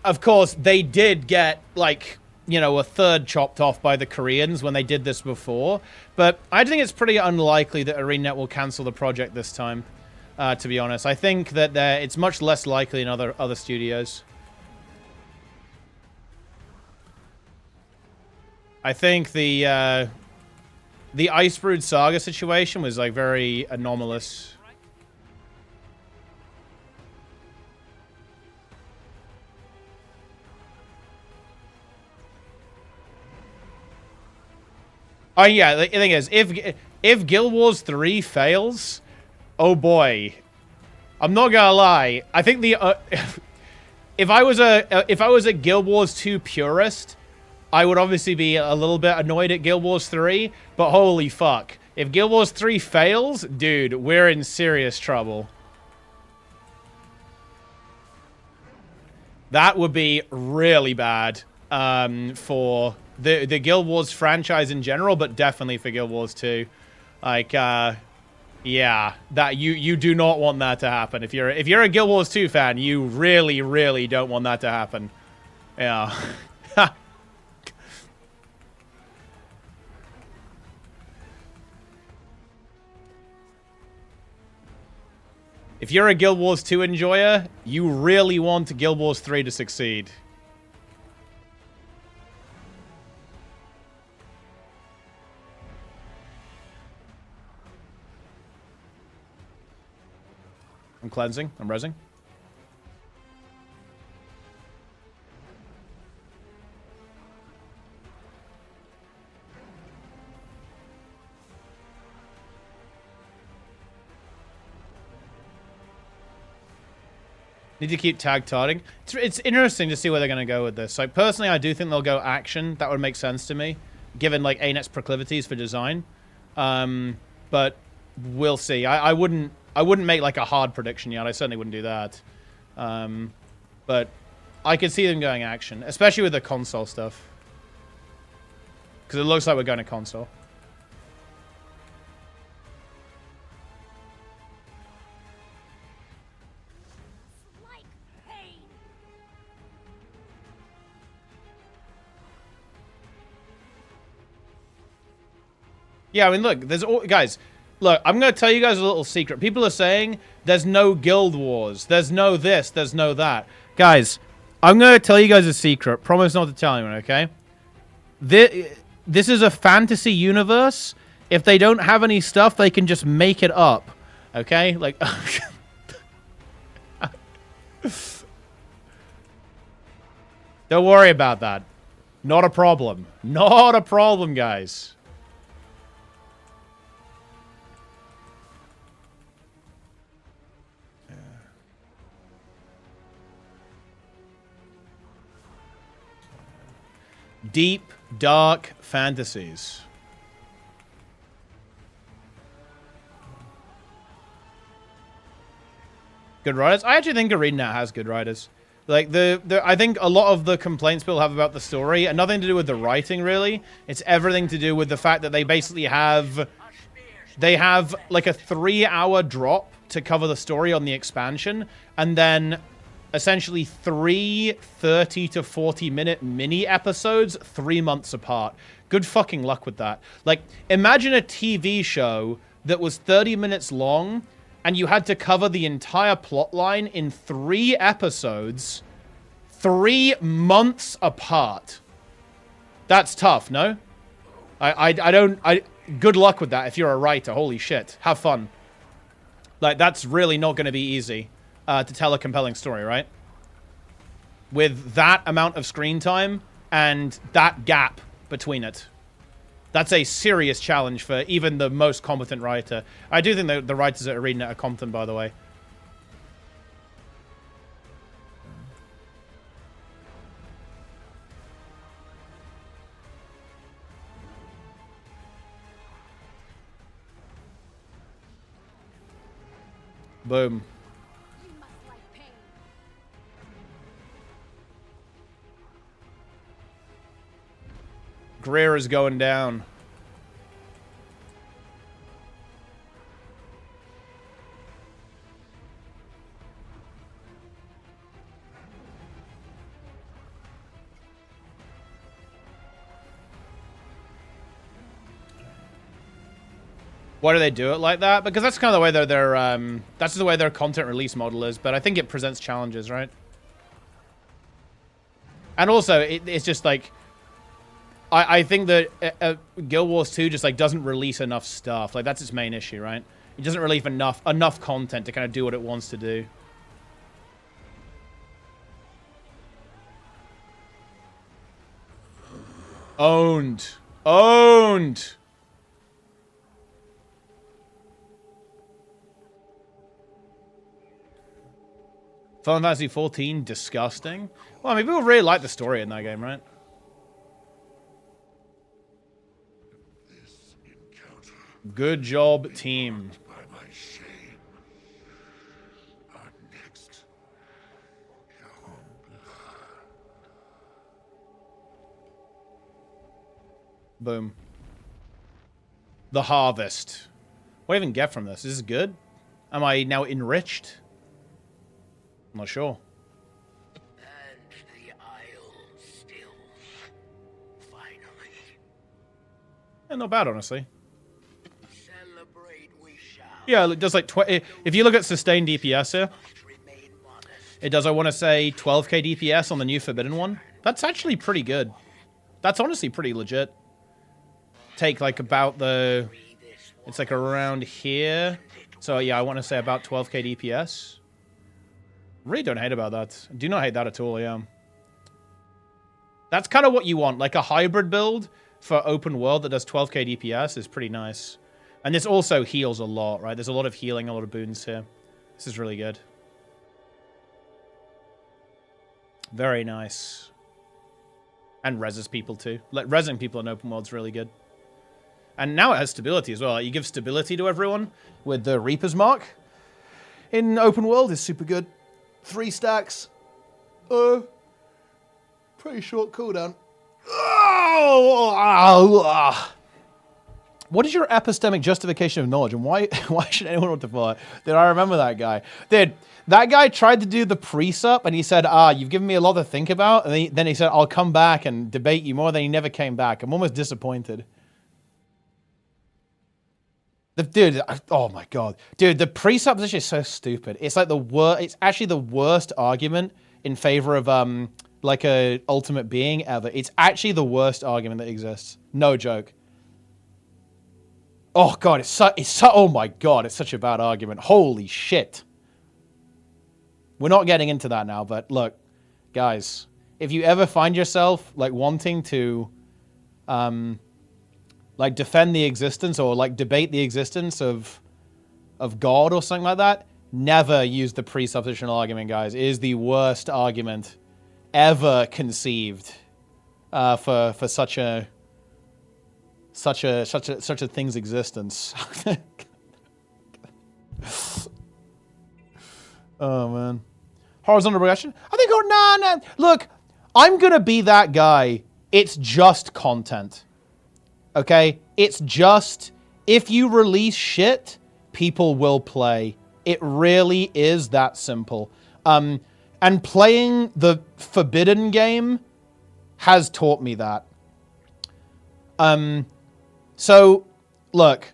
of course, they did get, like, you know, a third chopped off by the Koreans when they did this before. But I think it's pretty unlikely that ArenaNet will cancel the project this time, to be honest. I think that it's much less likely in other studios. I think the Icebrood Saga situation was, like, very anomalous. Oh, yeah, the thing is, if Guild Wars 3 fails, oh boy. I'm not gonna lie. I think the if I was a Guild Wars 2 purist, I would obviously be a little bit annoyed at Guild Wars 3, but holy fuck. If Guild Wars 3 fails, dude, we're in serious trouble. That would be really bad for the Guild Wars franchise in general, but definitely for Guild Wars 2. Like, yeah, that you do not want that to happen. If you're a Guild Wars 2 fan, you really, really don't want that to happen. Yeah. If you're a Guild Wars 2 enjoyer, you really want Guild Wars 3 to succeed. I'm cleansing. I'm rezzing. Need to keep tag-tarting. It's interesting to see where they're going to go with this. Like, personally, I do think they'll go action. That would make sense to me, given, like, ANET's proclivities for design. But we'll see. I wouldn't make, like, a hard prediction yet. I certainly wouldn't do that. But I could see them going action, especially with the console stuff. Because it looks like we're going to console. Yeah, I mean, look, guys, look, I'm going to tell you guys a little secret. People are saying there's no Guild Wars. There's no this. There's no that. Guys, I'm going to tell you guys a secret. Promise not to tell anyone, okay? This is a fantasy universe. If they don't have any stuff, they can just make it up, okay? Like, don't worry about that. Not a problem. Not a problem, guys. Deep, dark fantasies. Good writers? I actually think ArenaNet has good writers. Like I think a lot of the complaints people have about the story are nothing to do with the writing, really. It's everything to do with the fact that they basically have like a 3-hour drop to cover the story on the expansion, and then essentially 3 30 to 40-minute mini episodes 3 months apart. Good fucking luck with that. Like, imagine a TV show that was 30 minutes long, and you had to cover the entire plot line in 3 episodes 3 months apart. That's tough, no? Good luck with that if you're a writer. Holy shit. Have fun. Like, that's really not going to be easy to tell a compelling story, right? With that amount of screen time and that gap between it. That's a serious challenge for even the most competent writer. I do think that the writers at ArenaNet are competent, by the way. Boom. Greer is going down. Why do they do it like that? Because that's kind of the way that's the way their content release model is. But I think it presents challenges, right? And also, it's just like, I think that Guild Wars 2 just like doesn't release enough stuff. Like, that's its main issue, right? It doesn't release enough content to kind of do what it wants to do. Owned. Owned. Final Fantasy 14, disgusting. Well, I mean, people really like the story in that game, right? Good job, team. By my shame. Our next. Your blood. Boom. The harvest. What do I even get from this? Is this good? Am I now enriched? I'm not sure. And the Isle still. Finally. Yeah, not bad, honestly. Celebrate we shall. Yeah, it does like if you look at sustained DPS here, Remain modest. it does, I want to say, 12k DPS on the new Forbidden one. That's actually pretty good. That's honestly pretty legit. Take like about the... It's like around here. So yeah, I want to say about 12k DPS. Really don't hate about that. Do not hate that at all, yeah. That's kind of what you want. Like a hybrid build for open world that does 12k DPS is pretty nice. And this also heals a lot, right? There's a lot of healing, a lot of boons here. This is really good. Very nice. And reses people too. Like, resing people in open world is really good. And now it has stability as well. Like, you give stability to everyone with the Reaper's Mark in open world is super good. 3 stacks. Pretty short cooldown. What is your epistemic justification of knowledge, and why should anyone want to follow it? Dude, I remember that guy. Dude, that guy tried to do the pre-sup, and he said, you've given me a lot to think about, and then he said, I'll come back and debate you more, then he never came back. I'm almost disappointed. Dude, oh my god. Dude, the pre-sup position is so stupid. It's like it's actually the worst argument in favor of, like a ultimate being ever. It's actually the worst argument that exists. No joke. Oh god, oh my god, it's such a bad argument. Holy shit. We're not getting into that now, but look, guys, if you ever find yourself like wanting to like defend the existence or like debate the existence of God or something like that, never use the presuppositional argument, guys. It is the worst argument ever conceived for such a thing's existence. Oh man. Horizontal progression? I think no. Look, I'm gonna be that guy. It's just content. Okay? It's just, if you release shit, people will play. It really is that simple. And playing the Forbidden game has taught me that. So, look.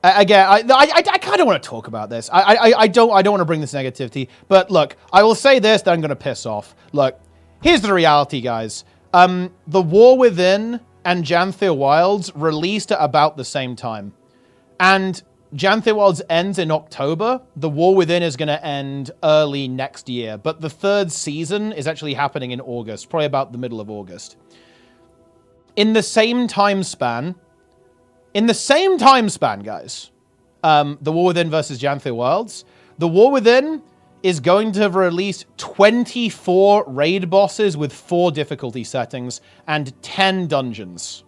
Again, I kind of want to talk about this. I don't want to bring this negativity. But look, I will say this, that I'm going to piss off. Look, here's the reality, guys. The War Within and Janthir Wilds released at about the same time. And Janthir Wilds ends in October. The War Within is going to end early next year. But the third season is actually happening in August, probably about the middle of August. In the same time span, guys, The War Within versus Janthir Wilds, The War Within is going to have released 24 raid bosses with 4 difficulty settings and 10 dungeons.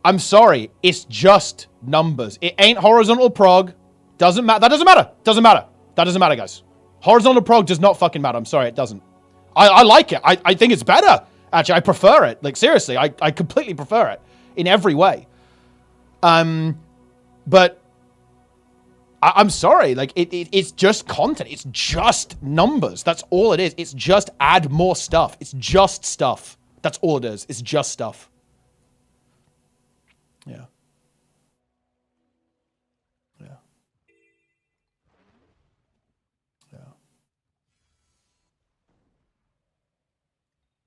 I'm sorry, it's just numbers. It ain't horizontal prog. Doesn't matter. That doesn't matter. Doesn't matter. That doesn't matter, guys. Horizontal prog does not fucking matter. I'm sorry, it doesn't. I like it. I think it's better. Actually, I prefer it. Like, seriously, I completely prefer it in every way. But I'm sorry, like, it's just content. It's just numbers. That's all it is. It's just add more stuff. It's just stuff. That's all it is. It's just stuff. Yeah. Yeah. Yeah.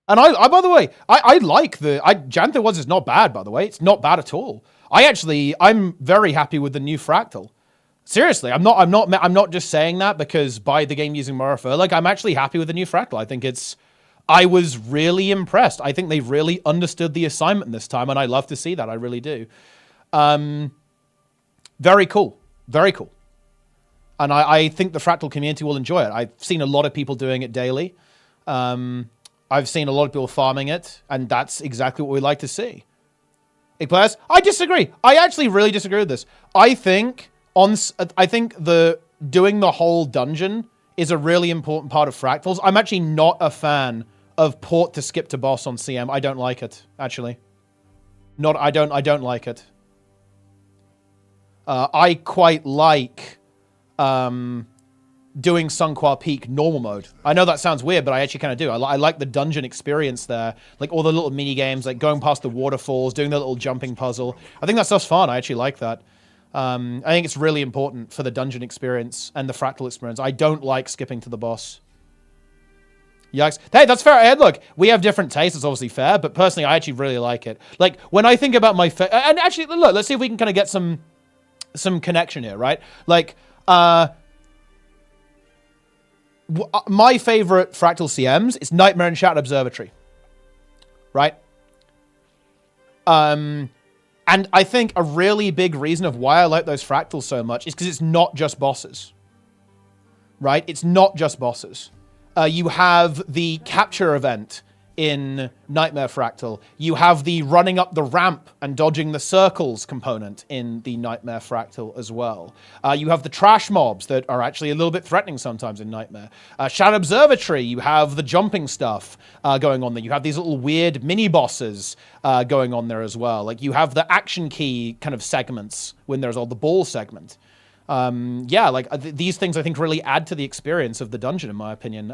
And I by the way, I like Janthir Wilds is not bad, by the way. It's not bad at all. I'm very happy with the new Fractal. Seriously, I'm not just saying that because buy the game using Mora. Like, I'm actually happy with the new Fractal. I was really impressed. I think they really understood the assignment this time, and I love to see that. I really do. Very cool. Very cool. And I think the Fractal community will enjoy it. I've seen a lot of people doing it daily. I've seen a lot of people farming it, and that's exactly what we like to see. Hey, players, I disagree. I actually really disagree with this. I think doing the whole dungeon is a really important part of Fractals. I'm actually not a fan of port to skip to boss on CM. I don't like it, actually. I don't like it. I quite like doing Sunqua Peak normal mode. I know that sounds weird, but I actually kind of do. I like the dungeon experience there. Like all the little mini games, like going past the waterfalls, doing the little jumping puzzle. I think that stuff's fun. I actually like that. I think it's really important for the dungeon experience and the Fractal experience. I don't like skipping to the boss. Yikes. Hey, that's fair. Hey, look, we have different tastes. It's obviously fair, but personally, I actually really like it. Like, when I think about my... and actually, look, let's see if we can kind of get some connection here, right? Like, my favorite Fractal CMs is Nightmare and Shadow Observatory. Right? And I think a really big reason of why I like those Fractals so much is because it's not just bosses. Right? It's not just bosses. You have the capture event in Nightmare Fractal. You have the running up the ramp and dodging the circles component in the Nightmare Fractal as well. You have the trash mobs that are actually a little bit threatening sometimes in Nightmare. Shadow Observatory, you have the jumping stuff going on there. You have these little weird mini-bosses going on there as well. Like, you have the action key kind of segments when there's all the ball segment. Yeah, like these things I think really add to the experience of the dungeon, in my opinion.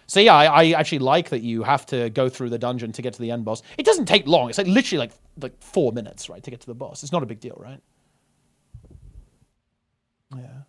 So yeah, I actually like that you have to go through the dungeon to get to the end boss. It doesn't take long. It's like literally like 4 minutes, right, to get to the boss. It's not a big deal, right? Yeah.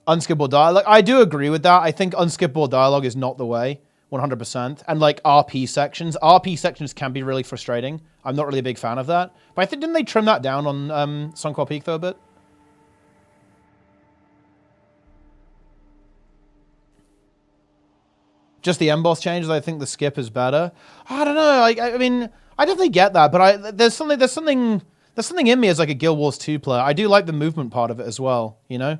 Unskippable dialogue. I do agree with that. I think unskippable dialogue is not the way, 100%. And like RP sections can be really frustrating. I'm not really a big fan of that. But I think, didn't they trim that down on Sunqua Peak though a bit? Just the end boss changes. I think the skip is better. I don't know. I mean, I definitely get that, but there's something there's something in me as like a Guild Wars 2 player. I do like the movement part of it as well, you know?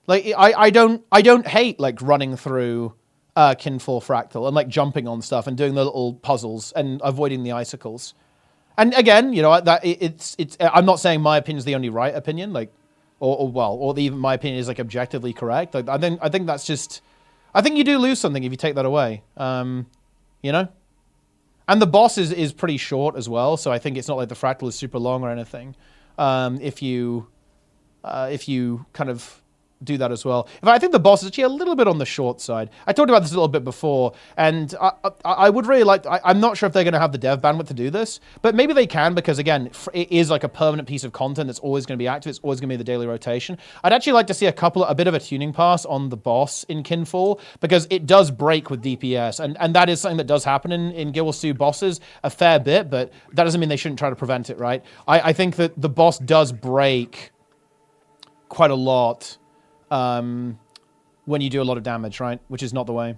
Like I don't hate like running through Kinfall Fractal and like jumping on stuff and doing the little puzzles and avoiding the icicles. And again, you know, that it's I'm not saying my opinion is the only right opinion, like or even my opinion is like objectively correct. Like I think that's just, I think you do lose something if you take that away. You know? And the boss is pretty short as well, so I think it's not like the fractal is super long or anything. If you kind of do that as well. I think the boss is actually a little bit on the short side. I talked about this a little bit before, and I would really like, I'm not sure if they're going to have the dev bandwidth to do this, but maybe they can, because again, it is like a permanent piece of content that's always going to be active. It's always going to be the daily rotation. I'd actually like to see a bit of a tuning pass on the boss in Kinfall, because it does break with DPS, and that is something that does happen in Guild Wars 2 bosses a fair bit, but that doesn't mean they shouldn't try to prevent it, right? I think that the boss does break quite a lot when you do a lot of damage, right? Which is not the way.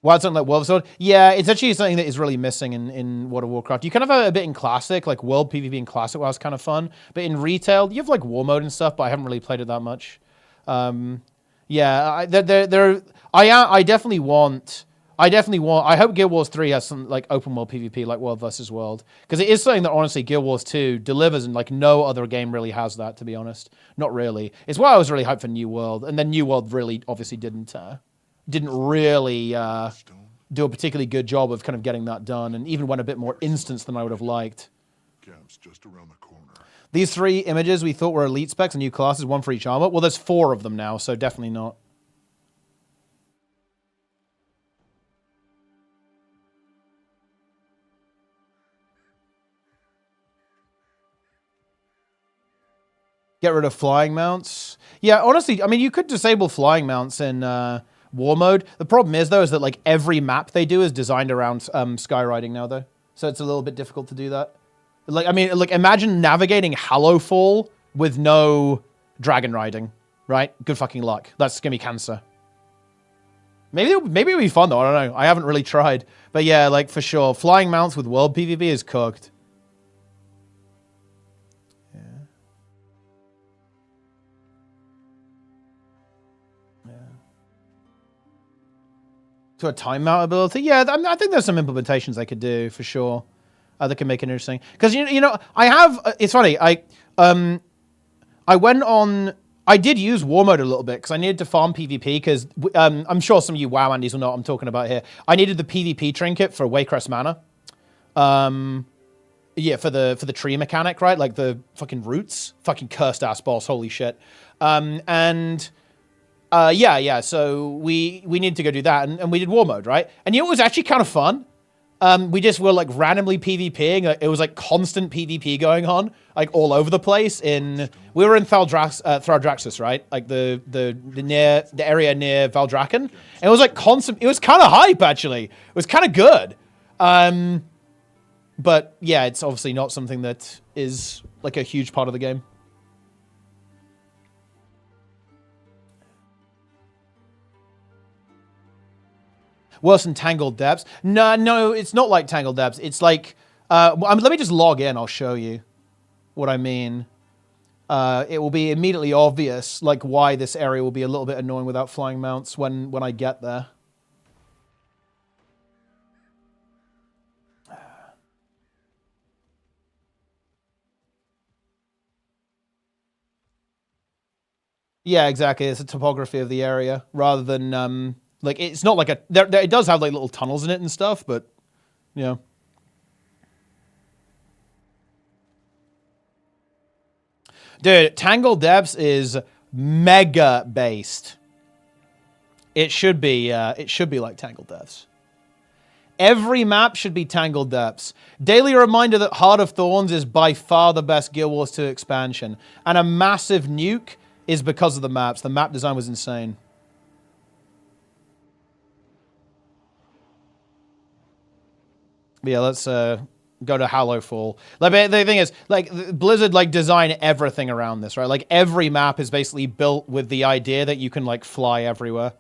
Wild something like World Sword? Yeah, it's actually something that is really missing in World of Warcraft. You kind of have a bit in Classic, like World PvP in Classic was kind of fun. But in Retail, you have like War Mode and stuff, but I haven't really played it that much. Yeah, I definitely want... I hope Guild Wars 3 has some like open world PvP like World versus World, because it is something that honestly Guild Wars 2 delivers, and like no other game really has that, to be honest. Not really. It's why I was really hyped for New World, and then New World really obviously didn't really do a particularly good job of kind of getting that done, and even went a bit more instance than I would have liked. Camp's just around the corner. These 3 images we thought were elite specs and new classes, 1 for each armor. Well, there's 4 of them now, so definitely not. Get rid of flying mounts. Yeah, honestly, I mean, you could disable flying mounts in War Mode. The problem is, though, is that like every map they do is designed around skyriding now, though. So it's a little bit difficult to do that. Like, I mean, like imagine navigating Hallowfall with no dragon riding, right? Good fucking luck. That's gonna be cancer. Maybe it'll be fun though. I don't know. I haven't really tried, but yeah, like for sure, flying mounts with world PvP is cooked. To a time mount ability, yeah. I think there's some implementations they could do for sure that can make it interesting. Because you know, I have. It's funny. I went on. I did use War Mode a little bit because I needed to farm PvP. Because I'm sure some of you WoW Andies will know what I'm talking about here. I needed the PvP trinket for Waycrest Manor. Yeah, for the tree mechanic, right? Like the fucking roots, fucking cursed ass boss. Holy shit. Yeah, so we needed to go do that, and we did War Mode, right? And you know, it was actually kind of fun. We just were like randomly PvPing. It was like constant PvP going on, like all over the place. We were in Thaldraxxus, right? Like the area near Valdrakken. And it was like constant. It was kind of hype, actually. It was kind of good. But yeah, it's obviously not something that is like a huge part of the game. Worse than Tangled Depths? No, it's not like Tangled Depths. It's like, let me just log in. I'll show you what I mean. It will be immediately obvious, like why this area will be a little bit annoying without flying mounts when I get there. Yeah, exactly. It's a topography of the area rather than like it's not like it does have like little tunnels in it and stuff, but you know. Dude, Tangled Depths is mega based. It should be like Tangled Depths. Every map should be Tangled Depths. Daily reminder that Heart of Thorns is by far the best Guild Wars 2 expansion, and a massive nuke is because of the maps. The map design was insane. But yeah, let's go to Hallowfall. Like, the thing is, like, Blizzard, like, design everything around this, right? Like, every map is basically built with the idea that you can, like, fly everywhere.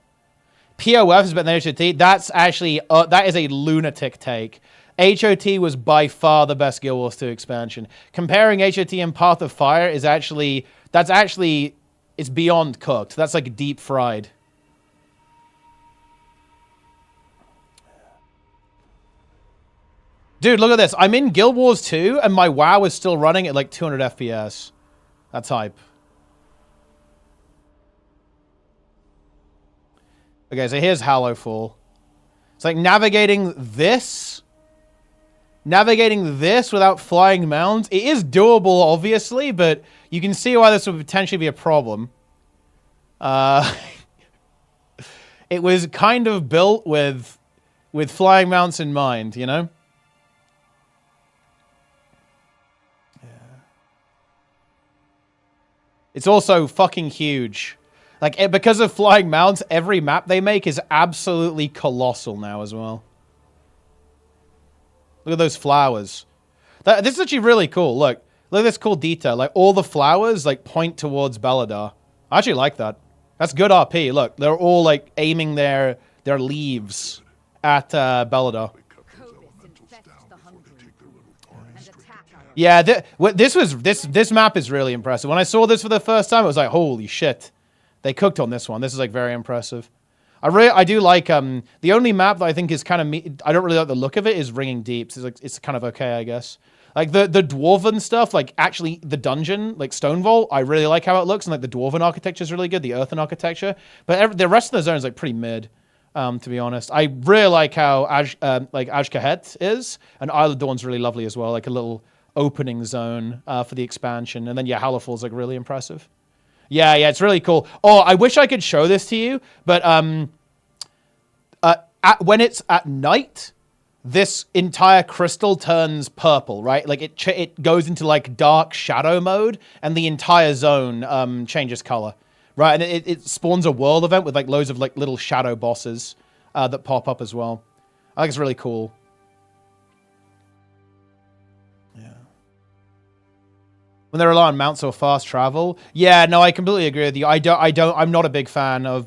POF is better than HOT. That's actually, that is a lunatic take. HOT was by far the best Guild Wars 2 expansion. Comparing HOT and Path of Fire is actually, it's beyond cooked. That's like deep fried. Dude, look at this. I'm in Guild Wars 2 and my WoW is still running at like 200 FPS. That's hype. Okay, so here's Hallowfall. It's like navigating this without flying mounds. It is doable, obviously, but you can see why this would potentially be a problem. It was kind of built with flying mounts in mind, you know? Yeah. It's also fucking huge. Like, because of flying mounts, every map they make is absolutely colossal now as well. Look at those flowers. This is actually really cool. Look at this cool detail. Like, all the flowers, like, point towards Belladar. I actually like that. That's good RP. Look, they're all, like, aiming their leaves at Belladar. Yeah, this map is really impressive. When I saw this for the first time, it was like, holy shit. They cooked on this one. This is like very impressive. I do like the only map that I think is kind of I don't really like the look of it is Ringing Deeps. It's kind of okay, I guess. Like the dwarven stuff, like actually the dungeon, like Stonevault, I really like how it looks, and like the dwarven architecture is really good, the earthen architecture. But the rest of the zone is like pretty mid, to be honest. I really like how Ajkahet is, and Isle of Dawn's really lovely as well, like a little opening zone for the expansion. And then yeah, Hallowfall's like really impressive. Yeah, it's really cool. Oh, I wish I could show this to you, but when it's at night, this entire crystal turns purple, right? Like it goes into like dark shadow mode, and the entire zone changes color, right? And it spawns a world event with like loads of like little shadow bosses that pop up as well. I think it's really cool. When they rely on mounts or fast travel. Yeah, no, I completely agree with you. I'm not a big fan of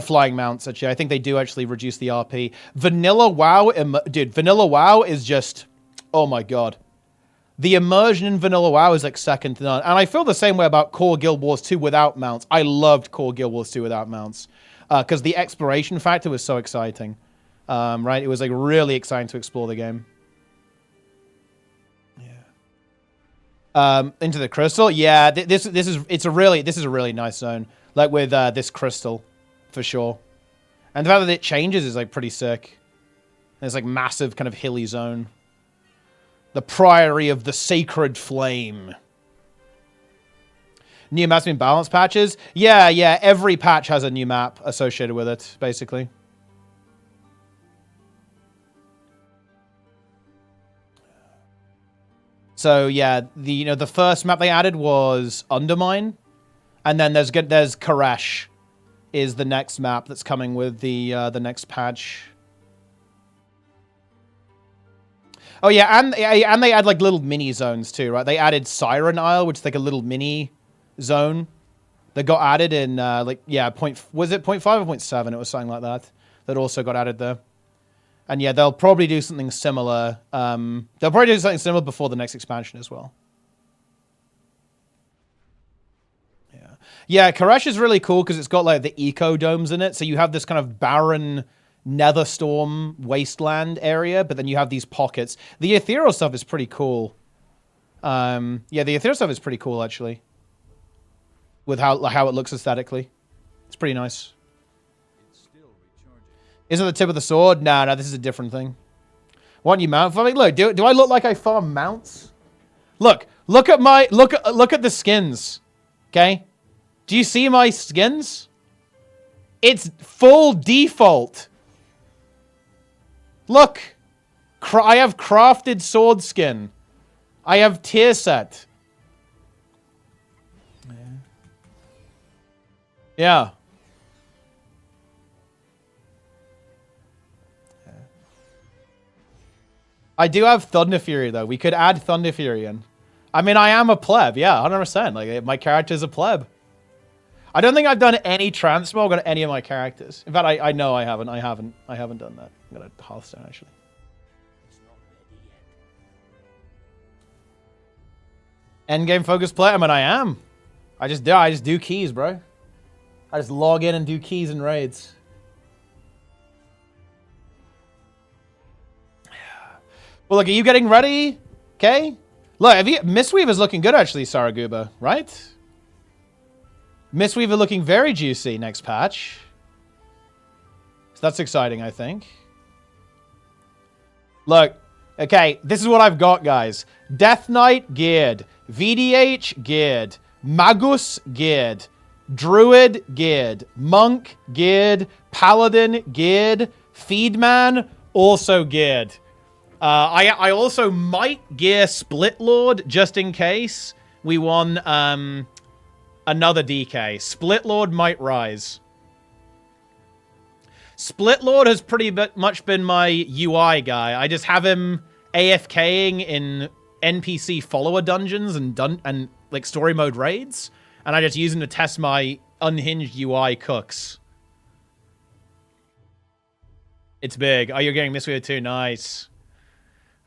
flying mounts, actually. I think they do actually reduce the RP. Vanilla WoW, dude, Vanilla WoW is just, oh my god. The immersion in Vanilla WoW is like second to none. And I feel the same way about Core Guild Wars 2 without mounts. I loved Core Guild Wars 2 without mounts. Because the exploration factor was so exciting. Right? It was like really exciting to explore the game. Into the crystal, yeah. This is a really nice zone, like with this crystal, for sure. And the fact that it changes is like pretty sick. There's like massive kind of hilly zone. The Priory of the Sacred Flame. New maps and balance patches. Yeah. Every patch has a new map associated with it, basically. So yeah, the first map they added was Undermine, and then there's Koresh, is the next map that's coming with the next patch. Oh yeah, and they add like little mini zones too, right? They added Siren Isle, which is like a little mini zone that got added in was it 0.5 or 0.7? It was something like that. That also got added there. And yeah, they'll probably do something similar. They'll probably do something similar before the next expansion as well. Yeah, Koresh is really cool because it's got like the eco domes in it. So you have this kind of barren Netherstorm wasteland area, but then you have these pockets. The ethereal stuff is pretty cool. Yeah, the ethereal stuff is pretty cool actually. With how it looks aesthetically, it's pretty nice. Is it the tip of the sword? No, this is a different thing. Want you mount farming? Look, do I look like I farm mounts? Look at the skins. Okay? Do you see my skins? It's full default. Look. I have crafted sword skin. I have tier set. Yeah. I do have Thunder Fury, though. We could add Thunder Fury in. I mean, I am a pleb. Yeah, 100%. Like, my character's a pleb. I don't think I've done any transmog on any of my characters. In fact, I know I haven't. I haven't done that. I'm going to Hearthstone, actually. Endgame focused player? I mean, I am. I just do keys, bro. I just log in and do keys and raids. Well, look, are you getting ready? Okay. Look, Mistweaver's looking good, actually, Saraguba, right? Mistweaver looking very juicy next patch. So that's exciting, I think. Look, okay, this is what I've got, guys. Death Knight geared. VDH geared. Magus geared. Druid geared. Monk geared. Paladin geared. Feedman also geared. I also might gear Split Lord just in case we won another DK. Split Lord might rise. Split Lord has pretty much been my UI guy. I just have him AFKing in NPC follower dungeons and like story mode raids, and I just use him to test my unhinged UI cooks. It's big. Oh, you're getting Mistweaver too. Nice.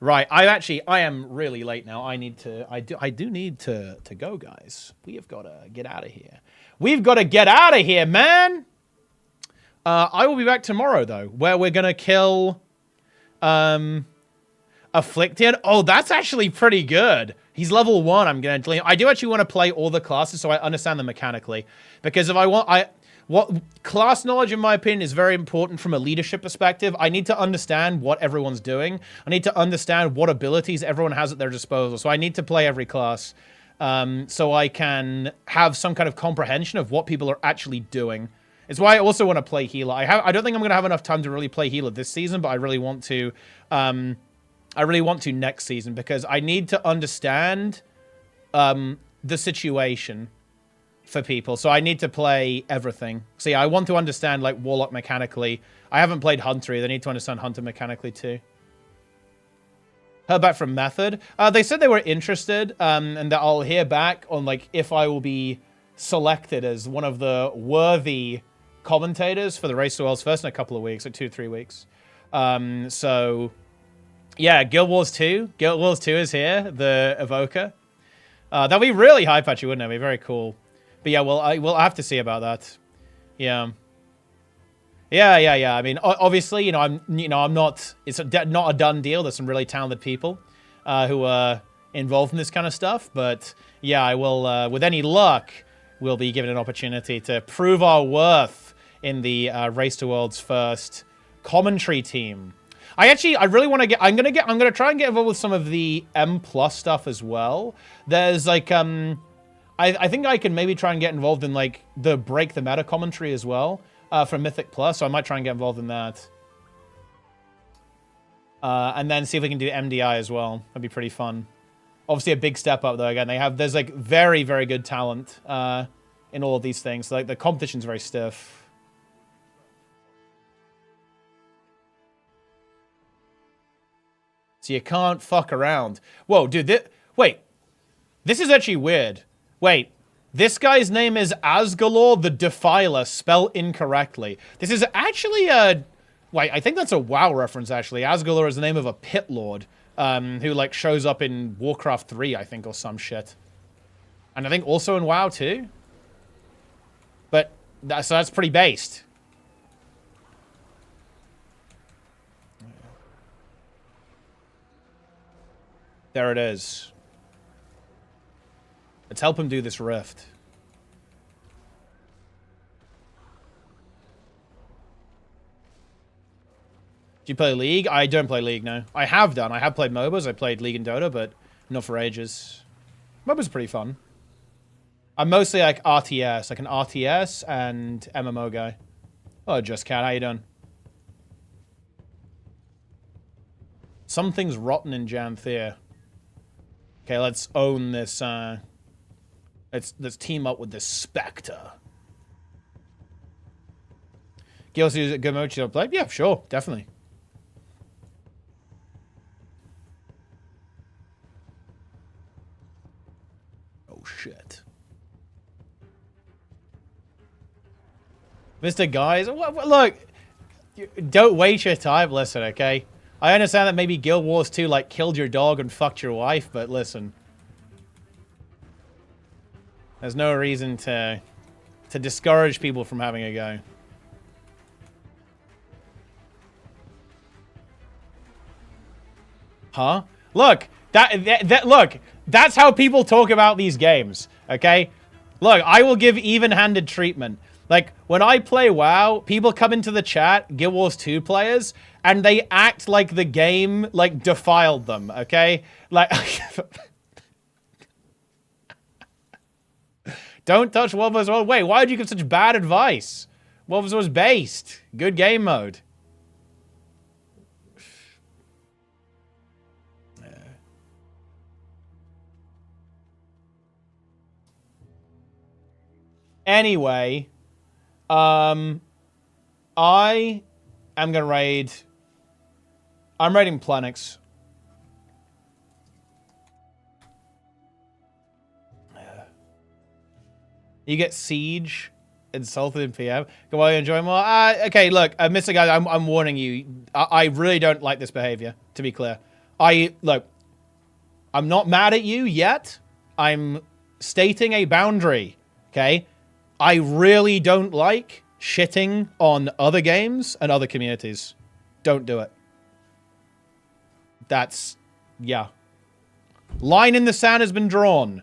Right, I am really late now. I do need to go, guys. We have got to get out of here. We've got to get out of here, man. I will be back tomorrow though, where we're gonna kill Afflicted. Oh, that's actually pretty good. He's level 1. I'm gonna I do actually want to play all the classes so I understand them mechanically, because if I want what class knowledge, in my opinion, is very important from a leadership perspective. I need to understand what everyone's doing. I need to understand what abilities everyone has at their disposal. So I need to play every class so I can have some kind of comprehension of what people are actually doing. It's why I also want to play healer. I don't think I'm going to have enough time to really play healer this season, but I really want to. I really want to next season, because I need to understand the situation for people. So I need to play everything. See, I want to understand like Warlock mechanically. I haven't played Hunter either. I need to understand Hunter mechanically too. Heard back from Method. They said they were interested, and that I'll hear back on like if I will be selected as one of the worthy commentators for the Race to Worlds first in a couple of weeks, like 2-3 weeks. So yeah, Guild Wars 2. Guild Wars 2 is here, the Evoker. That'll be really hype, actually, wouldn't it? It'll be very cool. But yeah, well, we'll have to see about that. Yeah. Yeah. I mean, obviously, I'm not. It's not a done deal. There's some really talented people who are involved in this kind of stuff. But yeah, I will. With any luck, we'll be given an opportunity to prove our worth in the Race to Worlds first commentary team. I really want to get. I'm gonna try and get involved with some of the M+ stuff as well. There's like I think I can maybe try and get involved in like the Break the Meta commentary as well for Mythic Plus. So I might try and get involved in that. And then see if we can do MDI as well. That'd be pretty fun. Obviously a big step up though. Again, there's like very, very good talent in all of these things. So, like the competition's very stiff. So you can't fuck around. Whoa, dude, wait. This is actually weird. Wait, this guy's name is Asgalor the Defiler, spelled incorrectly. This is actually a... Wait, I think that's a WoW reference, actually. Asgalor is the name of a pit lord who, like, shows up in Warcraft 3, I think, or some shit. And I think also in WoW, too. But, so that's pretty based. There it is. Let's help him do this rift. Do you play League? I don't play League, no. I have done. I have played MOBAs. I played League and Dota, but not for ages. MOBA's pretty fun. I'm mostly like RTS, like an RTS and MMO guy. Oh, Just Cat, how you doing? Something's rotten in Janthea. Okay, let's own this, Let's team up with this Spectre. Gil's use a good mode to play? Yeah, sure, definitely. Oh shit. Mr. Guys, look, don't waste your time. Listen, okay? I understand that maybe Guild Wars 2 like killed your dog and fucked your wife, but listen. There's no reason to discourage people from having a go. Huh? Look, look, that's how people talk about these games, okay? Look, I will give even-handed treatment. Like, when I play WoW, people come into the chat, Guild Wars 2 players, and they act like the game, like, defiled them, okay? Like... Don't touch World vs. World. Wait, why did you give such bad advice? World vs. was based. Good game mode. Anyway, I am gonna raid. I'm raiding Plenix. You get siege, insulted in PM. Go on, enjoy more. Okay, look, Mr. Guy, I'm warning you. I really don't like this behavior. To be clear, look. I'm not mad at you yet. I'm stating a boundary. Okay, I really don't like shitting on other games and other communities. Don't do it. That's, yeah. Line in the sand has been drawn.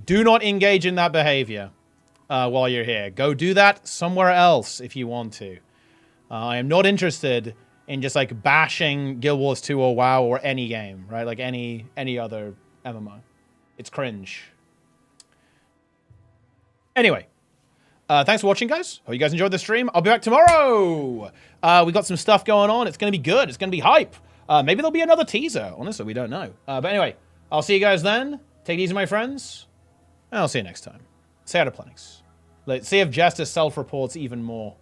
Do not engage in that behavior. While you're here. Go do that somewhere else if you want to. I am not interested in just like bashing Guild Wars 2 or WoW or any game, right? Like any other MMO. It's cringe. Anyway, thanks for watching, guys. Hope you guys enjoyed the stream. I'll be back tomorrow. We got some stuff going on. It's going to be good. It's going to be hype. Maybe there'll be another teaser. Honestly, we don't know. But anyway, I'll see you guys then. Take it easy, my friends. And I'll see you next time. Say hi to Plenix. Let's see if Justice self-reports even more.